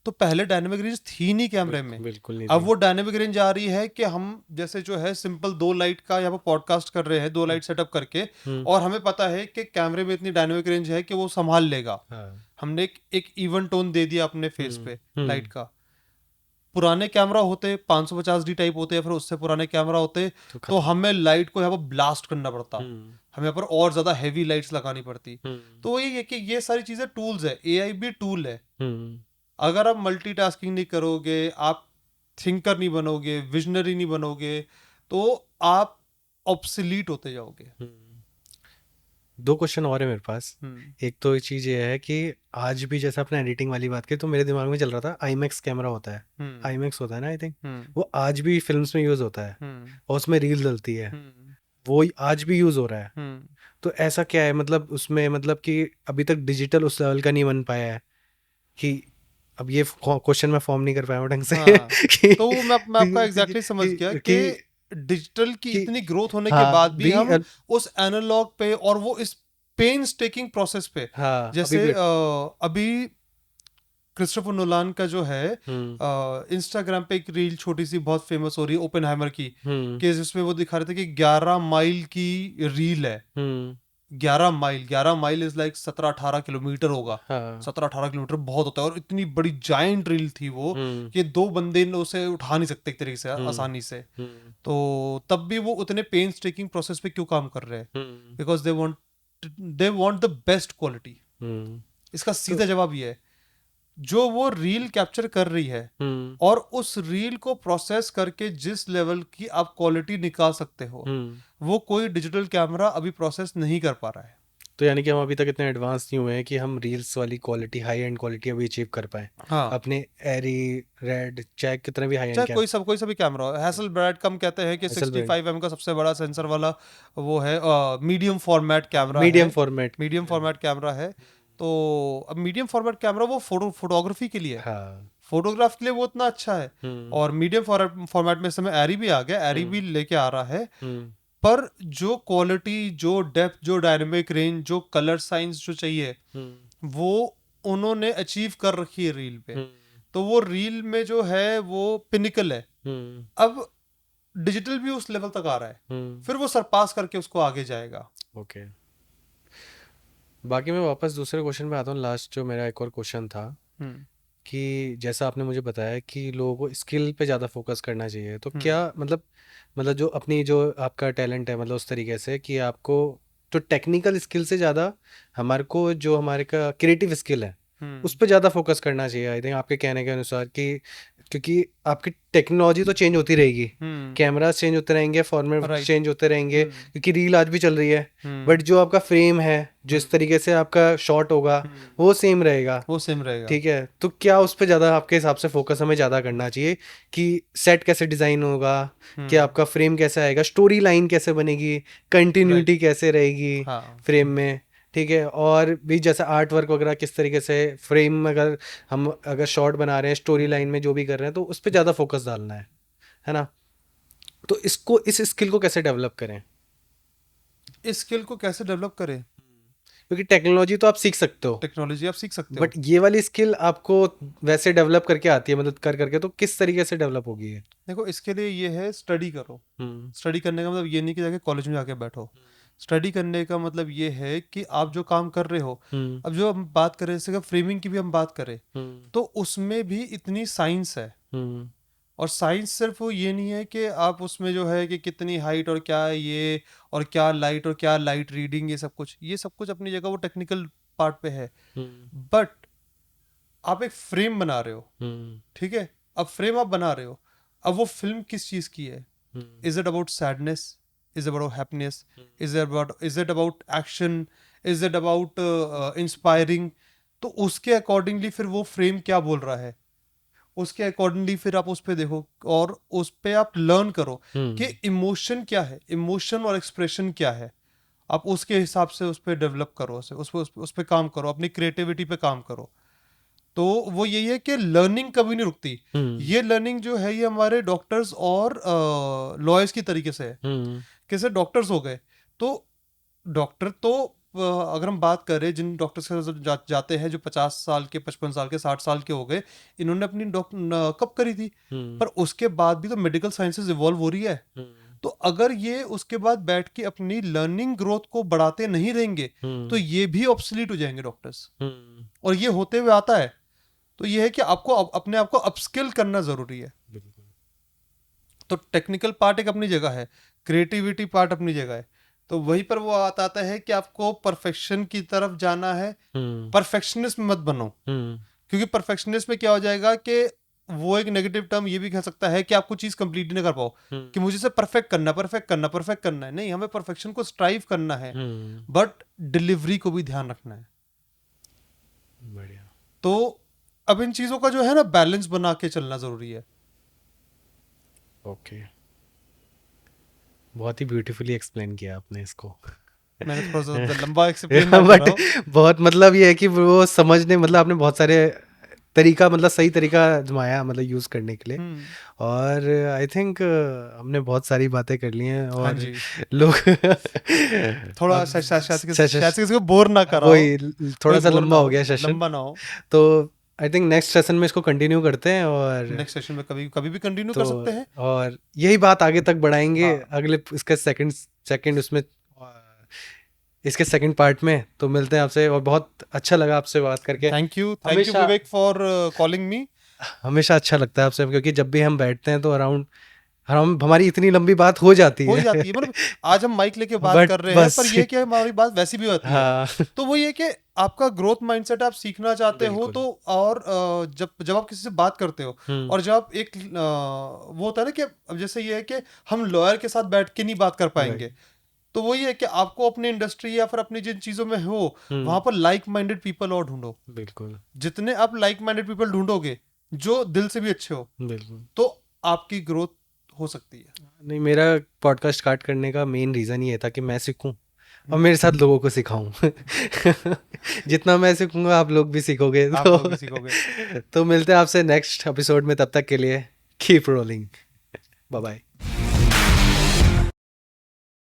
तो पहले डायनेमिक रेंज थी नहीं कैमरे में,
बिल्कुल नहीं
अब
थी।
वो डायनेमिक रेंज आ रही है कि हम जैसे जो है सिंपल 2 लाइट का यहाँ पर पॉडकास्ट कर रहे हैं, 2 लाइट सेटअप करके, और हमें पता है कि कैमरे में इतनी डायनेमिक रेंज है कि वो संभाल लेगा। हमने एक इवन टोन दे दिया अपने फेस पे लाइट का। पुराने कैमरा होते 550D टाइप होते, या फिर उससे पुराने कैमरा होते तो हमें लाइट को यहाँ पर ब्लास्ट करना पड़ता, हमें यहाँ पर और ज्यादा हैवी लाइट्स लगानी पड़ती। तो वही है कि ये सारी चीजें टूल्स है, एआई भी टूल है। अगर आप मल्टीटास्किंग नहीं करोगे, आप थिंकर नहीं बनोगे, विजनरी नहीं बनोगे, तो आप ऑब्सोलीट होते जाओगे।
दो क्वेश्चन और है मेरे पास। एक तो चीज़ ये है कि आज भी जैसे आपने एडिटिंग वाली बात की तो मेरे दिमाग में चल रहा था आईमैक्स कैमरा होता है, आईमैक्स होता है ना आई थिंक, वो आज भी फिल्म्स में यूज़ होता है और उसमें रील डलती है, वो आज भी यूज़ हो रहा है। तो ऐसा क्या है मतलब उसमें, मतलब कि अभी तक डिजिटल उस लेवल का नहीं बन पाया है कि, अब ये क्वेश्चन मैं फॉर्म नहीं कर पाया हूँ ढंग से
हाँ,
कि,
तो मैं आपका एग्जैक्टली समझ गया कि डिजिटल की
कि
इतनी ग्रोथ होने के
हाँ
बाद भी हम
भी
उस एनालॉग पे और वो इस पेन्स टेकिंग प्रोसेस पे,
हाँ
जैसे
अभी भी
अभी क्रिस्टोफर नोलान का जो है इंस्टाग्राम पे एक रील छोटी सी बहुत फेमस हो रही है ओपेनहाइमर की, कि जिसमें वो दिखा रहे थे कि 11 माइल की रील है। 11 माइल इज लाइक 17-18 किलोमीटर होगा। 17-18 किलोमीटर बहुत होता है, और इतनी बड़ी जायंट रील थी वो कि 2 बंदे उसे उठा नहीं सकते एक तरीके से आसानी से। तो तब भी वो उतने पेन्स टेकिंग प्रोसेस पे क्यों काम कर रहे हैं? Because they want the best quality. इसका सीधा जवाब ये है, जो वो रील कैप्चर कर रही है और उस रील को प्रोसेस करके जिस लेवल की आप क्वालिटी निकाल सकते हो, वो कोई डिजिटल कैमरा अभी प्रोसेस नहीं कर पा रहा है।
तो यानी कि हम अभी तक इतने एडवांस नहीं हुए हैं कि हम रील्स वाली क्वालिटी, हाई एंड क्वालिटी अभी अचीव कर पाए।
हाँ,
अपने एरी, रेड, चाहे कितने भी हाई एंड
चाहे कोई सा भी कैमरा हो। हैसलब्लैड कम कहते हैं कि 65mm का सबसे बड़ा सेंसर वाला वो है, मीडियम फॉर्मेट कैमरा है, मीडियम फॉर्मेट कैमरा है। तो अब मीडियम फॉर्मेट कैमरा वो फोटोग्राफी के लिए, फोटोग्राफ के लिए वो इतना अच्छा है। और मीडियम फॉर्मेट में इस समय एरी भी आ गया, एरी भी लेके आ रहा है। पर जो क्वालिटी, जो डेप्थ, जो डायनेमिक रेंज, जो कलर साइंस जो चाहिए, वो उन्होंने अचीव कर रखी है रील पे। तो वो रील में जो है वो पिनिकल है। अब डिजिटल भी उस लेवल तक आ रहा है, फिर वो सरपास करके उसको आगे जाएगा।
ओके, बाकी मैं वापस दूसरे क्वेश्चन पे आता हूँ। लास्ट जो मेरा एक और क्वेश्चन था कि जैसा आपने मुझे बताया कि लोगों को स्किल पे ज़्यादा फोकस करना चाहिए, तो क्या मतलब जो अपनी जो आपका टैलेंट है, मतलब उस तरीके से कि आपको तो टेक्निकल स्किल से ज़्यादा हमारे को जो हमारे का क्रिएटिव स्किल है उस पर ज़्यादा फोकस करना चाहिए आई थिंक, आपके कहने के अनुसार। कि क्योंकि आपकी टेक्नोलॉजी तो चेंज होती रहेगी, कैमरास चेंज होते रहेंगे, फॉर्मेट चेंज होते रहेंगे, क्योंकि रील आज भी चल रही है, बट जो आपका फ्रेम है, जिस तरीके से आपका शॉट होगा वो सेम रहेगा, ठीक है। तो क्या उस पर ज़्यादा आपके हिसाब से फोकस हमें ज़्यादा करना चाहिए कि सेट कैसे डिज़ाइन होगा, कि आपका फ्रेम कैसे आएगा, स्टोरी लाइन कैसे बनेगी, कंटिन्यूटी कैसे रहेगी फ्रेम में, ठीक है। और भी जैसे आर्ट वर्क वगैरह किस तरीके से फ्रेम में, अगर शॉर्ट बना रहे हैं, स्टोरी लाइन में जो भी कर रहे हैं, तो उस पर ज़्यादा फोकस डालना है ना। तो इस स्किल को कैसे डेवलप करें?
इस स्किल को कैसे डेवलप करें?
क्योंकि टेक्नोलॉजी तो आप सीख सकते हो,
टेक्नोलॉजी आप सीख सकते हो,
बट ये वाली स्किल आपको वैसे डेवलप करके आती है, मदद कर करके, तो किस तरीके से डेवलप होगी ये?
देखो इसके लिए ये है, स्टडी करो। स्टडी करने का मतलब ये नहीं कि जाके कॉलेज में जाके बैठो। स्टडी करने का मतलब ये है कि आप जो काम कर रहे हो, अब जो हम बात करें जैसे फ्रेमिंग की भी हम बात करें, तो उसमें भी इतनी साइंस है। और साइंस सिर्फ वो ये नहीं है कि आप उसमें जो है कि कितनी हाइट और क्या है ये, और क्या लाइट रीडिंग, ये सब कुछ अपनी जगह वो टेक्निकल पार्ट पे है। बट आप एक फ्रेम बना रहे हो, ठीक है, अब फ्रेम आप बना रहे हो, अब वो फिल्म किस चीज की है? Is it about sadness, is about happiness, is it about action, is it about inspiring? तो उसके अकॉर्डिंगली फिर वो फ्रेम क्या बोल रहा है, उसके अकॉर्डिंगली फिर आप उस पर देखो और उस पर आप लर्न करो कि इमोशन क्या है, इमोशन और एक्सप्रेशन क्या है। आप उसके हिसाब से उस पर डेवलप करो, उस पर काम करो, अपनी क्रिएटिविटी पे काम करो। तो वो यही है कि लर्निंग कभी नहीं रुकती। ये लर्निंग जो है ये हमारे डॉक्टर्स और लॉयर्स की तरीके से है। कैसे डॉक्टर्स हो गए, तो डॉक्टर तो अगर हम बात करें जिन डॉक्टर्स के पास जाते हैं जो 50 साल के, 55 साल के, 60 साल के हो गए, इन्होंने अपनी कब करी थी, पर उसके बाद भी तो मेडिकल साइंसेज इवॉल्व हो रही है। तो अगर ये उसके बाद बैठ के अपनी लर्निंग ग्रोथ को बढ़ाते नहीं रहेंगे तो ये भी ऑब्सोलीट हो जाएंगे डॉक्टर्स। और ये होते हुए आता है। तो ये है कि आपको अपने आप को अपस्किल करना जरूरी है। तो टेक्निकल पार्ट एक अपनी जगह है, क्रिएटिविटी पार्ट अपनी जगह है। तो वहीं पर वो आता है कि आपको परफेक्शन की तरफ जाना है। परफेक्शनिस्ट मत बनो, क्योंकि परफेक्शनिस्ट में क्या हो जाएगा कि वो एक नेगेटिव टर्म ये भी कह सकता है कि आपको चीज कंप्लीट नहीं कर पाओ, कि मुझे से परफेक्ट करना है। नहीं, हमें परफेक्शन को स्ट्राइव करना है, बट डिलीवरी को भी ध्यान रखना है।
बढ़िया।
तो अब इन चीजों का जो है ना बैलेंस बना के चलना जरूरी है।
ओके, बहुत ही ब्यूटीफुली एक्सप्लेन किया आपने इसको।
मैंने थोड़ा सा लंबा एक्सप्लेन कर रहा हूँ।
बट बहुत मतलब ये है कि वो समझने, मतलब आपने बहुत सारे तरीका, मतलब सही तरीका आजमाया, मतलब यूज़ करने के लिए। और आई थिंक हमने बहुत सारी बातें कर ली हैं।
हाँ
और
जी,
लोग
थोड़ा
अब
शायद किसी को बोर ना कराओ,
वही थोड़ा सा
बोर
लंबा
ना
हो गया सेशन,
लंबा ना हो।
तो आई थिंक नेक्स्ट सेशन में इसको कंटिन्यू करते हैं। और
नेक्स्ट सेशन में कभी भी कंटिन्यू
तो
कर सकते हैं।
और यही बात आगे तक बढ़ाएंगे
हाँ,
अगले इसके सेकंड उसमें, इसके सेकंड पार्ट में। तो मिलते हैं आपसे, और बहुत अच्छा लगा आपसे बात करके।
थैंक यू
हमेशा
विवेक फॉर कॉलिंग मी।
हमेशा अच्छा लगता है आपसे, क्योंकि जब भी हम बैठते हैं तो अराउंड हमारी इतनी लंबी बात हो जाती
हो ही
है।
जाती है, मतलब आज हम माइक लेके बात
बट
कर रहे हैं,
बस
पर ये कि हमारी बात वैसी भी होती है।
हाँ,
तो वो ये कि आपका ग्रोथ माइंडसेट आप सीखना चाहते हो
बिल्कुल।
तो, और जब आप किसी से बात करते हो, और जब आप एक वो होता है ना कि अब जैसे ये है कि हम लॉयर के साथ बैठ के नहीं बात कर पाएंगे, तो वही है कि आपको अपनी इंडस्ट्री या फिर अपनी जिन चीजों में हो वहां पर लाइक माइंडेड पीपल और ढूंढो।
बिल्कुल
जितने आप लाइक माइंडेड पीपल ढूंढोगे जो दिल से भी अच्छे हो,
बिल्कुल।
तो आपकी ग्रोथ हो सकती है।
नहीं, मेरा पॉडकास्ट स्टार्ट करने का मेन रीज़न ये था कि मैं सीखूं और मेरे साथ लोगों को सिखाऊं। जितना मैं सीखूंगा आप लोग भी सीखोगे।
आप लोग भी सीखोगे।
तो मिलते हैं आपसे नेक्स्ट एपिसोड में, तब तक के लिए कीप रोलिंग। Bye bye.